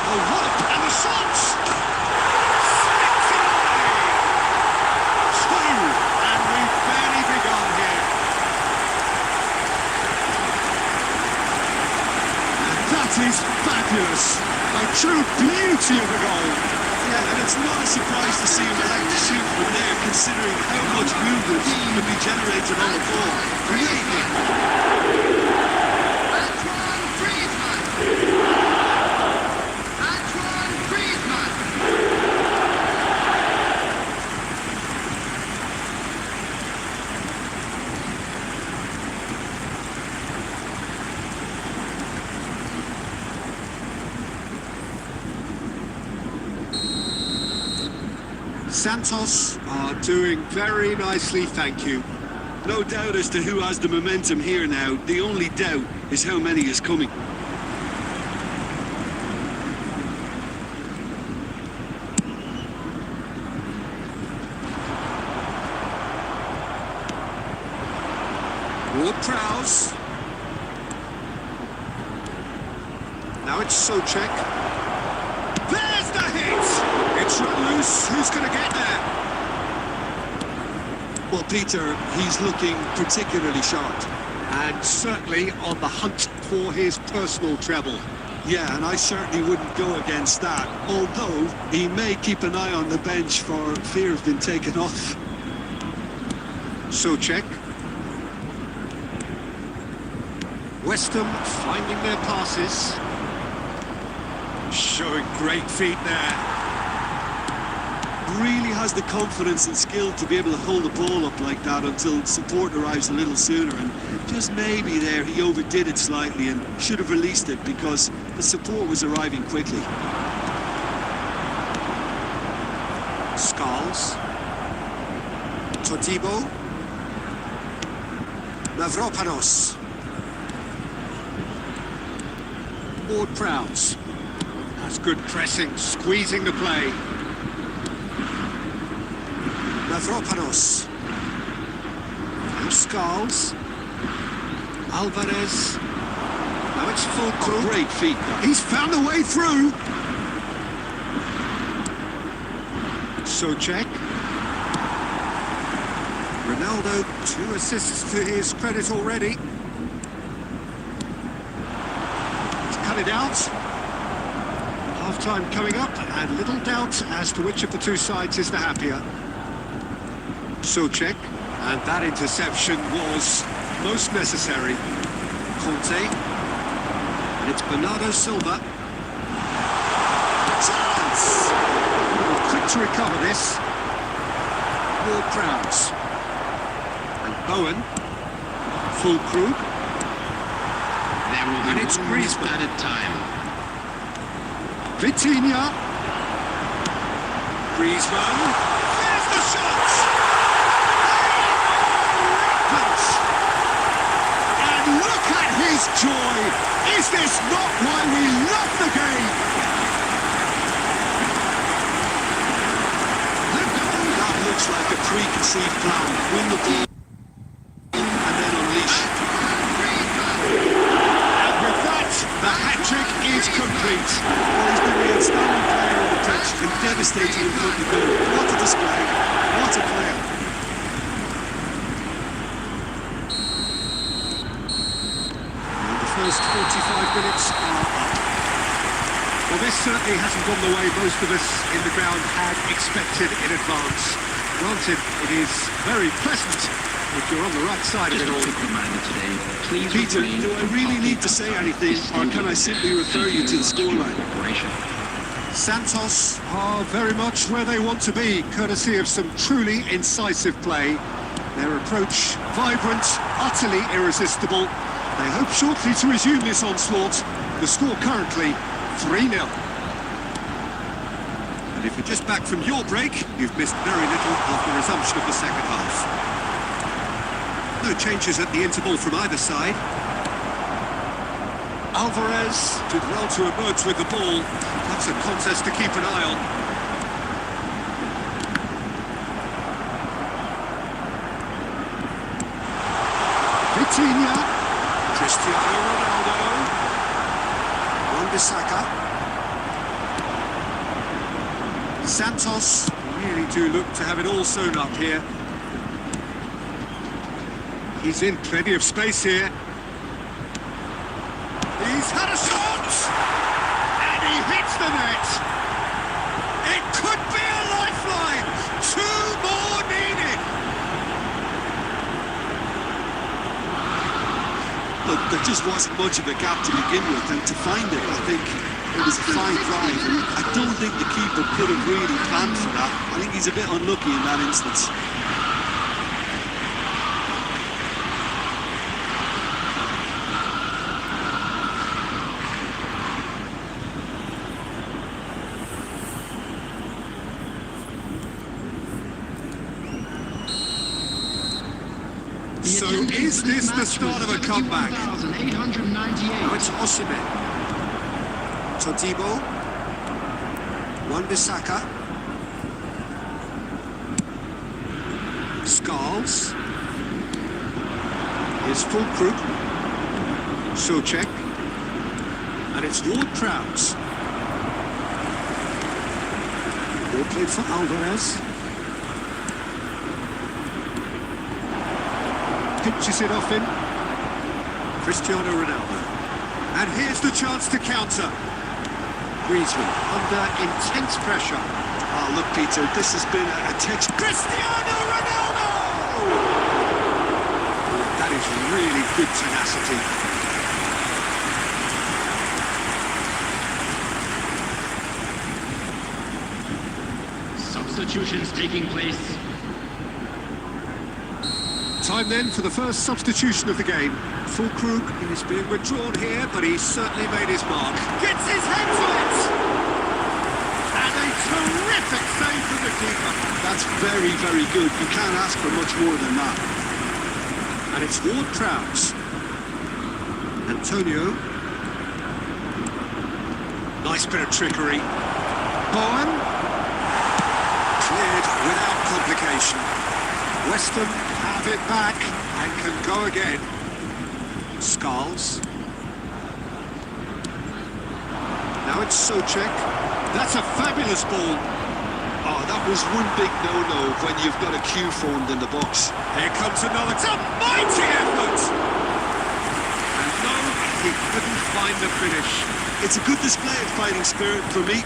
Oh, what? And the shots! Is fabulous. A true beauty of a goal. Yeah, and it's not a surprise to see him elect to shoot from there, considering how much movement can be generated on the ball. Great game. Santos are doing very nicely, thank you. No doubt as to who has the momentum here now. The only doubt is how many is coming. Ward-Prowse. Now it's Souček. There's the hit! It's run loose. Who's going to get there? Well, Peter, he's looking particularly sharp. And certainly on the hunt for his personal treble. Yeah, and I certainly wouldn't go against that, although he may keep an eye on the bench for fear of being taken off. Souček. West Ham finding their passes. Showing great feet there. Really has the confidence and skill to be able to hold the ball up like that until support arrives a little sooner, and just maybe there he overdid it slightly and should have released it because the support was arriving quickly. Skulls. Todibo. Mavropanos. Ward-Prowse. That's good pressing, squeezing the play. Mavropanos. Now Skulls. Alvarez. Now it's Fulcrum. Great feet, though. He's found a way through. Souček. Ronaldo, 2 assists to his credit already. He's cut it out. Half-time coming up, and little doubt as to which of the two sides is the happier. Souček, and that interception was most necessary. Conte, and it's Bernardo Silva. Chance! Quick to recover this. Ward-Prowse. And Bowen. Full Krug. There will be And it's 1 minute Griezmann. added time. Vitinha. Griezmann. There's the shot! Rampant! And look at his joy! Is this not why we love the game? That looks like a preconceived plan. Win the ball and then unleash. And with that, the hat-trick is complete. Well, he's been the outstanding player on the pitch and devastating in front of the goal. What a display. What a player. And the first 45 minutes are up. Well, this certainly hasn't gone the way most of us in the ground had expected in advance. Granted, it is very pleasant if you're on the right side of Just it a all. quick reminder today, please Peter, refrain do I from really talking need to say outside anything, this or can I stadium. simply refer you to the scoreline? Cooperation. Santos are very much where they want to be, courtesy of some truly incisive play. Their approach vibrant, utterly irresistible. They hope shortly to resume this onslaught. The score currently 3-0. And if you're just back from your break, you've missed very little of the resumption of the second half. No changes at the interval from either side. Alvarez did well to emerge with the ball. That's a contest to keep an eye on. Vitinha, Cristiano Ronaldo, Wan-Bissaka. Santos really do look to have it all sewn up here. He's in plenty of space here. He's had a shot! And he hits the net! It could be a lifeline! 2 more needed! Look, there just wasn't much of a gap to begin with, and to find it, I think it was a fine drive. And I don't think the keeper could have really planned for that. I think he's a bit unlucky in that instance. So is this the start of a comeback? 1,898. Now it's Osimhen. Todibo. Wan-Bissaka. Skulls. Here's Full Krug. Souček. And it's Ward-Prowse. Ball played for Alvarez. Pitches it off him. Cristiano Ronaldo. And here's the chance to counter. Griezmann under intense pressure. Oh, look, Peter, this has been a text. Cristiano Ronaldo! That is really good tenacity. Substitutions taking place. Time then for the first substitution of the game. Full Krug is being withdrawn here, but he's certainly made his mark. Gets his head to it! And a terrific save from the keeper. That's very, very good. You can't ask for much more than that. And it's Ward-Prowse. Antonio. Nice bit of trickery. Bowen. Cleared without complication. West Ham have it back and can go again. Skulls. Now it's Souček. That's a fabulous ball. Oh, that was one big no-no when you've got a queue formed in the box. Here comes another. It's a mighty effort! And no, he couldn't find the finish. It's a good display of fighting spirit for me.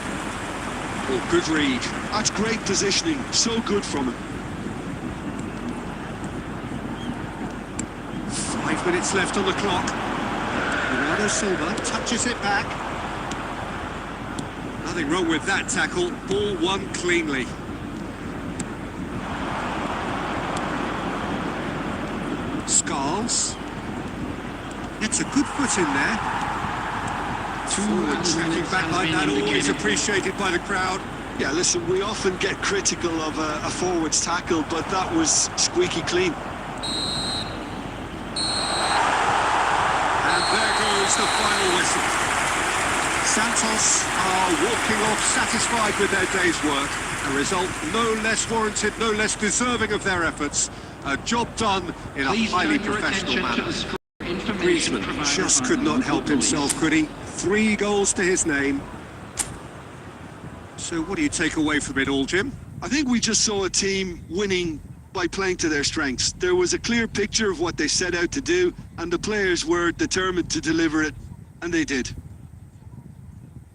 Oh, good read. That's great positioning. So good from him. 5 minutes left on the clock. Bernardo Silva touches it back. Nothing wrong with that tackle. Ball won cleanly. Scarles. It's a good foot in there. Forward tracking back like that, always appreciated by the crowd. Yeah, listen, we often get critical of a forward's tackle, but that was squeaky clean. And there goes the final whistle. Santos are walking off satisfied with their day's work. A result no less warranted, no less deserving of their efforts. A job done in a Please highly turn your professional attention to manner. the score information Griezmann provided just by could not local help himself, police. could he? 3 goals to his name. So what do you take away from it all, Jim? I think we just saw a team winning by playing to their strengths. There was a clear picture of what they set out to do, and the players were determined to deliver it, and they did.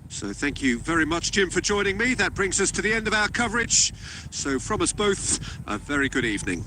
So thank you very much, Jim, for joining me. That brings us to the end of our coverage. So from us both, a very good evening.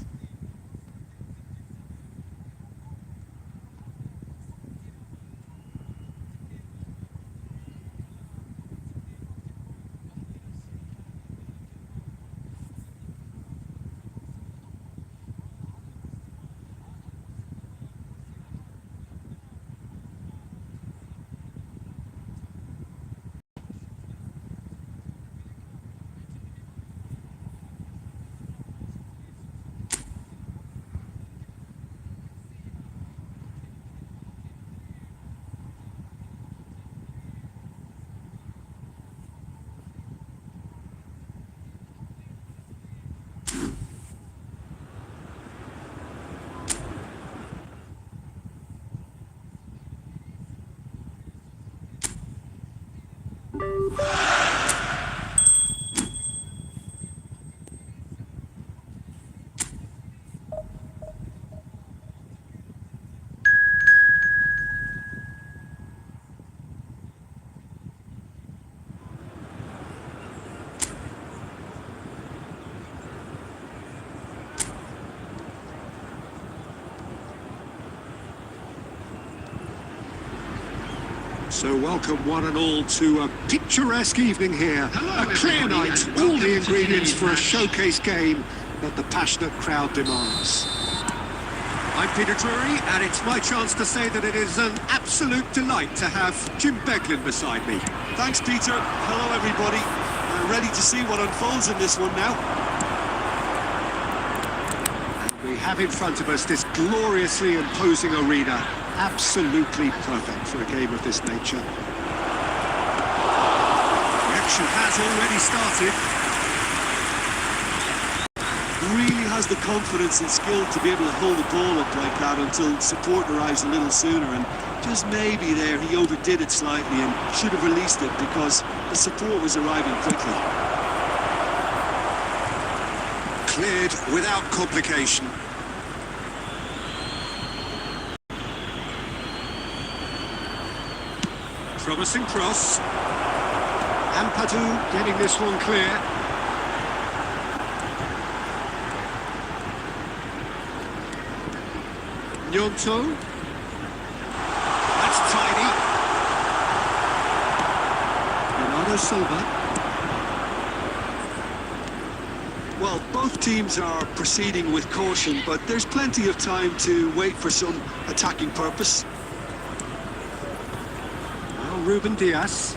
So welcome one and all to a picturesque evening here. Hello, A clear everybody, night, and all welcome the to ingredients today's for a match. showcase game that the passionate crowd demands. I'm Peter Drury, and it's my chance to say that it is an absolute delight to have Jim Beglin beside me. Thanks, Peter. Hello, everybody. Ready to see what unfolds in this one now. We have in front of us this gloriously imposing arena, absolutely perfect for a game of this nature. The action has already started. Really has the confidence and skill to be able to hold the ball up like that until support arrives a little sooner, and just maybe there he overdid it slightly and should have released it because the support was arriving quickly. Cleared without complication. Promising cross. Ampadu getting this one clear. Nyonto. That's tidy. Bernardo Silva. Well, both teams are proceeding with caution, but there's plenty of time to wait for some attacking purpose. Now Ruben Diaz.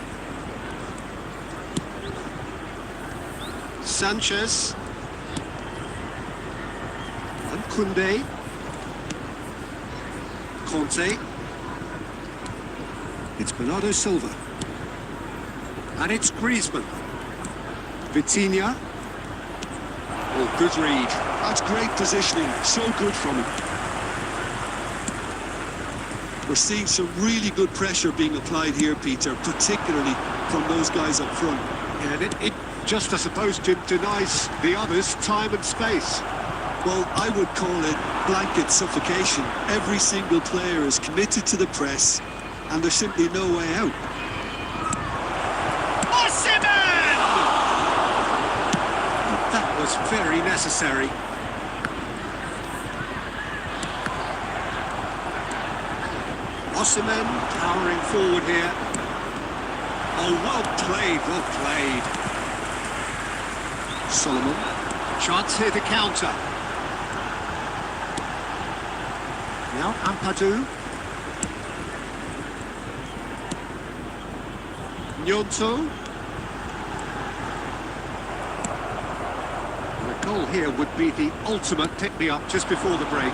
Sanchez. And Koundé. Conte. It's Bernardo Silva. And it's Griezmann. Vitinha. Oh, good read. That's great positioning, so good from him. We're seeing some really good pressure being applied here, Peter, particularly from those guys up front. And it just, I suppose, denies the others time and space. Well, I would call it blanket suffocation. Every single player is committed to the press, and there's simply no way out. That was very necessary. Osimhen powering forward here. Oh, well played, well played. Solomon, chance here to counter. Now Ampadu. Nyonto. The goal here would be the ultimate pick-me-up just before the break.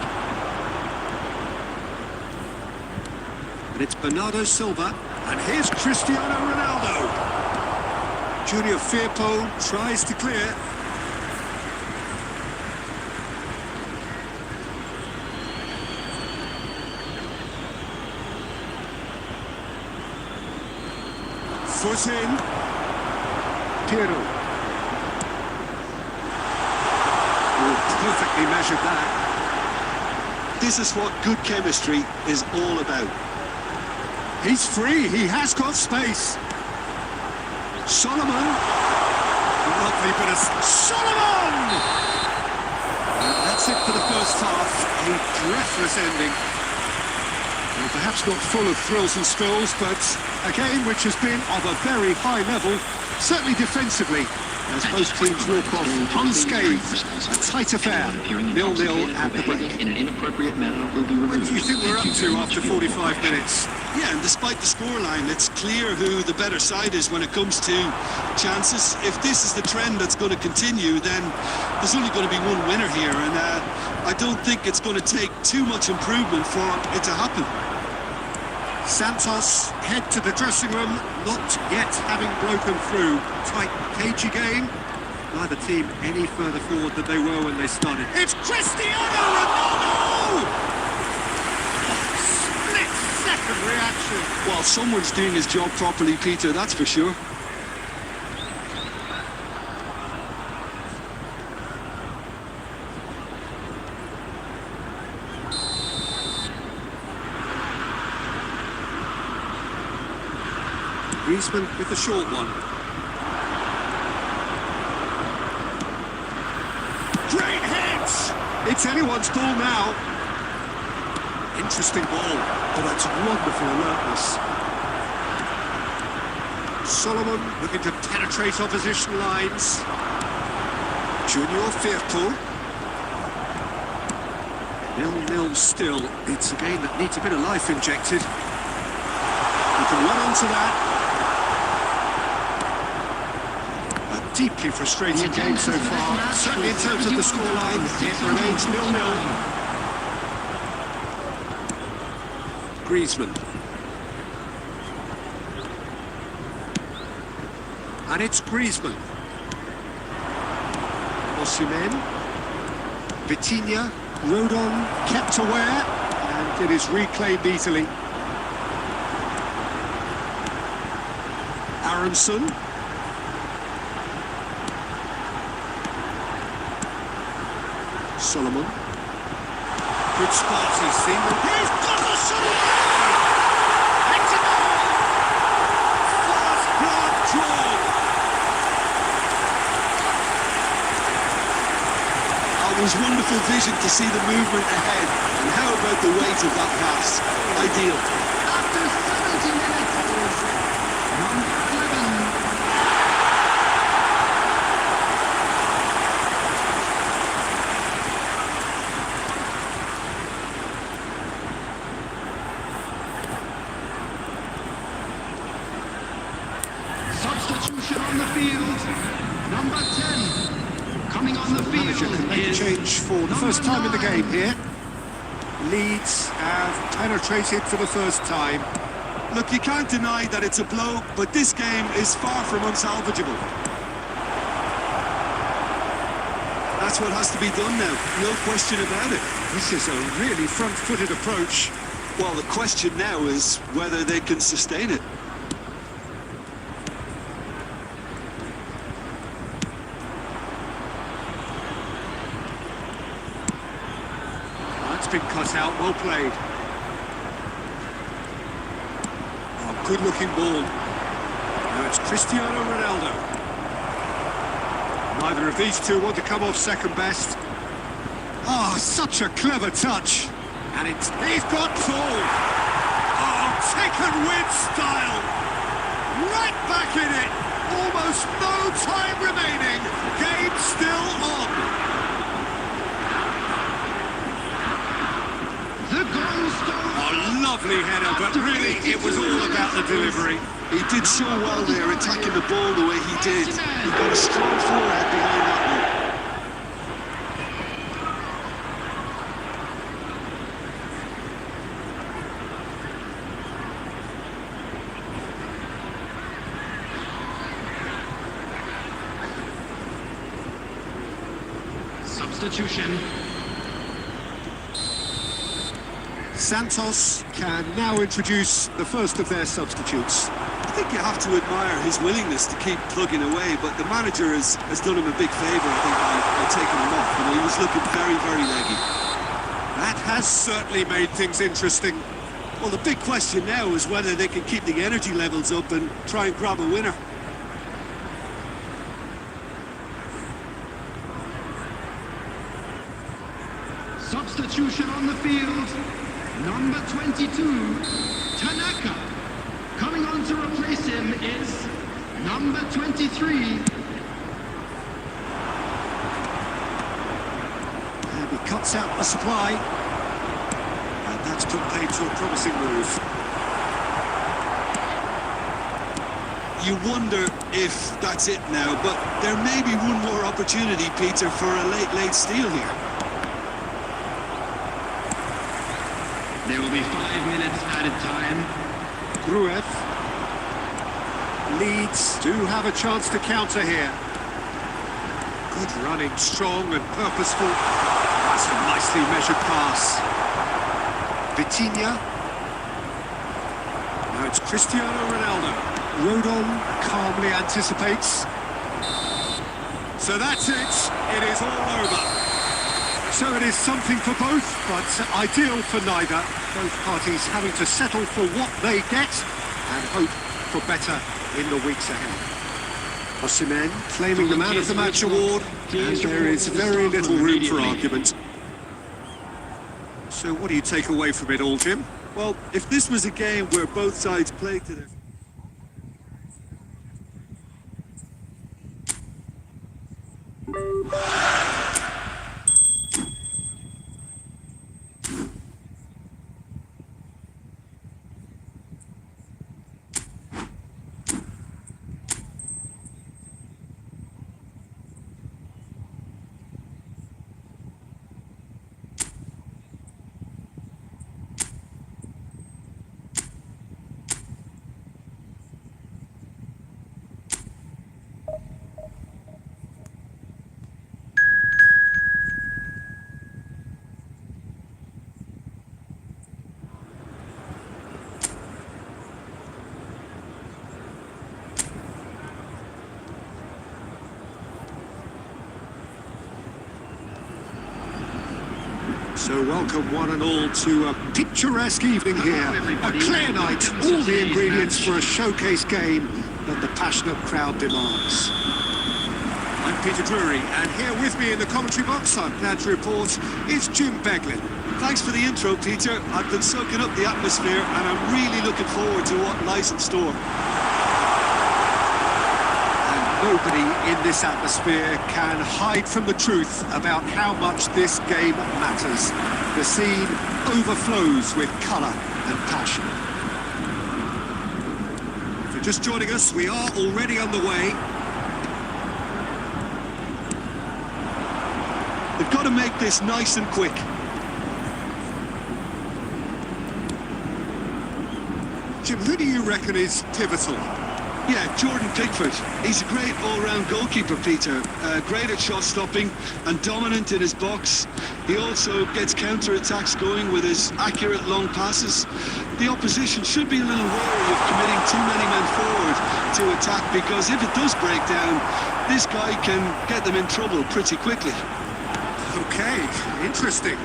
And it's Bernardo Silva, and here's Cristiano Ronaldo. Junior Firpo tries to clear. Foot in. Piero. Oh, perfectly measured that. This is what good chemistry is all about. He's free, he has got space. Solomon. Lovely bit of Solomon! And that's it for the first half. A breathless ending. Well, perhaps not full of thrills and spills, but a game which has been of a very high level, certainly defensively, as both teams walk off unscathed. A tight affair, 0-0 at the break. In an inappropriate manner will be What removed. do you think we're up to after 45 minutes? Yeah, and despite the scoreline, it's clear who the better side is when it comes to chances. If this is the trend that's going to continue, then there's only going to be one winner here, and I don't think it's going to take too much improvement for it to happen. Santos head to the dressing room, not yet having broken through. Tight, cagey game. Neither team any further forward than they were when they started. It's Cristiano Ronaldo! Split-second reaction. Well, someone's doing his job properly, Peter, that's for sure. Griezmann with the short one. Great hit! It's anyone's ball now. Interesting ball. Oh, that's wonderful alertness. Solomon looking to penetrate opposition lines. Junior Firpo. 0-0 still. It's a game that needs a bit of life injected. You can run onto that. Deeply frustrating game so far. Certainly in terms of the scoreline, it remains 0-0. Griezmann. And it's Griezmann. Osimhen. Vitinha. Rodon kept aware, and it is reclaimed easily. Aronson. Solomon. Good spot, he's seen them. He's got the shot! It's a goal! First blood draw! It was wonderful vision to see the movement ahead. And how about the weight of that pass? Ideal. After 70 minutes, number 11. Substitution on the field. Number 10. Coming on the Manager field can make a is change for the first time in the game here. Leeds have penetrated for the first time. Look, you can't deny that it's a blow, but this game is far from unsalvageable. That's what has to be done now, no question about it. This is a really front-footed approach. Well, the question now is whether they can sustain it. been cut out, well played. Oh, good-looking ball. Now it's Cristiano Ronaldo. Neither of these two want to come off second best. Oh, such a clever touch. And he's got Paul. Oh, taken with style. Right back in it. Almost no time remaining. Game still on. The goal scorer. Oh, lovely header, but really it was all about the delivery. He did so well there, attacking the ball the way he did. He got a strong forehead behind that one. Substitution. Santos can now introduce the first of their substitutes. I think you have to admire his willingness to keep plugging away, but the manager has done him a big favour, I think, by taking him off. You know, he was looking very, very leggy. That has certainly made things interesting. Well, the big question now is whether they can keep the energy levels up and try and grab a winner. Substitution on the field. Number 22, Tanaka. Coming on to replace him is number 23. And he cuts out the supply. And that's put paid to a promising move. You wonder if that's it now, but there may be one more opportunity, Peter, for a late steal here. There will be 5 minutes added time. Gruev. Leeds do have a chance to counter here. Good running, strong and purposeful. That's a nicely measured pass. Vitinha. Now it's Cristiano Ronaldo. Rodon calmly anticipates. So that's it. It is all over. So it is something for both, but ideal for neither. Both parties having to settle for what they get and hope for better in the weeks ahead. Osimhen claiming the Man of the Match award, and there is very little room for argument. So what do you take away from it all, Jim? Well, if this was a game where both sides played to their... So welcome one and all to a picturesque evening here. A clear night, all the ingredients for a showcase game that the passionate crowd demands. I'm Peter Drury, and here with me in the commentary box, I'm glad to report, is Jim Beglin. Thanks for the intro, Peter. I've been soaking up the atmosphere and I'm really looking forward to what lies in store. Nobody in this atmosphere can hide from the truth about how much this game matters. The scene overflows with colour and passion. If you're just joining us, we are already underway. They've got to make this nice and quick. Jim, who do you reckon is pivotal? Yeah, Jordan Pickford. He's a great all-round goalkeeper, Peter. Great at shot stopping and dominant in his box. He also gets counter-attacks going with his accurate long passes. The opposition should be a little wary of committing too many men forward to attack, because if it does break down, this guy can get them in trouble pretty quickly. Okay, interesting.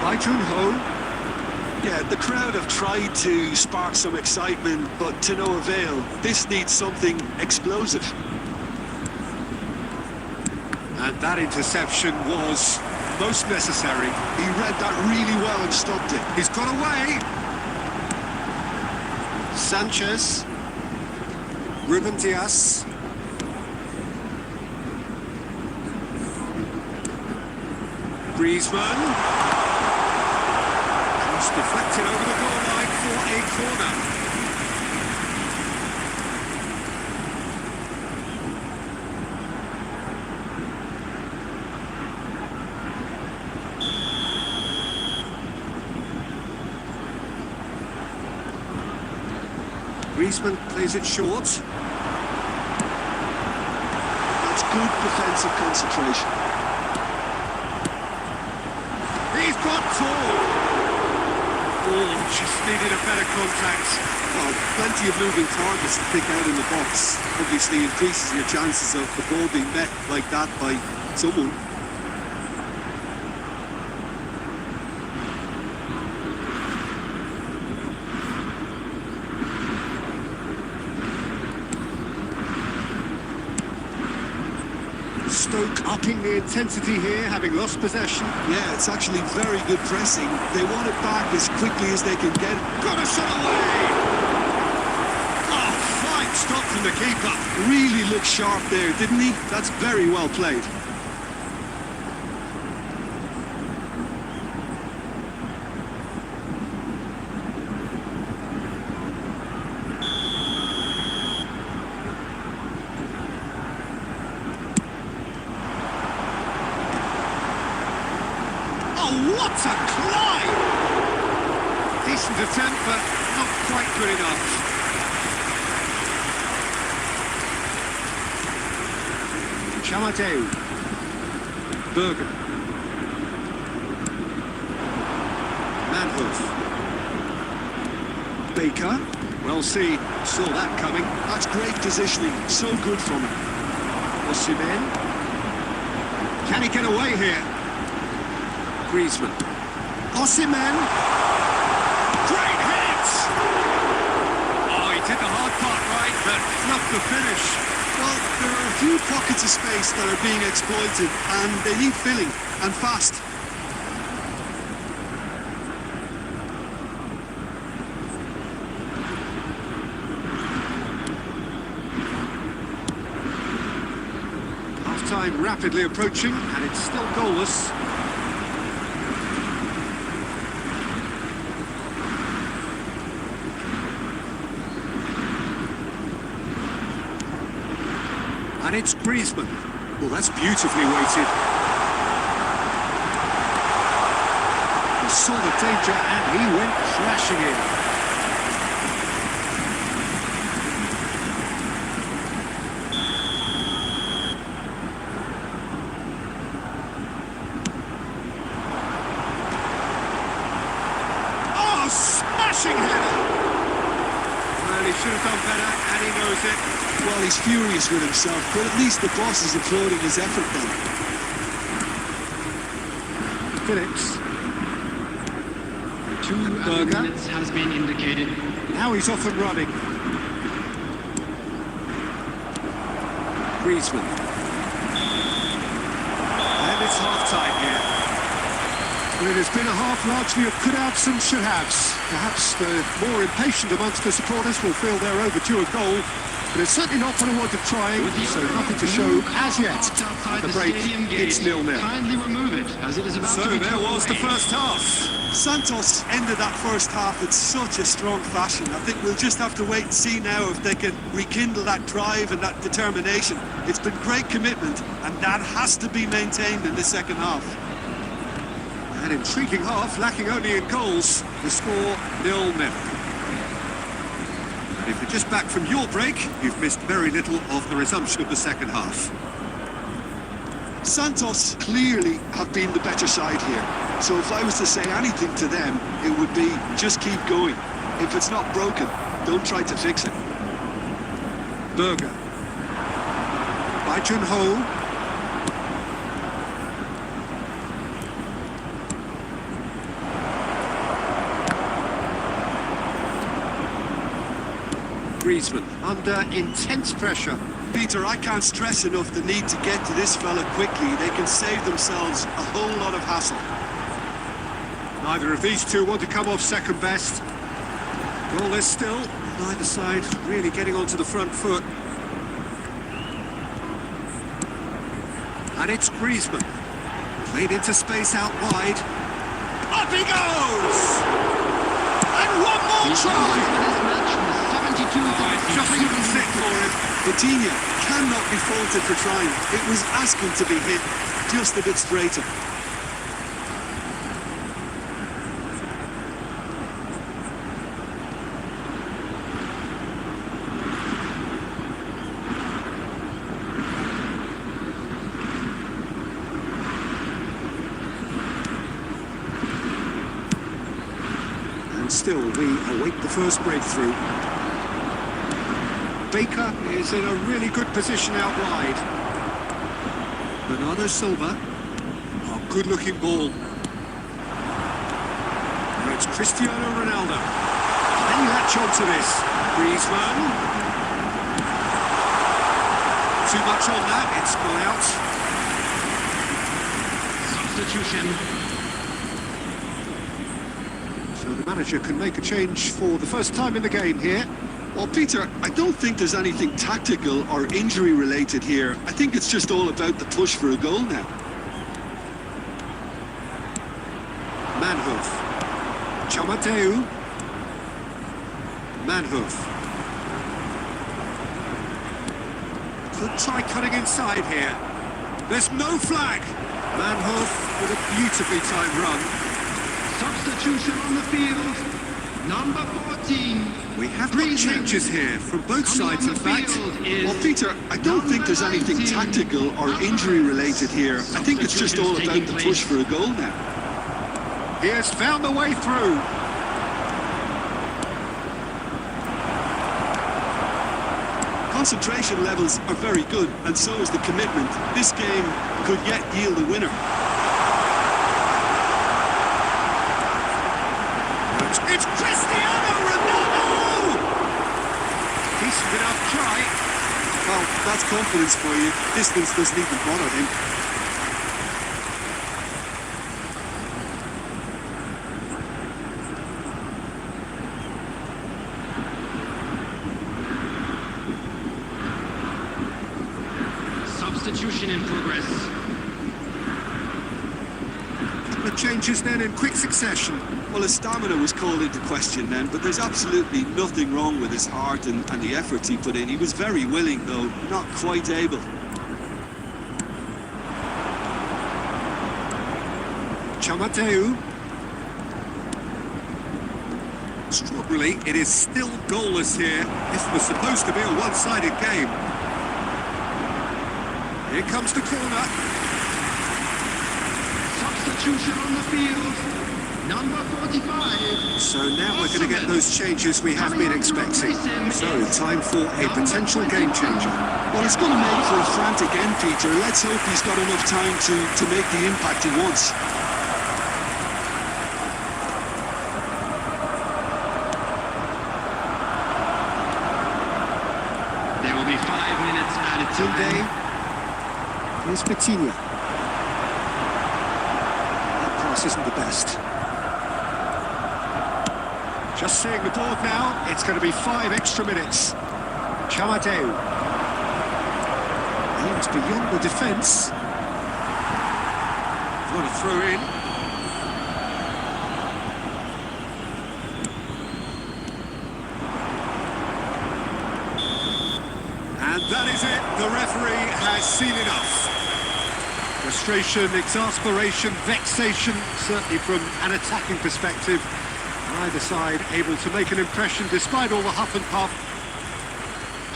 Bikram. Yeah, the crowd have tried to spark some excitement, but to no avail. This needs something explosive. And that interception was most necessary. He read that really well and stopped it. He's got away. Sanchez. Ruben Diaz. Griezmann. Cross deflected over the goal line for a corner. Griezmann plays it short. That's good defensive concentration. He's got four. Oh, just needed a better contact. Well, plenty of moving targets to pick out in the box. Obviously increases your chances of the ball being met like that by someone. Stoke upping the intensity here, having lost possession. Yeah, it's actually very good pressing. They want it back as quickly as they can get it. Got a shot away! Oh, fine stop from the keeper. Really looked sharp there, didn't he? That's very well played. What a climb! Decent attempt, but not quite good enough. Chamadeu. Bergen. Manhoof. Baker. Well seen. Saw that coming. That's great positioning. So good from him. Osimhen. Can he get away here? Griezmann. Osimhen. Great hit! Oh, he did the hard part right, but not the finish. Well, there are a few pockets of space that are being exploited, and they need filling, and fast. Half-time rapidly approaching, and it's still goalless. And it's Griezmann. Well, that's beautifully weighted. He saw the danger and he went crashing in. Oh, smashing header! Well, he should have done better, and he knows it. Well, he's furious with himself, but at least the boss is applauding his effort then. Phillips. 2 minutes has been indicated. Now he's off and running. Griezmann. And it's half-time here. Well, it has been a half largely of could-haves and should-haves. Perhaps the more impatient amongst the supporters will feel they're overdue a goal. But it's certainly not for the want of trying, so nothing to show as yet. At the break, it's 0-0. Kindly remove it, as it is about So to be there was the first half. Santos ended that first half in such a strong fashion. I think we'll just have to wait and see now if they can rekindle that drive and that determination. It's been great commitment, and that has to be maintained in the second half. An intriguing half, lacking only in goals. The score 0-0. If you're just back from your break, you've missed very little of the resumption of the second half. Santos clearly have been the better side here. So if I was to say anything to them, it would be just keep going. If it's not broken, don't try to fix it. Berger. Bikram. Griezmann, under intense pressure. Peter, I can't stress enough the need to get to this fella quickly. They can save themselves a whole lot of hassle. Neither of these two want to come off second best. Goalless still, neither side really getting onto the front foot. And it's Griezmann. Played into space out wide. Up he goes! And one more try! Just couldn't sit for him. Vitinha cannot be faulted for trying. It was asking to be hit just a bit straighter. And still, we await the first breakthrough. Baker is in a really good position out wide. Bernardo Silva. Oh, good-looking ball. Now it's Cristiano Ronaldo. Can you latch on to this? Griezmann. Too much on that, it's gone out. Substitution. So the manager can make a change for the first time in the game here. Well, Peter, I don't think there's anything tactical or injury-related here. I think it's just all about the push for a goal now. Manhoef. Chamateu. Manhoef. Could try cutting inside here. There's no flag. Manhoef with a beautifully timed run. Substitution on the field. Number 14. We have got changes here from both sides, in fact. Well, Peter, I don't think there's anything tactical or injury-related here. I think it's just all about the push for a goal now. He has found the way through. Concentration levels are very good, and so is the commitment. This game could yet yield a winner. It's Cristiano Ronaldo! Decent enough try. Well, that's confidence for you. Distance doesn't even bother him. Substitution in progress. The changes then in quick succession. Well, his stamina was called into question then, but there's absolutely nothing wrong with his heart and the efforts he put in. He was very willing, though not quite able. Chamateu. Struggling, it is still goalless here. This was supposed to be a one-sided game. Here comes the corner. Substitution on the field. Number 45. So now we're going to get those changes we have been expecting. So, time for a potential game changer. Well, it's going to make for a frantic end, Peter. Let's hope he's got enough time to make the impact he wants. There will be 5 minutes added to Today, here's Vitinha. That pass isn't the best. Just seeing the board now, it's going to be 5 extra minutes. Chamateu. Aims beyond the defence. What a throw in. And that is it. The referee has seen enough. Frustration, exasperation, vexation, certainly from an attacking perspective. Either side able to make an impression despite all the huff and puff.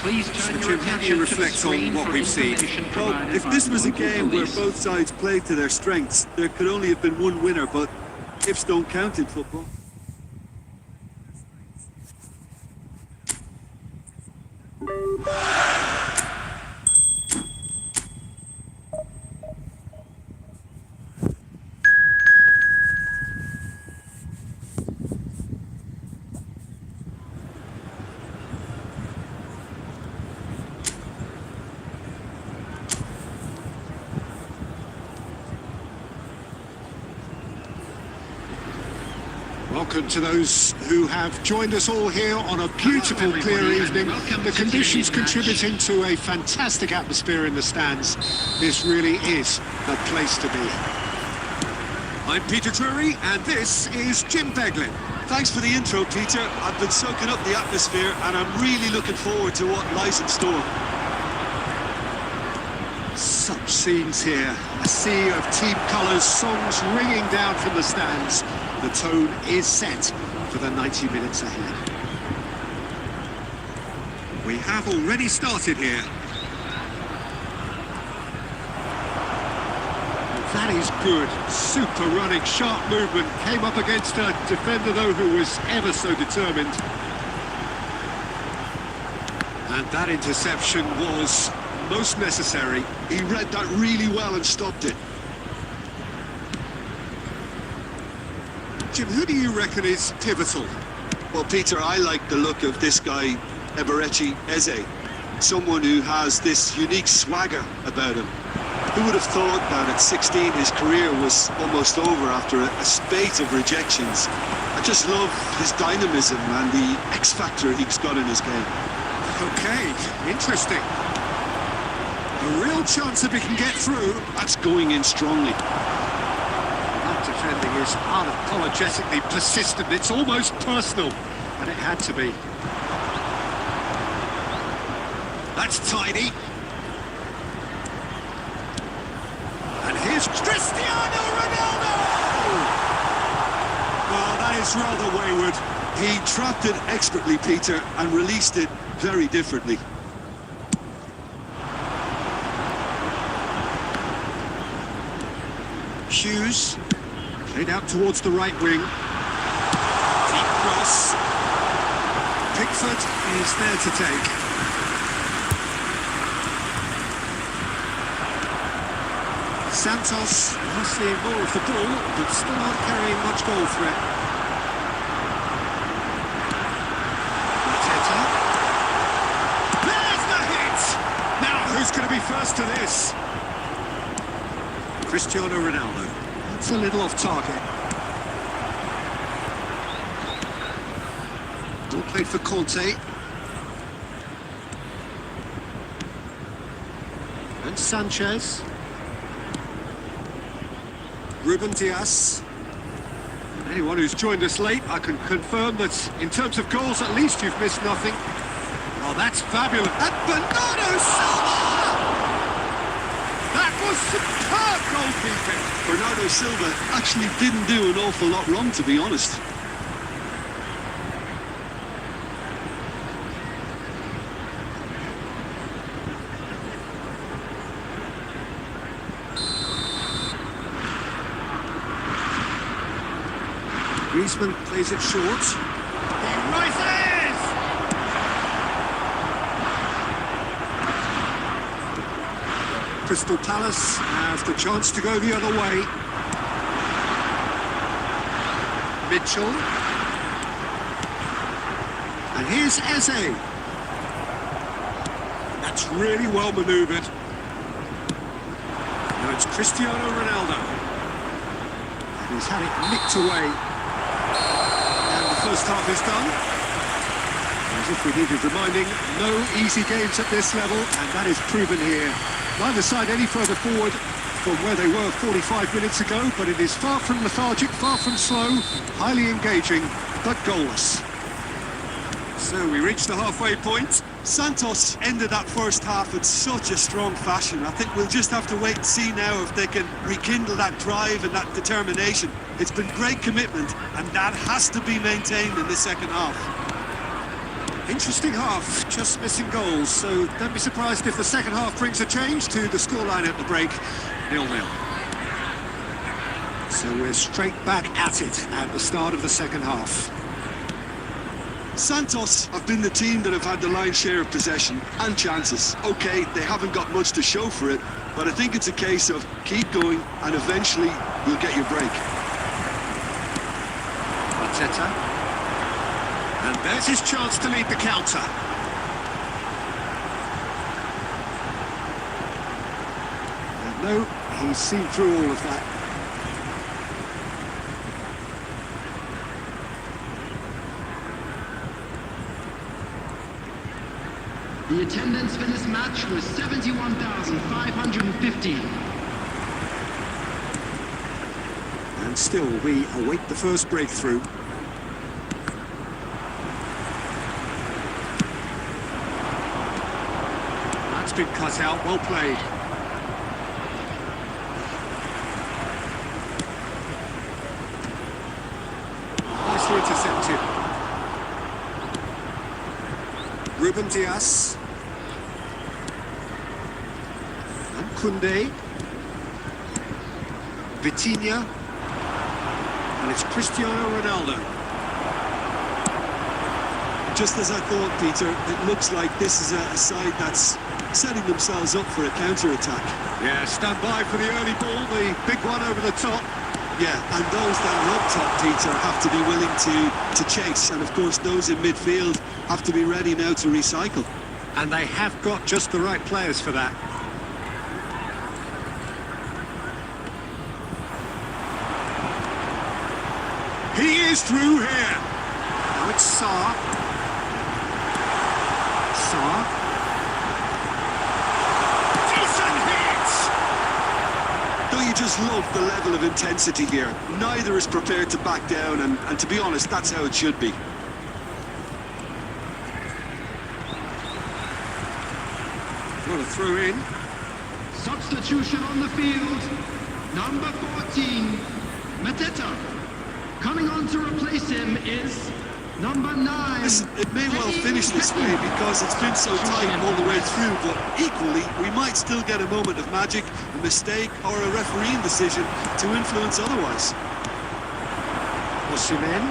Please turn your How do attention you to the reflect screen on what for we've seen? information Well, provided if by this was a local game where police. both sides played to their strengths, there could only have been one winner, but ifs don't count in football. Welcome to those who have joined us all here on a beautiful, clear evening. The conditions contributing to a fantastic atmosphere in the stands. This really is the place to be. I'm Peter Drury, and this is Jim Beglin. Thanks for the intro, Peter. I've been soaking up the atmosphere, and I'm really looking forward to what lies in store. Such scenes here. A sea of team colours, songs ringing down from the stands. The tone is set for the 90 minutes ahead. We have already started here. That is good. Super running, sharp movement. Came up against a defender, though, who was ever so determined. And that interception was most necessary. He read that really well and stopped it. Jim, who do you reckon is pivotal? Well, Peter, I like the look of this guy, Eberechi Eze. Someone who has this unique swagger about him. Who would have thought that at 16 his career was almost over after a spate of rejections? I just love his dynamism and the X-factor he's got in his game. Okay, interesting. A real chance if he can get through. That's going in strongly. That defending is unapologetically persistent. It's almost personal, and it had to be. That's tidy. And here's Cristiano Ronaldo! Well, that is rather wayward. He trapped it expertly, Peter, and released it very differently. Hughes, played out towards the right wing. Deep cross. Pickford is there to take. Santos are seeing more of the ball, but still not carrying much goal threat. Mateta. There's the hit! Now, who's going to be first to this? Cristiano Ronaldo. That's a little off target. Ball played for Conte. And Sanchez. Ruben Dias. Anyone who's joined us late, I can confirm that in terms of goals, at least you've missed nothing. Oh, that's fabulous. And Bernardo Silva! That was superb goalkeeping. Bernardo Silva actually didn't do an awful lot wrong, to be honest. Griezmann plays it short. He rises! Crystal Palace have the chance to go the other way. Mitchell. And here's Eze. That's really well manoeuvred. Now it's Cristiano Ronaldo. And he's had it nicked away. First half is done. As if we needed reminding, no easy games at this level, and that is proven here. Neither side any further forward from where they were 45 minutes ago, but it is far from lethargic, far from slow, highly engaging, but goalless. So we reach the halfway point. Santos ended that first half in such a strong fashion. I think we'll just have to wait and see now if they can rekindle that drive and that determination. It's been great commitment, and that has to be maintained in the second half. Interesting half, just missing goals, so don't be surprised if the second half brings a change to the scoreline at the break, 0-0. So we're straight back at it at the start of the second half. Santos have been the team that have had the lion's share of possession and chances. Okay, they haven't got much to show for it, but I think it's a case of keep going and eventually you'll get your break. Mateta. And there's his chance to lead the counter. And no, he's seen through all of that. The attendance for this match was 71,550. And still, we await the first breakthrough. That's been cut out, well played. Nicely intercepted. Ruben Dias. And Koundé. Vitinha. And it's Cristiano Ronaldo. Just as I thought, Peter, it looks like this is a side that's setting themselves up for a counter-attack. Yeah, stand by for the early ball, the big one over the top. Yeah, and those that are up top, Peter, have to be willing to chase. And of course, those in midfield have to be ready now to recycle. And they have got just the right players for that. He is through here. Now it's Sarr. Sarr. Decent hit! Don't you just love the level of intensity here? Neither is prepared to back down, and to be honest, that's how it should be. What a throw in. Substitution on the field. Number 14, Mateta. Coming on to replace him is number 9. Listen, it may well finish this way because it's been so tight all the way through, but equally, we might still get a moment of magic, a mistake, or a refereeing decision to influence otherwise. Osimhen.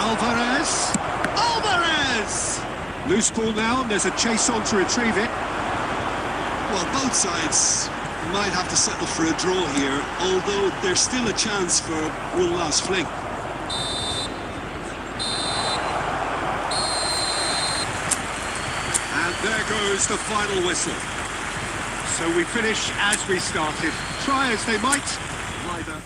Alvarez. Alvarez! Loose ball now, and there's a chase on to retrieve it. Well, both sides might have to settle for a draw here, although there's still a chance for one last fling. And there goes the final whistle. So we finish as we started. Try as they might, neither.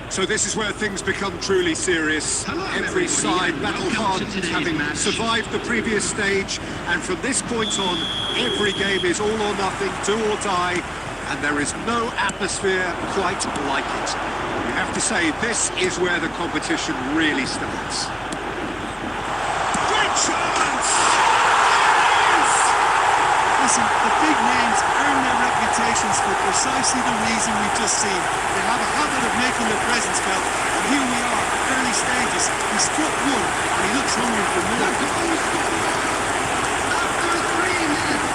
So this is where things become truly serious. Hello, Every everybody, side and battle welcome hard, to today's having match. survived the previous stage, and from this point on, every game is all or nothing, do or die, and there is no atmosphere quite like it. You have to say, this is where the competition really starts. Great chance! Yes! Listen, the big names earn their reputations for precisely the reason we've just seen. They have a habit of making their presence felt, and here we are, early stages. He struck one, and he looks hungry for more. After 3 minutes.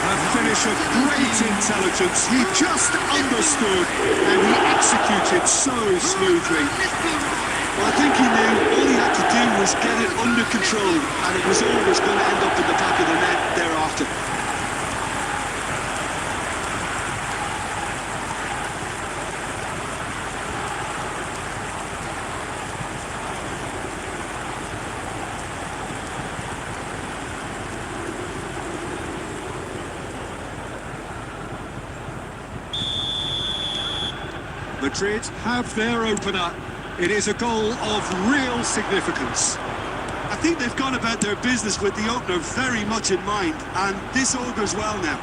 A finish of great intelligence. He just understood, and he executed so smoothly. Well, I think he knew all he had to do was get it under control, and it was always going to end up in the back of the net thereafter. Madrid have their opener. It is a goal of real significance. I think they've gone about their business with the opener very much in mind, and this augurs well now.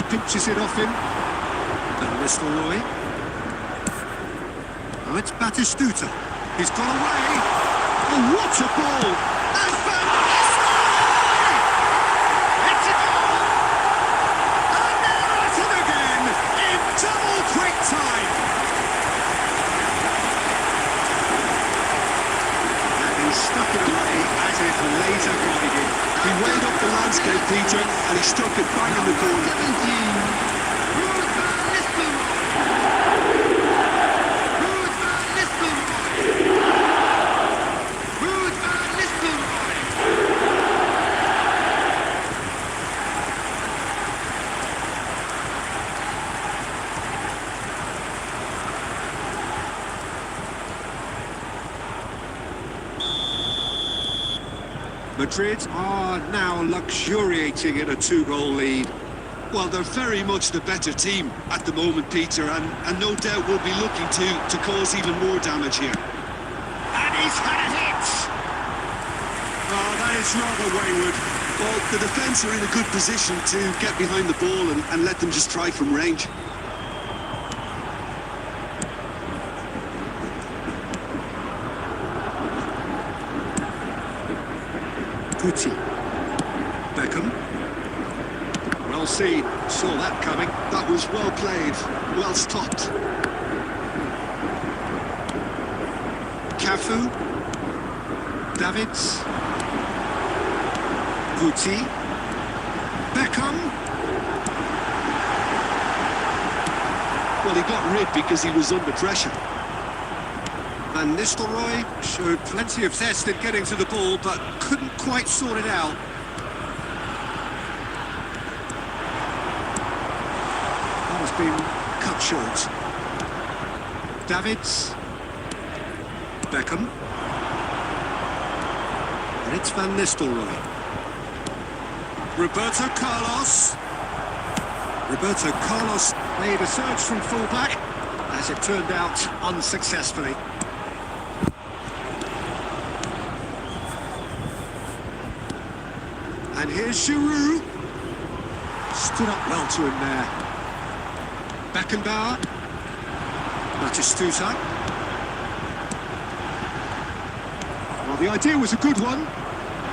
pinches it off him. And Nistelrooy. Oh, it's Batistuta. He's got away. Oh, what a ball! And Van Nistelrooy! It's a goal! And they're at it again in double quick time. And he stuck it away as if laser guided. He weighed up the landscape, Peter, and he stuck it bang in the corner. 17. Madrid are now luxuriating in a two-goal lead. Well, they're very much the better team at the moment, Peter, and no doubt will be looking to cause even more damage here. And he's had a hit! Oh, that is rather wayward. Well, the defence are in a good position to get behind the ball and let them just try from range. Guti. Bikram. Well seen. Saw that coming. That was well played, well stopped. Cafu. Davids. Guti. Bikram. Well, he got rid because he was under pressure. Van Nistelrooy showed plenty of zest in getting to the ball, but couldn't quite sort it out. That has been cut short. Davids. Bikram. And it's Van Nistelrooy. Roberto Carlos. Roberto Carlos made a surge from fullback, as it turned out unsuccessfully. And here's Giroud. Stood up well to him there. Beckenbauer. Batistuta. Well, the idea was a good one.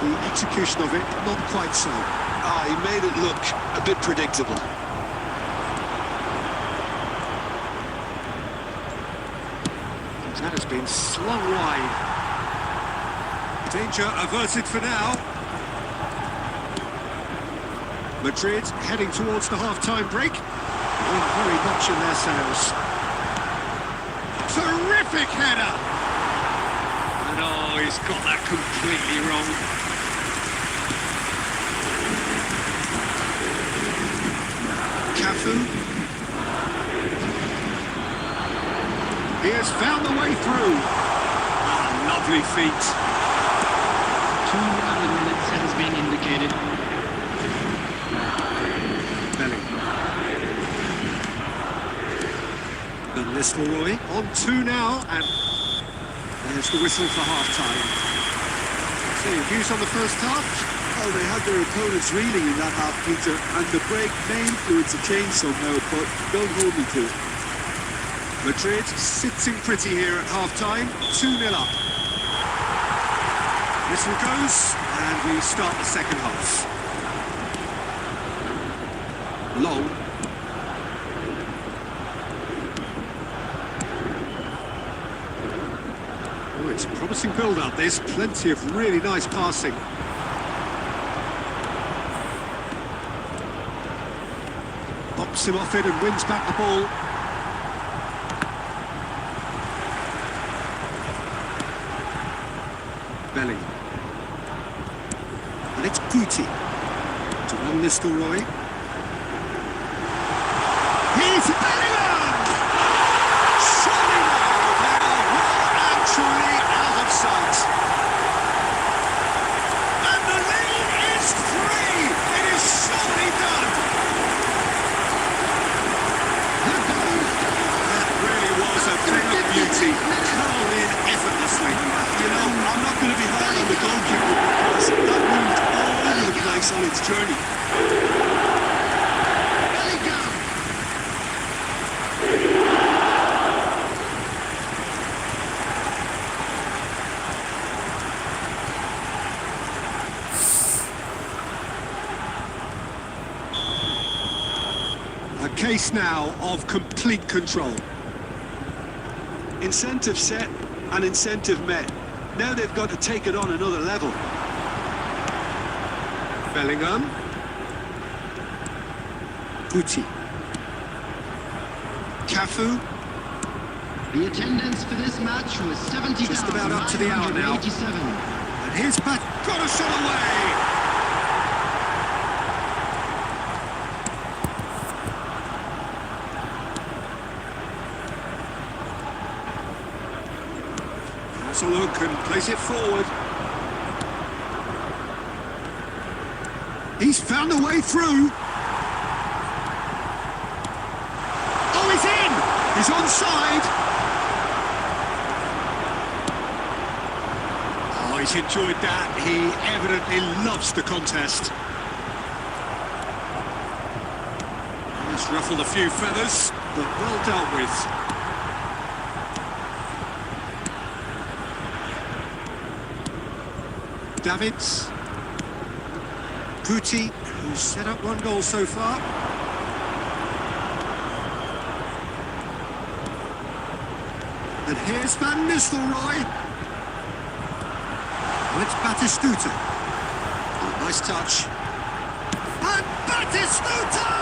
The execution of it, not quite so. Ah, he made it look a bit predictable. That has been slung wide. Danger averted for now. Madrid heading towards the half-time break. They're very much in their sails. Terrific header! And oh, he's got that completely wrong. Cafu. He has found the way through. Ah, lovely feet. 2 added minutes has been indicated. And Nistelrooy on 2 now, and there's the whistle for half-time. So, your views on the first half? Well, they had their opponents reeling in that half, Peter, and the break may influence a change somehow, but don't hold me to it. Madrid sitting pretty here at half-time, 2-0 up. Whistle goes, and we start the second half. Long. Oh, it's a promising build-up, this. Plenty of really nice passing. Bops him off it and wins back the ball. Belly. And it's Guti. To Van Nistelrooy. He's Bellingham! Surely now, they are well and truly out of sight. And the lead is 3! It is surely done! That really was a thing of beauty, curled in effortlessly. You know, I'm not going to be hard on the goalkeeper because that moved all over the place on its journey. Bellingham! A case now of complete control. Incentive set and incentive met. Now they've got to take it on another level. Bellingham. Guti. Cafu. The attendance for this match was 70,987. Just about up to the hour now. And here's back. Got a shot away. Has a look and plays it forward. He's found a way through. Oh, he's in! He's onside. Oh, he's enjoyed that. He evidently loves the contest. He's ruffled a few feathers, but well dealt with. Davids. Guti, who's set up one goal so far. And here's Van Nistelrooy. Well, it's Batistuta. Oh, nice touch. And Batistuta!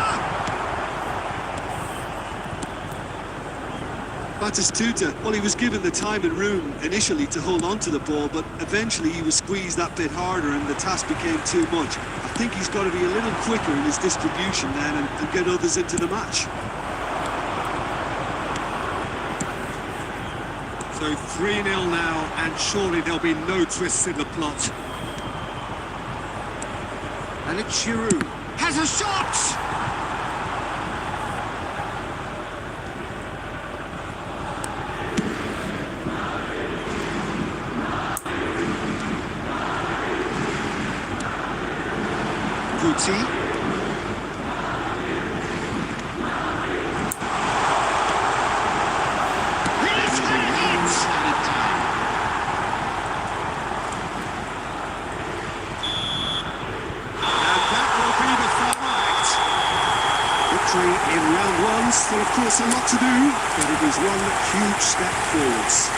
Batistuta, well, he was given the time and room initially to hold on to the ball, but eventually he was squeezed that bit harder and the task became too much. I think he's got to be a little quicker in his distribution then and get others into the match. So 3-0 now, and surely there'll be no twists in the plot. And it's Giroud. Has a shot! Guti. In round one, still of course a lot to do, but it is one huge step forwards.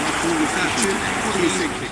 Michael, with that, Jim, what are you thinking?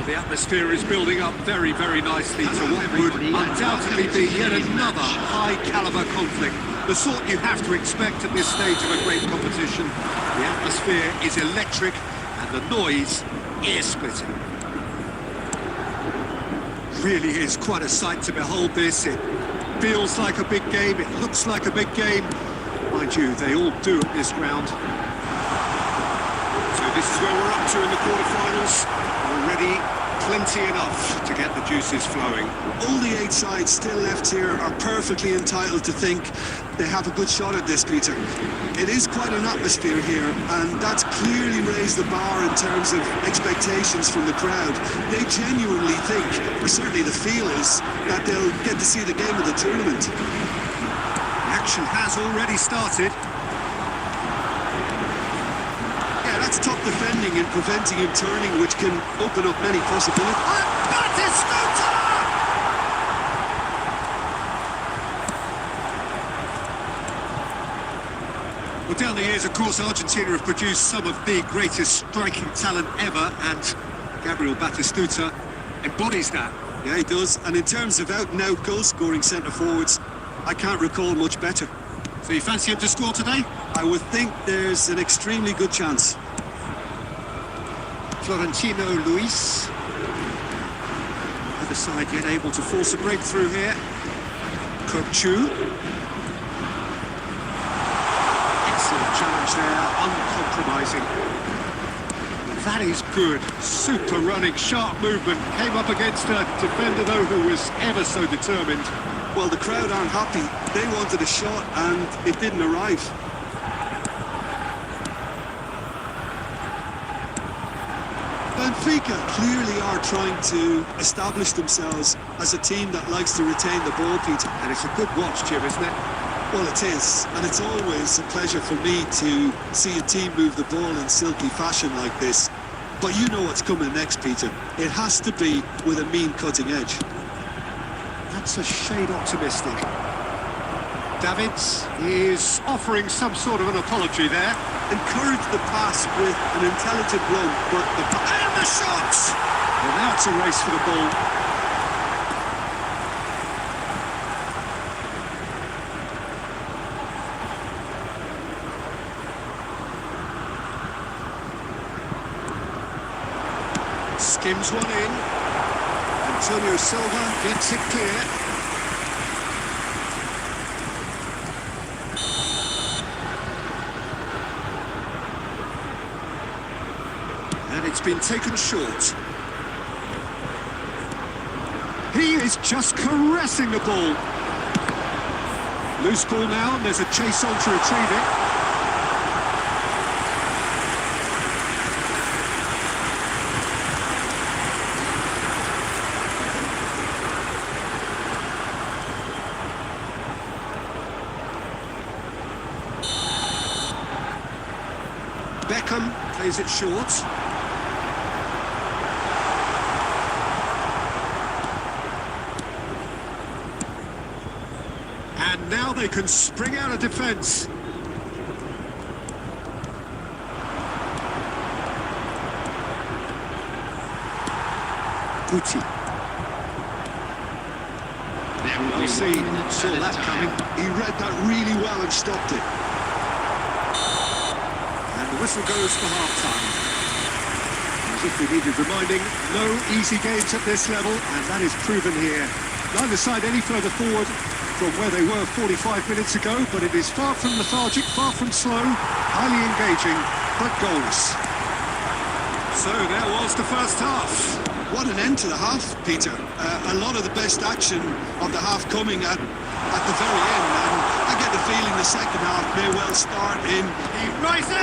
The atmosphere is building up very, very nicely to what would undoubtedly be yet another high-caliber conflict. The sort you have to expect at this stage of a great competition. The atmosphere is electric and the noise ear-splitting. Really is quite a sight to behold this. It feels like a big game, it looks like a big game. Mind you, they all do at this ground. So this is where we're up to in the quarterfinals. Already plenty enough to get the juices flowing. All the 8 sides still left here are perfectly entitled to think they have a good shot at this, Peter. It is quite an atmosphere here, and that's clearly raised the bar in terms of expectations from the crowd. They genuinely think, or certainly the feel is, that they'll get to see the game of the tournament. The action has already started. That's top defending and preventing him turning, which can open up many possibilities. Batistuta! Well, down the years, of course, Argentina have produced some of the greatest striking talent ever, and Gabriel Batistuta embodies that. Yeah, he does. And in terms of out-and-out goal-scoring centre-forwards, I can't recall much better. So you fancy him to score today? I would think there's an extremely good chance. Florentino Luis. Other side yet able to force a breakthrough here. Kopchu. Excellent challenge there, uncompromising. That is good. Super running, sharp movement. Came up against a defender, though, who was ever so determined. Well, the crowd aren't happy. They wanted a shot and it didn't arrive. Benfica clearly are trying to establish themselves as a team that likes to retain the ball, Peter. And it's a good watch, Jim, isn't it? Well, it is, and it's always a pleasure for me to see a team move the ball in silky fashion like this. But you know what's coming next, Peter. It has to be with a mean cutting edge. That's a shade optimistic. Davids is offering some sort of an apology there. Encourage the pass with an intelligent run, but And the shot! Well, now it's a race for the ball. Skims one in. Antonio Silva gets it clear. And it's been taken short. He is just caressing the ball. Loose ball now, and there's a chase on to retrieve it. Bikram plays it short. And now they can spring out of defence. Guti. There You see, saw that coming. he read that really well and stopped it. And the whistle goes for half-time. As if we needed reminding, no easy games at this level, and that is proven here. Neither side any further forward from where they were 45 minutes ago, but it is far from lethargic, far from slow, highly engaging, but goals. So there was the first half. What an end to the half, Peter. A lot of the best action of the half coming at the very end, and I get the feeling the second half may well start in... He rises!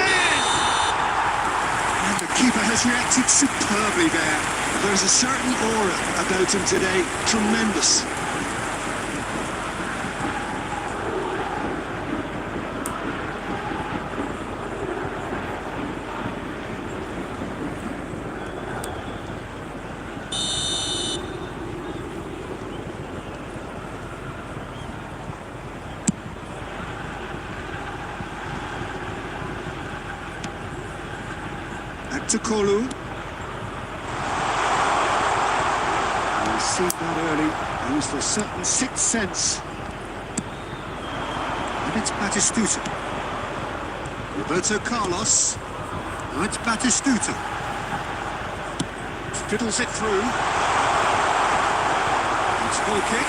And the keeper has reacted superbly there. There's a certain aura about him today. Tremendous. To Kolu. We've seen that early. Used a certain sixth sense. And it's Batistuta. Roberto Carlos. Now it's Batistuta. Fiddles it through. It's goal kick.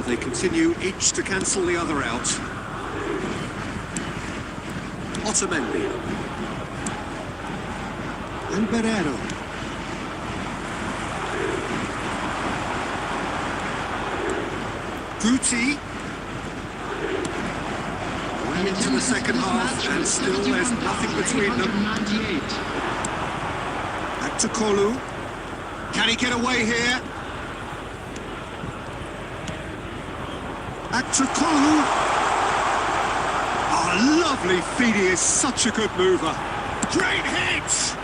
They continue each to cancel the other out. Otamendi. And Berrero. Guti. Well into the second half, and still there's nothing between them. Back to Kolu. Can he get away here? Back to Kolu. Oh, lovely feed. He is such a good mover. Great hit!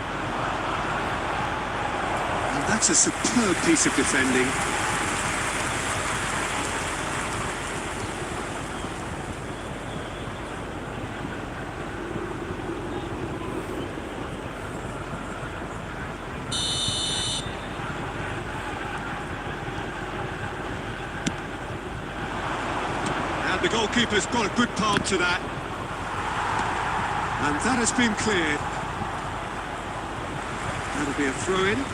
And that's a superb piece of defending. The goalkeeper's got a good part to that. And that has been cleared. That'll be a throw-in.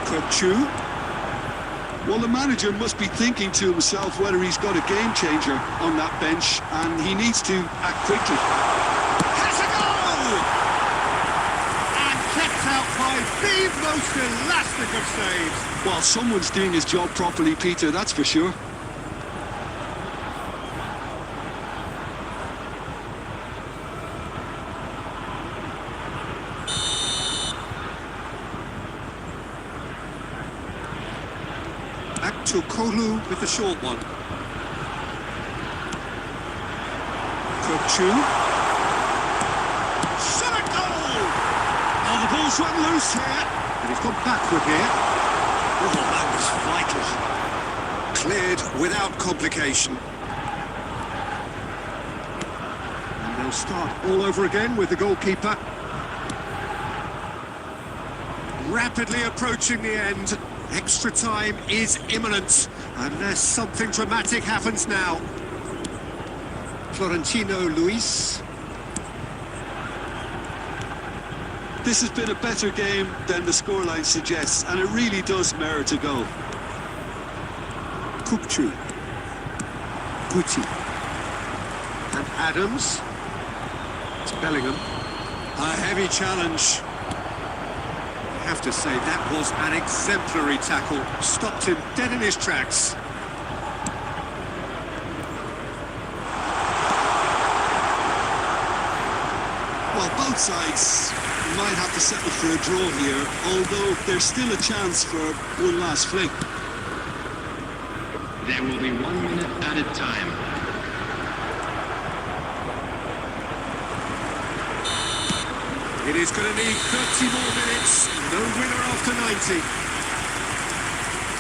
Kochu. Well, the manager must be thinking to himself whether he's got a game changer on that bench, and he needs to act quickly. Has a goal! And kept out by the most elastic of saves. Well, someone's doing his job properly, Peter, that's for sure. Back to Kolu with the short one. Kupchu. Shot a goal! Oh, the ball's run loose here. And he's gone backward here. Oh, that was vital. Cleared without complication. And they'll start all over again with the goalkeeper. Rapidly approaching the end. Extra time is imminent, unless something dramatic happens now. Florentino Luis. This has been a better game than the scoreline suggests, and it really does merit a goal. Kupchu. Guti. And Adams. It's Bellingham. A heavy challenge. I have to say, that was an exemplary tackle. Stopped him dead in his tracks. Well, both sides might have to settle for a draw here, although there's still a chance for one last flick. There will be 1 minute added time. It is going to need 30 more minutes. No winner after 90.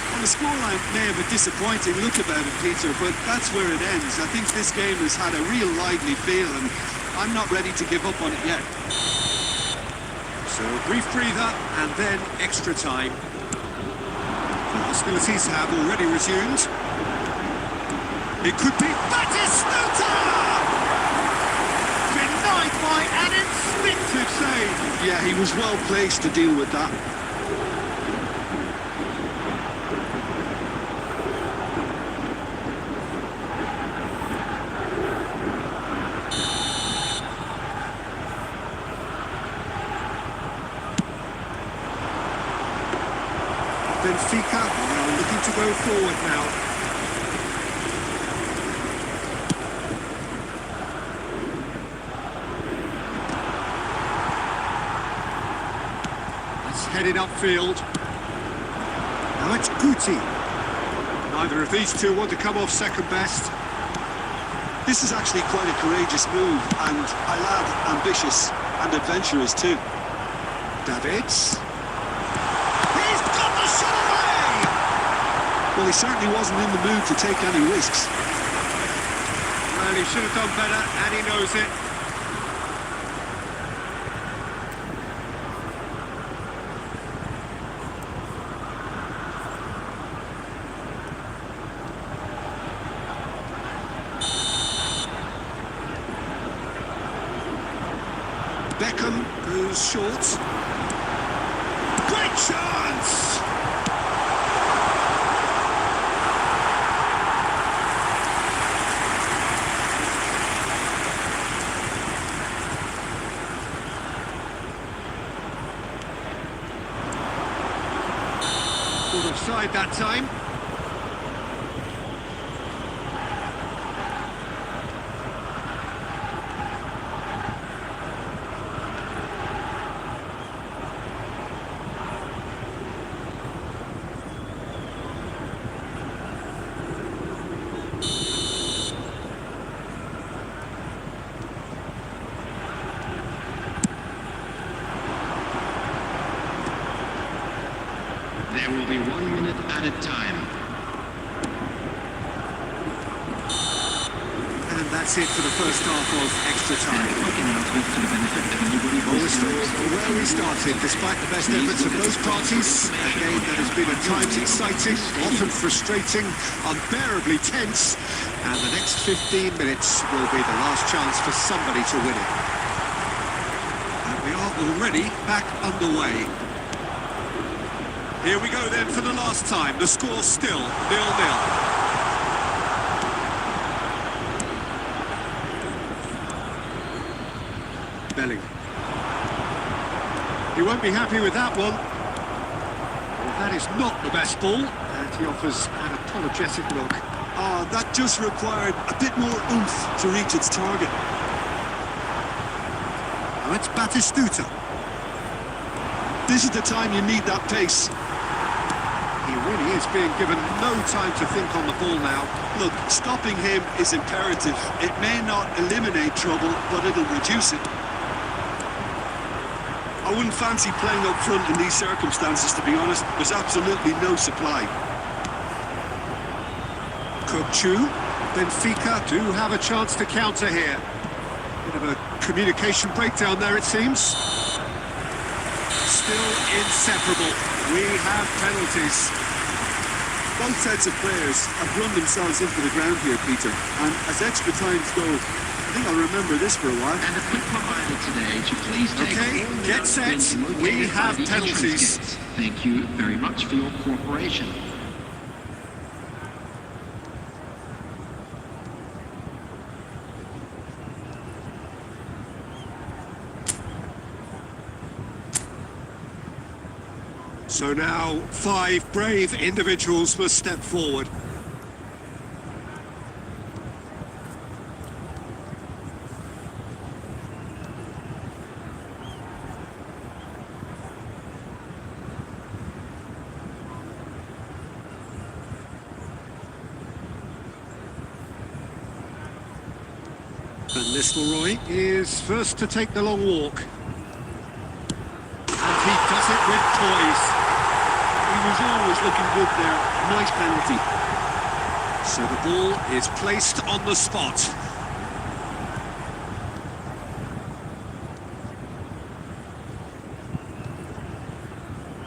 Well, the scoreline may have a disappointing look about it, Peter, but that's where it ends. I think this game has had a real lively feel, and I'm not ready to give up on it yet. So a brief breather and then extra time. The hostilities have already resumed. It could be Batistuta! Denied by an instinctive save. Yeah, he was well placed to deal with that. Benfica are looking to go forward now. It's headed upfield. Now it's Guti. Neither of these two want to come off second best. This is actually quite a courageous move, and I lad ambitious and adventurous too. Davids. He's got the shot away! Well, he certainly wasn't in the mood to take any risks. Well, he should have done better, and he knows it. Bikram goes short. Great chance! Caught offside that time. There will be 1 minute added time. And that's it for the first half of extra time. Quick announcement for the benefit of anybody Well, we're listening. still where we started, despite the best efforts of both parties. A game that has been at times exciting, often frustrating, unbearably tense. And the next 15 minutes will be the last chance for somebody to win it. And we are already back underway. Here we go then for the last time. The score's still 0-0. Belling. He won't be happy with that one. Well, that is not the best ball, and he offers an apologetic look. Oh, that just required a bit more oomph to reach its target. Now it's Batistuta. This is the time you need that pace. He really is being given no time to think on the ball now. Look, stopping him is imperative. It may not eliminate trouble, but it'll reduce it. I wouldn't fancy playing up front in these circumstances, to be honest. There's absolutely no supply. Kukçu, Benfica do have a chance to counter here. Bit of a communication breakdown there, it seems. Still inseparable. We have penalties. Both sets of players have run themselves into the ground here, Peter. And as extra times go, I think I'll remember this for a while. And a quick reminder today to please take Okay, all the get outfits set. located We by have the entrance penalties. gates. Thank you very much for your cooperation. So now 5 brave individuals must step forward. Van Nistelrooy is first to take the long walk. And he does it with poise. He was always looking good there. Nice penalty. So the ball is placed on the spot.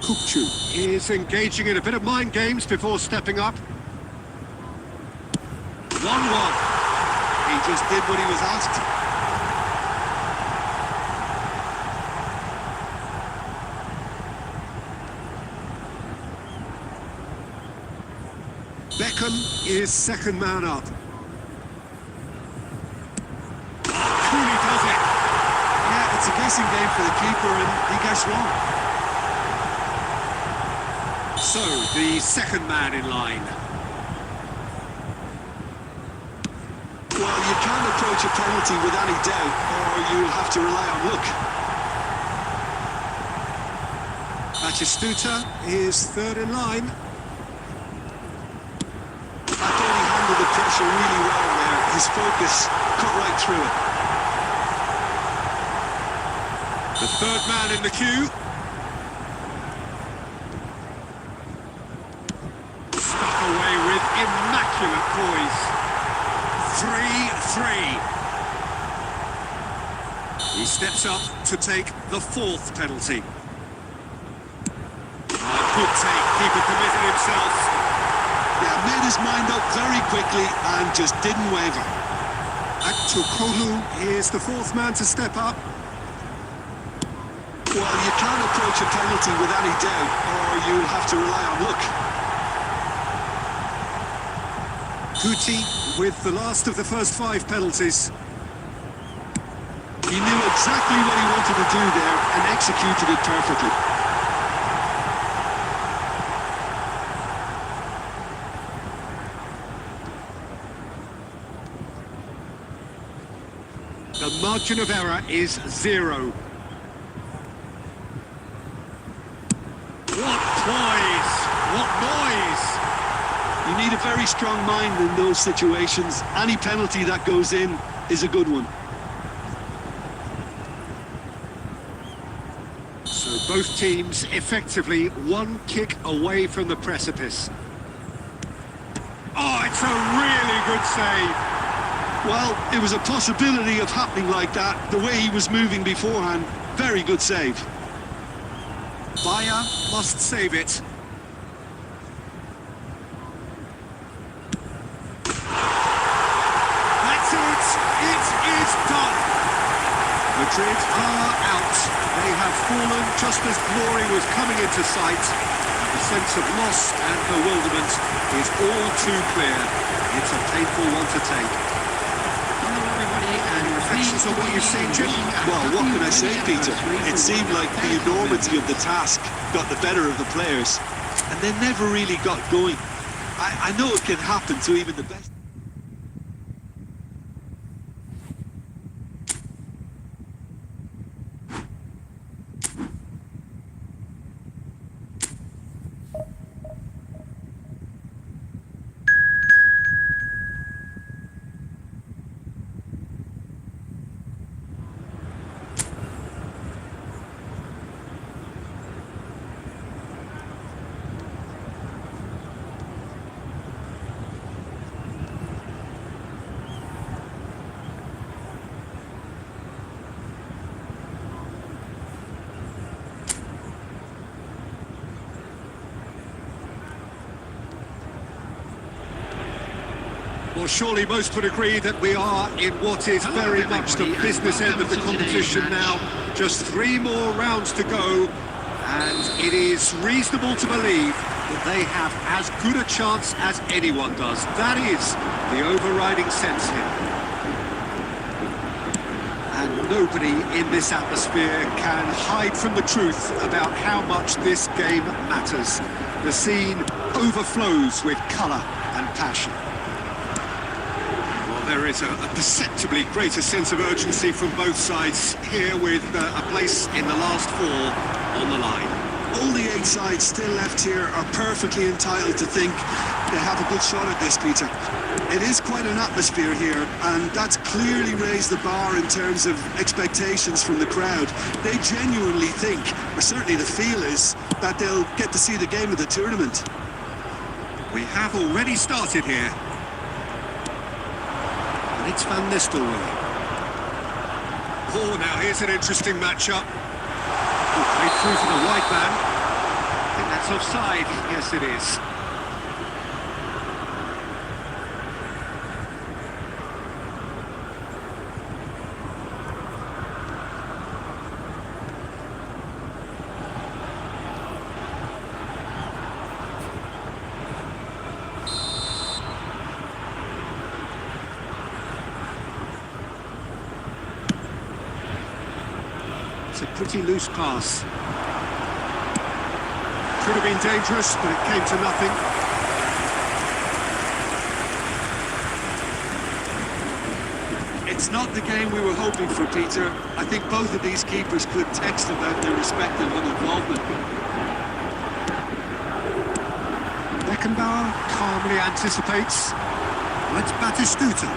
Kukçu is engaging in a bit of mind games before stepping up. 1-1. He just did what he was asked. Bikram is second man up. Coolly does it. Yeah, it's a guessing game for the keeper, and he guessed wrong. So, the second man in line. Well, you can't approach a penalty with any doubt, or you'll have to rely on luck. Batistuta is third in line. I thought he handled the pressure really well there. His focus cut right through it. The third man in the queue. Stuck away with immaculate poise. 3-3. He steps up to take the fourth penalty. Good take, keeper committed himself. Yeah, made his mind up very quickly and just didn't waver. Akçokolu is the fourth man to step up. Well, you can't approach a penalty with any doubt, or you'll have to rely on luck. Guti with the last of the first 5 penalties. He knew exactly what he wanted to do there and executed it perfectly. The margin of error is 0. What poise! What noise! You need a very strong mind in those situations. Any penalty that goes in is a good one. So both teams effectively one kick away from the precipice. Oh, it's a really good save. Well, it was a possibility of happening like that. The way he was moving beforehand, very good save. Bayer must save it. That's it! It is done! Madrid are out. They have fallen just as glory was coming into sight. And the sense of loss and bewilderment is all too clear. It's a painful one to take. Hello, everybody, and Reflections on what you've seen, Jim? Well, what can I say, Peter? It seemed like the enormity of the task got the better of the players, and they never really got going. I know it can happen to even the best. Well, surely most would agree that we are in what is very much the business end of the competition now. Just 3 more rounds to go, and it is reasonable to believe that they have as good a chance as anyone does. That is the overriding sense here. And nobody in this atmosphere can hide from the truth about how much this game matters. The scene overflows with colour and passion. There is a perceptibly greater sense of urgency from both sides here, with a place in the last 4 on the line. All the 8 sides still left here are perfectly entitled to think they have a good shot at this, Peter. It is quite an atmosphere here, and that's clearly raised the bar in terms of expectations from the crowd. They genuinely think, or certainly the feel is, that they'll get to see the game of the tournament. We have already started here. It's Van Nistelrooy. Oh, now here's an interesting matchup. Played through to the wide man. I think that's offside. Yes, it is. It's a pretty loose pass. Could have been dangerous, but it came to nothing. It's not the game we were hoping for, Peter. I think both of these keepers could text about their respective uninvolvement. Beckenbauer calmly anticipates. Let's Batistuta.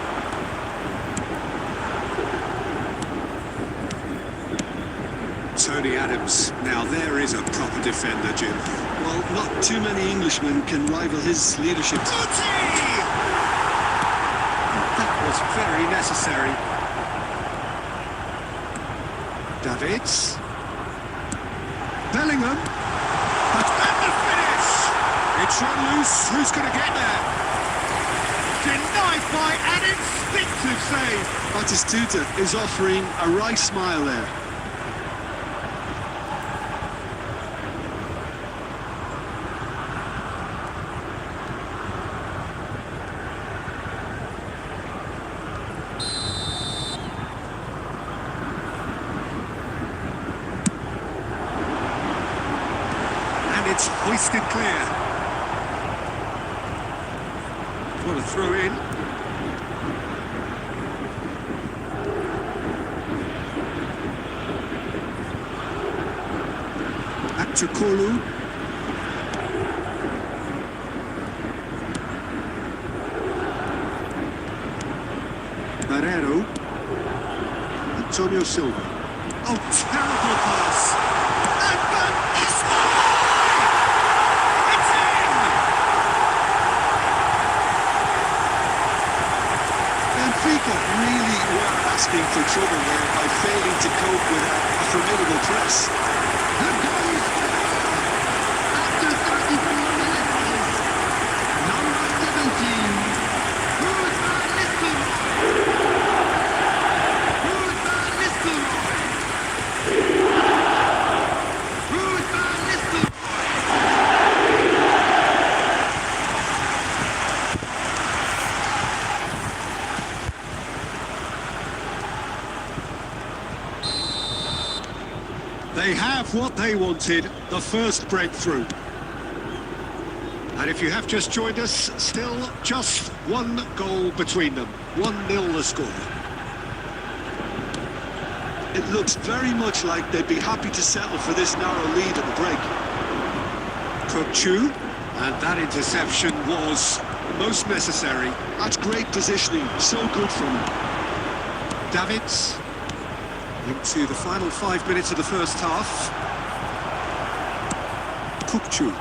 Tony Adams. Now there is a proper defender, Jim. Well, not too many Englishmen can rival his leadership. That was very necessary. Davids. Bellingham. And the finish! It's run loose. Who's going to get there? Denied by an instinctive save. Batistuta is offering a right smile there. It's hoisted clear. What a throw in. Back to Kolu. Barrero. Antonio Silva. Oh, terrible pass. Really were asking for trouble there by failing to cope with a formidable press. The goal is after 34 minutes. Number 17, Ruud van Nistelrooy. Ruud van Nistelrooy. Ruud van Nistelrooy. They have what they wanted, the first breakthrough. And if you have just joined us, still just one goal between them. 1-0 the score. It looks very much like they'd be happy to settle for this narrow lead at the break. Kukçu, and that interception was most necessary. That's great positioning, so good from him. Davids into the final 5 minutes of the first half. Kukçu.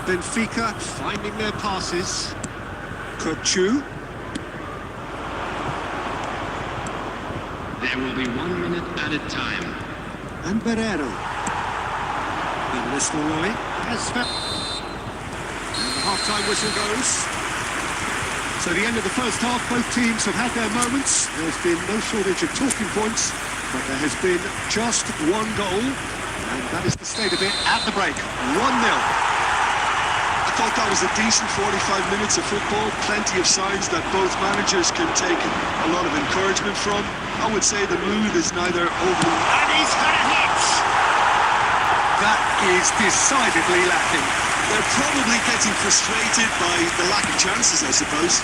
Benfica finding their passes. Kukçu. There will be 1 minute added time. And Barreiro. And Nistelrooy has felt. And the half-time whistle goes. So the end of the first half, both teams have had their moments. There's been no shortage of talking points, but there has been just one goal, and that is the state of it at the break. 1-0. I thought that was a decent 45 minutes of football. Plenty of signs that both managers can take a lot of encouragement from. I would say the mood is neither overly... And he's had a hit! That is decidedly lacking. They're probably getting frustrated by the lack of chances, I suppose.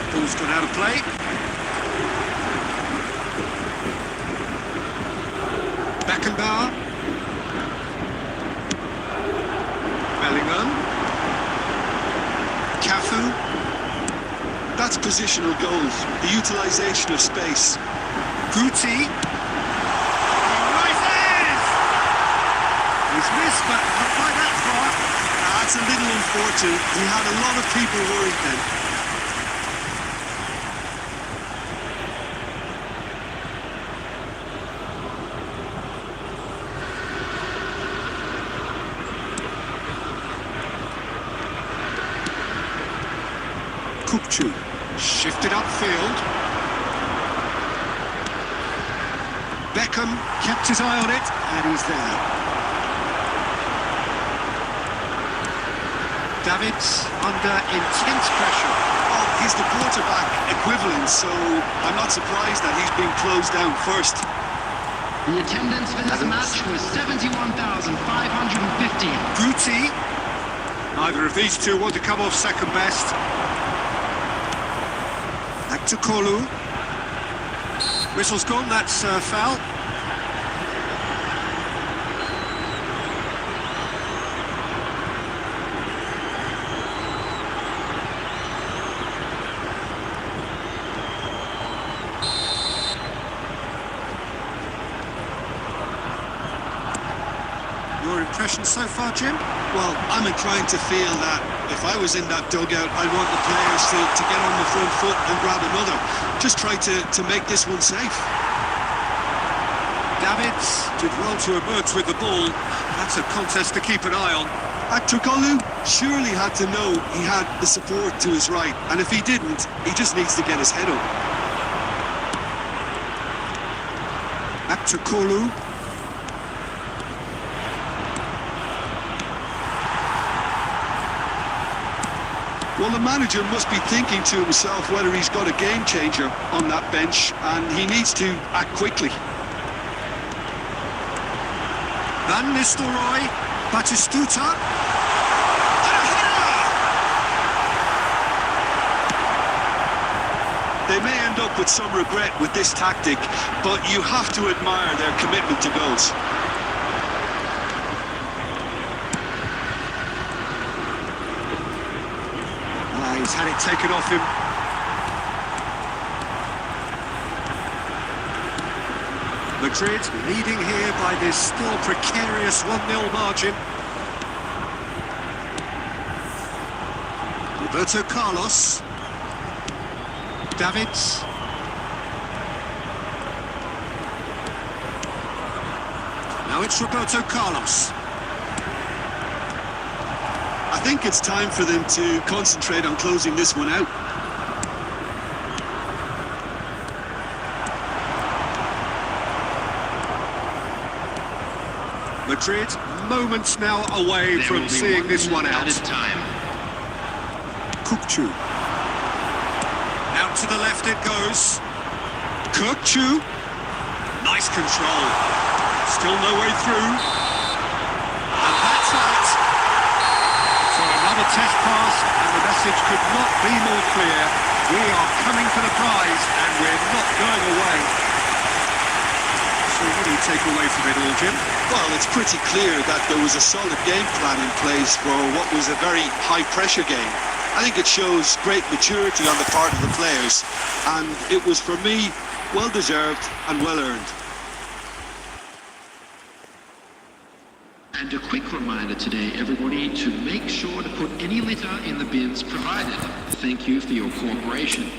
Ball's gone out of play. Beckenbauer. Bellingham. Cafu. That's positional goals, the utilisation of space. Guti. He's missed, but not by that far. That's a little unfortunate. He had a lot of people worried then. Kukçu shifted upfield. Beckham kept his eye on it, and he's there. Davids under intense pressure. Oh, he's the quarterback equivalent, so I'm not surprised that he's been closed down first. The attendance for this match was 71,550. Guti. Neither of these two want to come off second best. Back to Kolu. Whistle's gone, that's foul. Your impression so far, Jim? Well, I'm inclined to feel that if I was in that dugout, I'd want the players to get on the front foot and grab another. Just try to make this one safe. Davids did well to emerge with the ball. That's a contest to keep an eye on. Kukçu surely had to know he had the support to his right, and if he didn't, he just needs to get his head up. Back to Kolu. Well, the manager must be thinking to himself whether he's got a game changer on that bench, and he needs to act quickly. Van Nistelrooy, Batistuta, and a header! They may end up with some regret with this tactic, but you have to admire their commitment to goals. He's had it taken off him. Madrid leading here by this still precarious 1-0 margin. Roberto Carlos. Davids. Now it's Roberto Carlos. I think it's time for them to concentrate on closing this one out. Madrid moments now away from seeing this one out. Added time. Kukçu. Now to the left it goes. Chu. Nice control. Still no way through. And that's that. So another test pass, and the message could not be more clear. We are coming for the prize, and we're not going away. So what do you take away from it all, Jim? Well, it's pretty clear that there was a solid game plan in place for what was a very high-pressure game. I think it shows great maturity on the part of the players, and it was, for me, well-deserved and well-earned. And a quick reminder today, everybody, to make sure to put any litter in the bins provided. Thank you for your cooperation.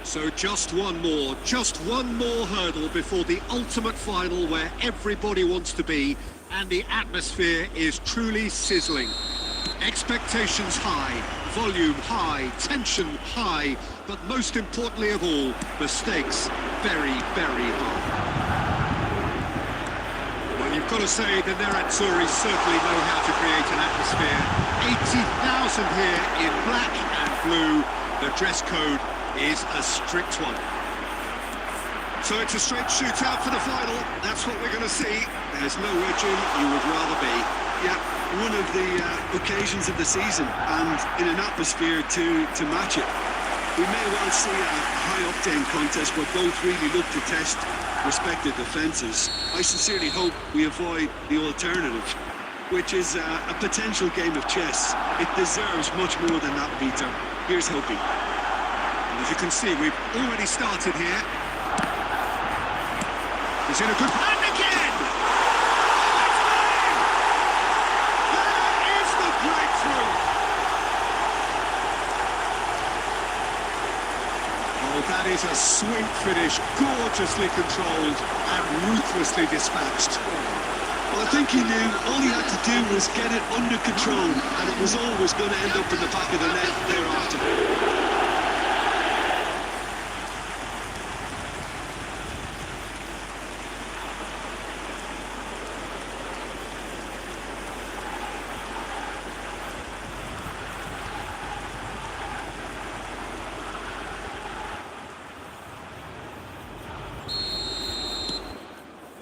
So just one more hurdle before the ultimate final where everybody wants to be, and the atmosphere is truly sizzling. Expectations high, volume high, tension high, but most importantly of all, the stakes very, very high. Well, you've got to say the Nerazzurri certainly know how to create an atmosphere. 80,000 here in black and blue. The dress code is a strict one. So it's a straight shootout for the final. That's what we're going to see. There's no edging you would rather be. Yeah, one of the occasions of the season, and in an atmosphere to match it. We may well see a high-octane contest where both really look to test respective defences. I sincerely hope we avoid the alternative, which is a potential game of chess. It deserves much more than that, Peter. Here's hoping. And as you can see, we've already started here. He's in a good hand again! There is the breakthrough! Oh, that is a swing finish, gorgeously controlled and ruthlessly dispatched. Well, I think he knew all he had to do was get it under control, and it was always going to end up in the back of the net thereafter.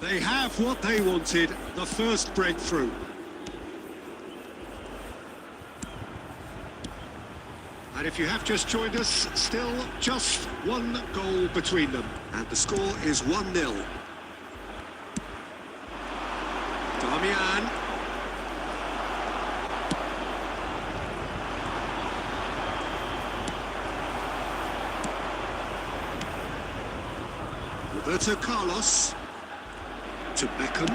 They have what they wanted, the first breakthrough. And if you have just joined us, still just one goal between them. And the score is 1-0. Damian. Roberto Carlos. To Bikram,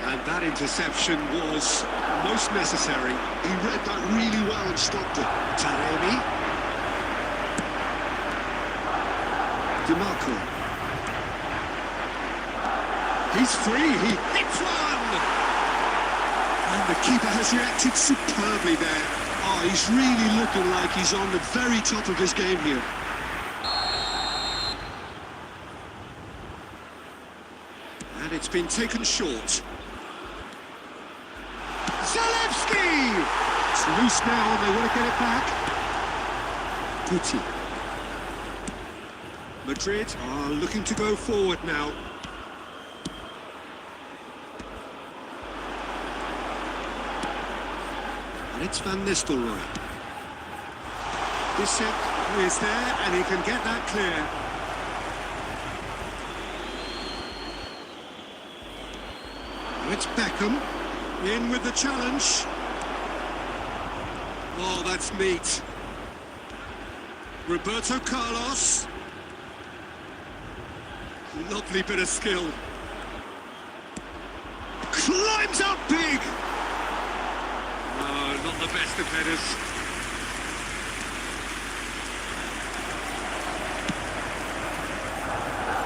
and that interception was most necessary. He read that really well and stopped it. Taremi. DiMarco. He's free, he hits one! And the keeper has reacted superbly there. Oh, he's really looking like he's on the very top of his game here. And it's been taken short. Zalewski! It's loose now and they want to get it back. Guti. Madrid are looking to go forward now. And it's Van Nistelrooy. Decisive is there and he can get that clear. It's Bikram, in with the challenge. Oh, that's neat. Roberto Carlos. Lovely bit of skill. Climbs up big. Oh, not the best of headers.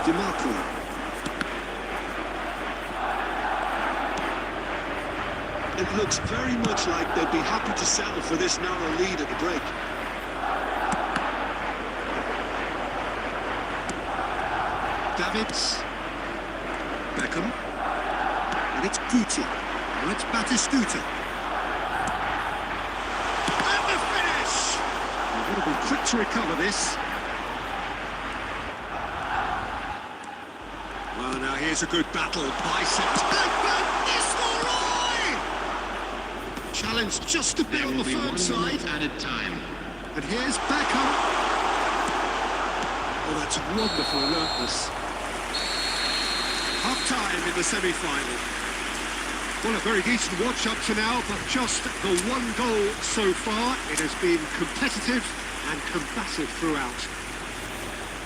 DiMarco. It looks very much like they'd be happy to settle for this narrow lead at the break. Davids. Bikram. And it's Guti. And it's Batistuta. And the finish! They would have been quick to recover this. Well, now here's a good battle. Biceps. Challenged just a bit on the firm side. Added time. And here's Bikram. Oh, that's wonderful alertness. Half-time in the semi-final. Well, a very decent watch up to now, but just the one goal so far. It has been competitive and combative throughout.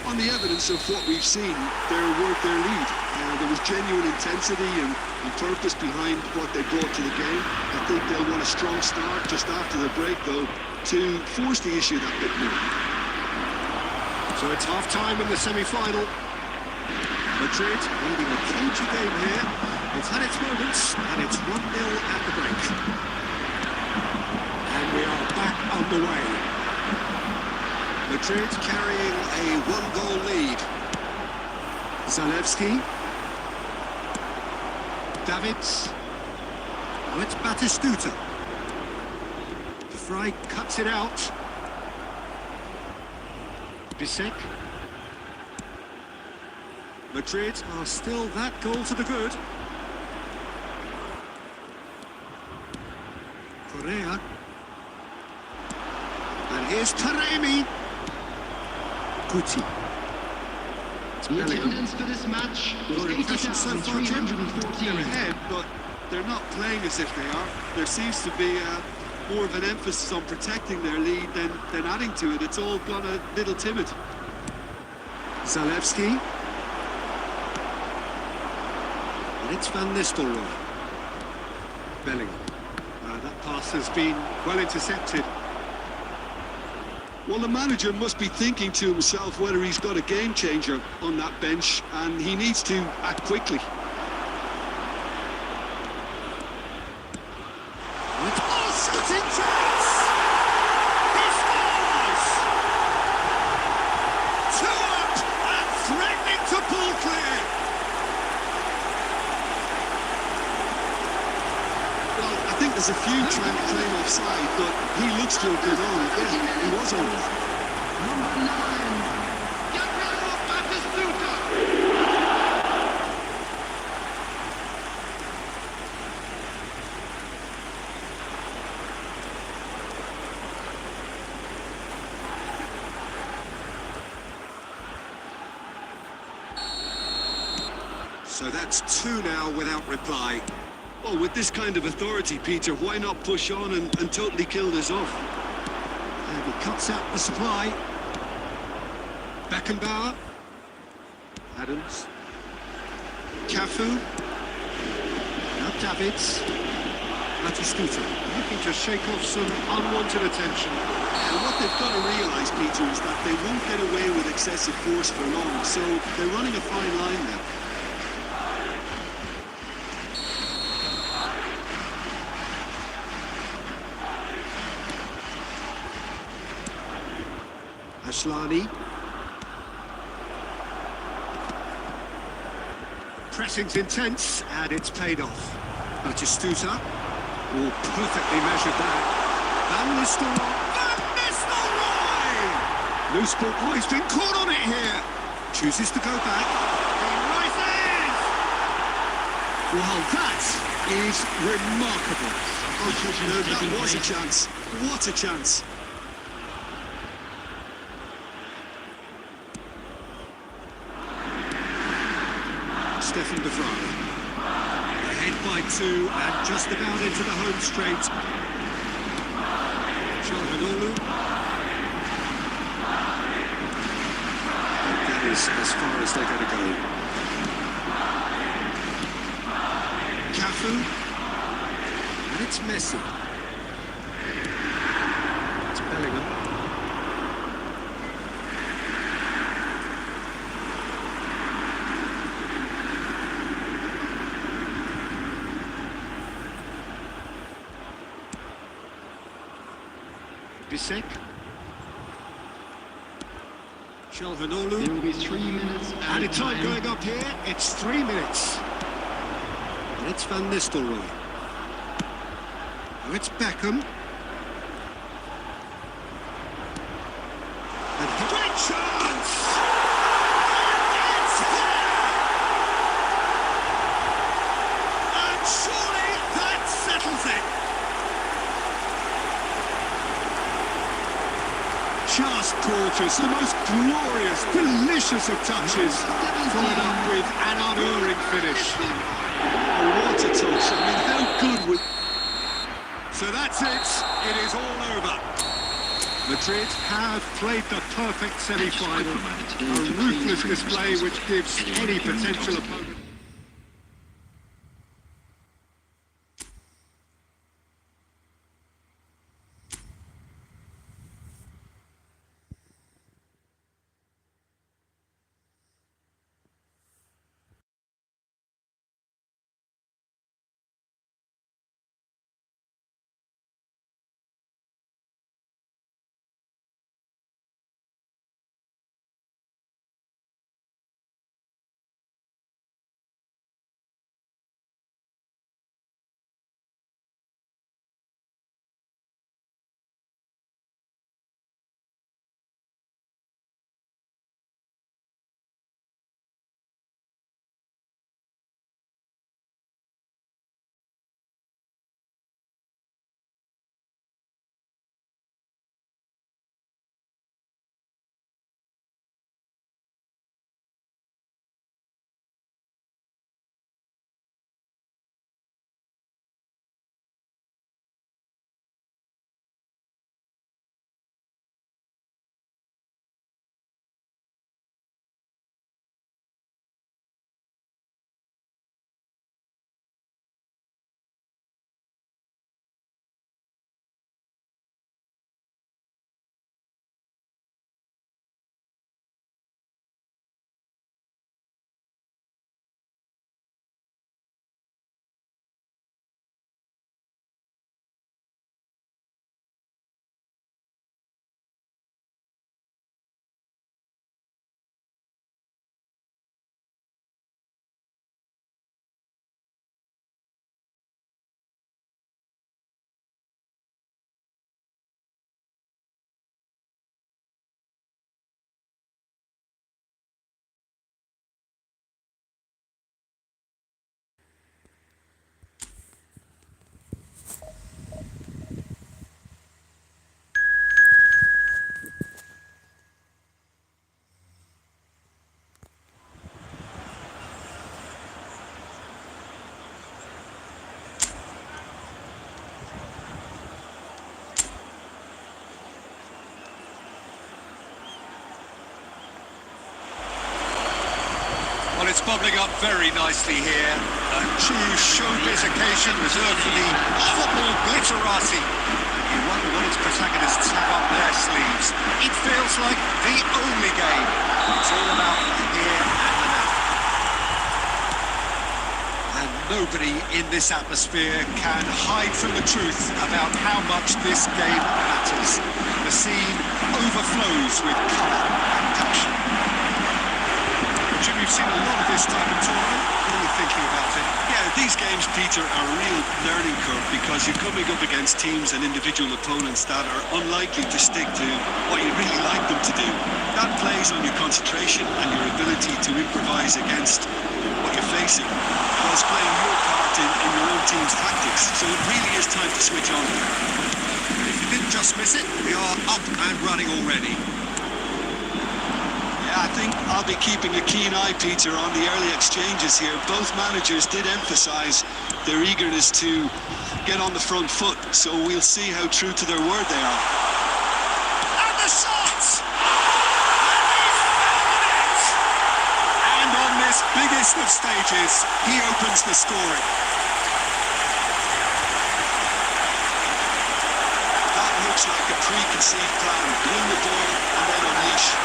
On the evidence of what we've seen, their work, their lead. There was genuine intensity and purpose behind what they brought to the game. I think they'll want a strong start just after the break, though, to force the issue that bit more. So it's half-time in the semi-final. Madrid leading a cagey game here. It's had its moments, and it's 1-0 at the break. And we are back underway. Madrid carrying a one-goal lead. Zalewski. Davids. Oh, it's Batistuta. De Vrij cuts it out. Bisek. Madrid are still that goal to the good. Correa. And here's Taremi. Guti. The attendance for this match was Your impression so far, Jim? 80,314. They're ahead, but they're not playing as if they are. There seems to be more of an emphasis on protecting their lead than adding to it. It's all gone a little timid. Zalewski. And it's Van Nistelrooy. Bellingham. That pass has been well intercepted. Well, the manager must be thinking to himself whether he's got a game changer on that bench, and he needs to act quickly. Oh, shooting chance! He scores! 2 up and threatening to pull clear. Well, I think there's a few trying to claim offside, but he looks to have been on. Yeah, he was on. Number 9, Gabriel Batistuta. So that's 2 now without reply. Well, with this kind of authority, Peter, why not push on and totally kill this off? And he cuts out the supply. Beckenbauer. Adams. Cafu. Now Davids. Batistuta. Looking to shake off some unwanted attention. And what they've got to realise, Peter, is that they won't get away with excessive force for long, so they're running a fine line now. Ashlani. Pressing's intense, and it's paid off. Batistuta. Oh, perfectly measured that. Van Nistelrooy. Van Nistelrooy! Loose ball. Oh, he's been caught on it here. Chooses to go back. He rises! Well, that is remarkable. Oh, no, that was a chance. What a chance. Stefan De Vrij. Ahead by 2 and just about into the home straight. Showdown. That is as far as they're going to go. Cafu. And it's Messi. It's Bellingham. Bisek. Showdown. There will be 3 minutes And a time going up here, it's 3 minutes. And it's Van Nistelrooy. Oh, it's Beckham. And great chance! It's there! And surely that settles it. Just gorgeous, the most glorious, delicious of touches, followed up with an unerring finish. Oh, what a touch. I mean, how good would... So that's it, it is all over. Madrid have played the perfect semi-final, a ruthless display which gives any potential opponent bubbling up very nicely here. A true showbiz occasion reserved for the football glitterati. You wonder what its protagonists have up their sleeves. It feels like the only game. It's all about here and the now. And nobody in this atmosphere can hide from the truth about how much this game matters. The scene overflows with colour and passion. Jim, you've seen a lot of this type of tournament. What are you thinking about it? Yeah, these games, Peter, are a real learning curve because you're coming up against teams and individual opponents that are unlikely to stick to what you really like them to do. That plays on your concentration and your ability to improvise against what you're facing, whilst playing your part in your own team's tactics. So it really is time to switch on. And if you didn't just miss it, we are up and running already. I think I'll be keeping a keen eye, Peter, on the early exchanges here. Both managers did emphasise their eagerness to get on the front foot, so we'll see how true to their word they are. And the shots! And on this biggest of stages, he opens the scoring. That looks like a preconceived plan. Win the ball and then unleash.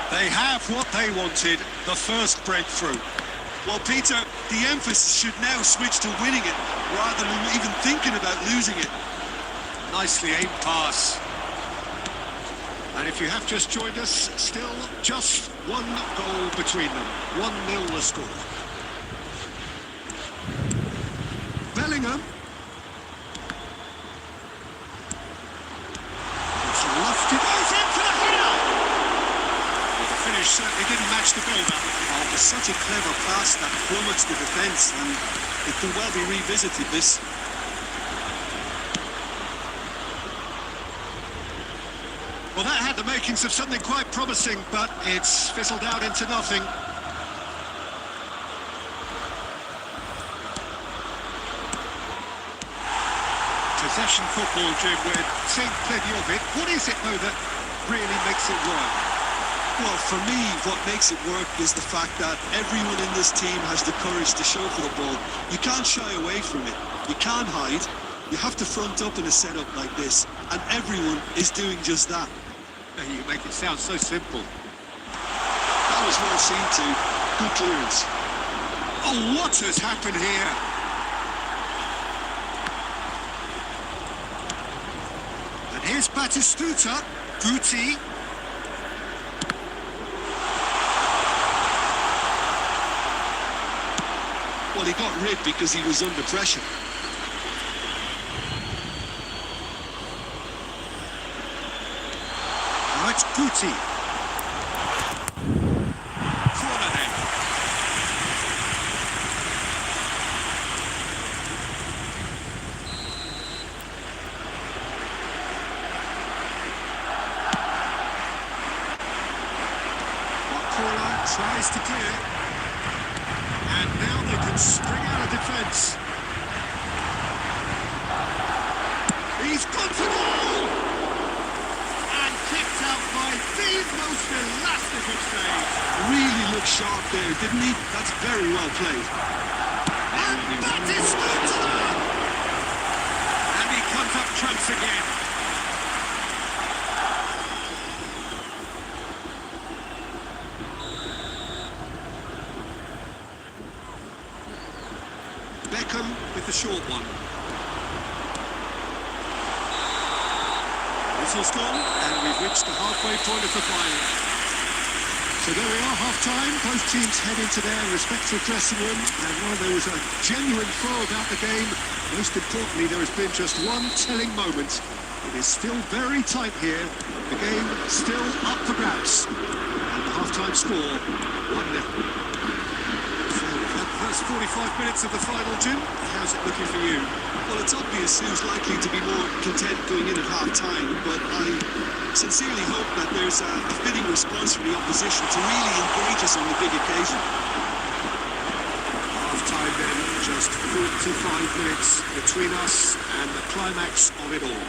They have what they wanted, the first breakthrough. Well, Peter, the emphasis should now switch to winning it, rather than even thinking about losing it. Nicely aimed pass. And if you have just joined us, still just one goal between them. 1-0 the score. Bellingham. It's lofted. Oh, it's in for the header! Well, the finish certainly didn't match the goal, that. Oh, it's such a clever pass that plummets the defence, and it can well be revisited, this. Well, that had the makings of something quite promising, but it's fizzled out into nothing. Possession football, Jim, we're seeing plenty of it. What is it, though, that really makes it work? Well, for me, what makes it work is the fact that everyone in this team has the courage to show for the ball. You can't shy away from it. You can't hide. You have to front up in a setup like this, and everyone is doing just that. You make it sound so simple. That was well seen too. Good clearance. Oh, what has happened here? And here's Batistuta. Guti. Well, he got rid because he was under pressure. Now it's Guti. Corner then. Bakura tries to clear. And now they can spring out of defence. He's gone for goal! And kicked out by the most elastic of saves. Really looked sharp there, didn't he? That's very well played. And Batistuta! And he comes up trumps again. Bikram with the short one. Whistle's gone, and we've reached the halfway point of the final. So there we are, half-time. Both teams head into their respective dressing room, and while there was a genuine flow about the game, most importantly, there has been just one telling moment. It is still very tight here. The game still up for grabs. And the half-time score, 1-0. So that first Last 45 minutes of the final, Jim. How's it looking for you? Well, it's obvious who's likely to be more content going in at half-time, but I sincerely hope that there's a fitting response from the opposition to really engage us on the big occasion. Half-time then, just 45 minutes between us and the climax of it all.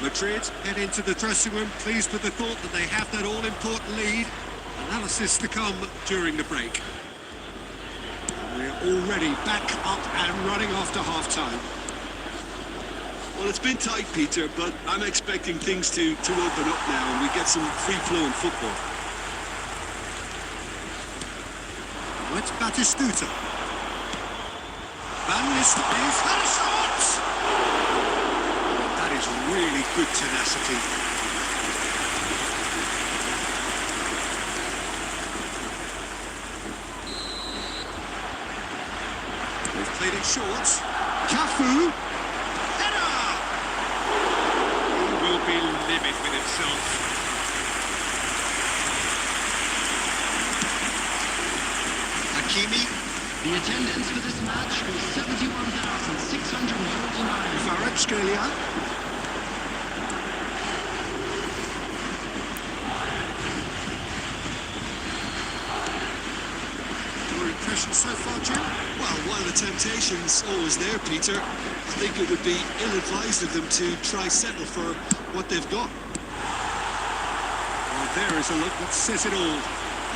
Madrid head into the dressing room, pleased with the thought that they have that all-important lead. Analysis to come during the break. We're already back up and running after half-time. Well, it's been tight, Peter, but I'm expecting things to open up now and we get some free-flowing football. It's Batistuta. Van Nistelrooy's had a shot! That is really good tenacity. They've played it short. Cafu. Header! He will be livid with himself. Hakimi. The attendance for this match was 71,649. Kvaratskhelia. Your impression so far, Jim? Well, while the temptation's always there, Peter, I think it would be ill-advised of them to try settle for what they've got. Well, there is a look that says it all.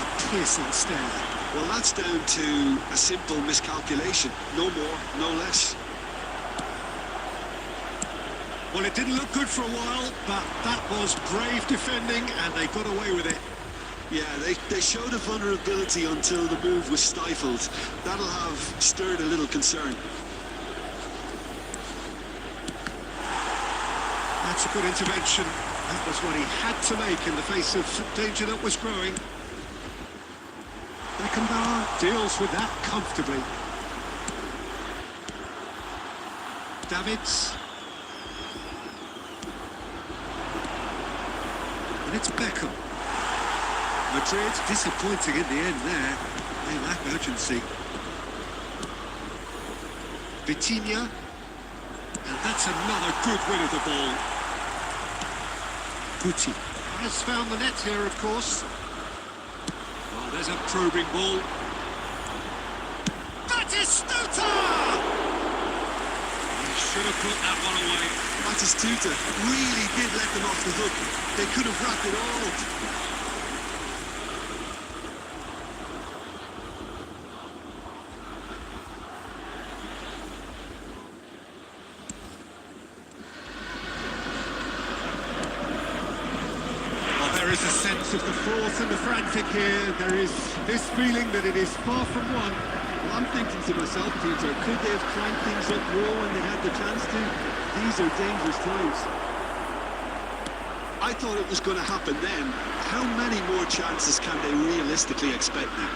A piercing stare. Well, that's down to a simple miscalculation. No more, no less. Well, it didn't look good for a while, but that was brave defending, and they got away with it. Yeah, they showed a vulnerability until the move was stifled. That'll have stirred a little concern. That's a good intervention. That was what he had to make in the face of danger that was growing. Bikram deals with that comfortably. Davids. And it's Bikram. Madrid disappointing in the end there. They lack urgency. Vitinha. And that's another good win of the ball. Guti has found the net here, of course. Oh, there's a probing ball. Batistuta! He should have put that one away. Batistuta really did let them off the hook. They could have wrapped it all up. There is a sense of the force and the frantic here. There is this feeling that it is far from won. Well, I'm thinking to myself, Peter, could they have cranked things up more when they had the chance to? These are dangerous times. I thought it was going to happen then. How many more chances can they realistically expect now?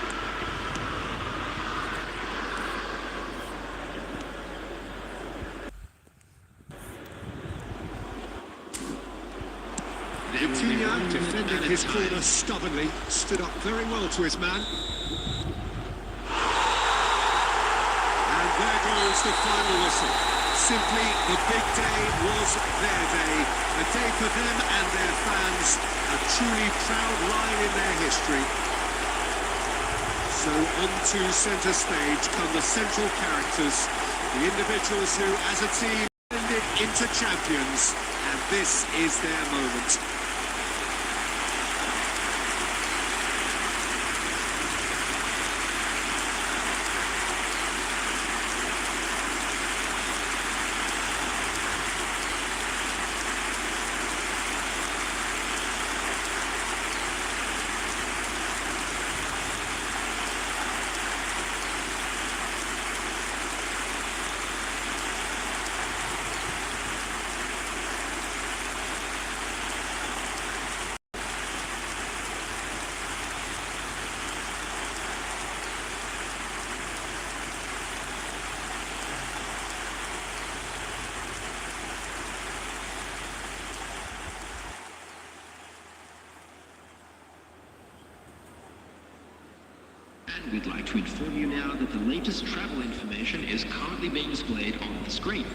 Vitinha defending his corner stubbornly, stood up very well to his man. And there goes the final whistle. Simply, the big day was their day. A day for them and their fans. A truly proud line in their history. So onto centre stage come the central characters. The individuals who, as a team, ended into champions. And this is their moment. And we'd like to inform you now that the latest travel information is currently being displayed on the screen.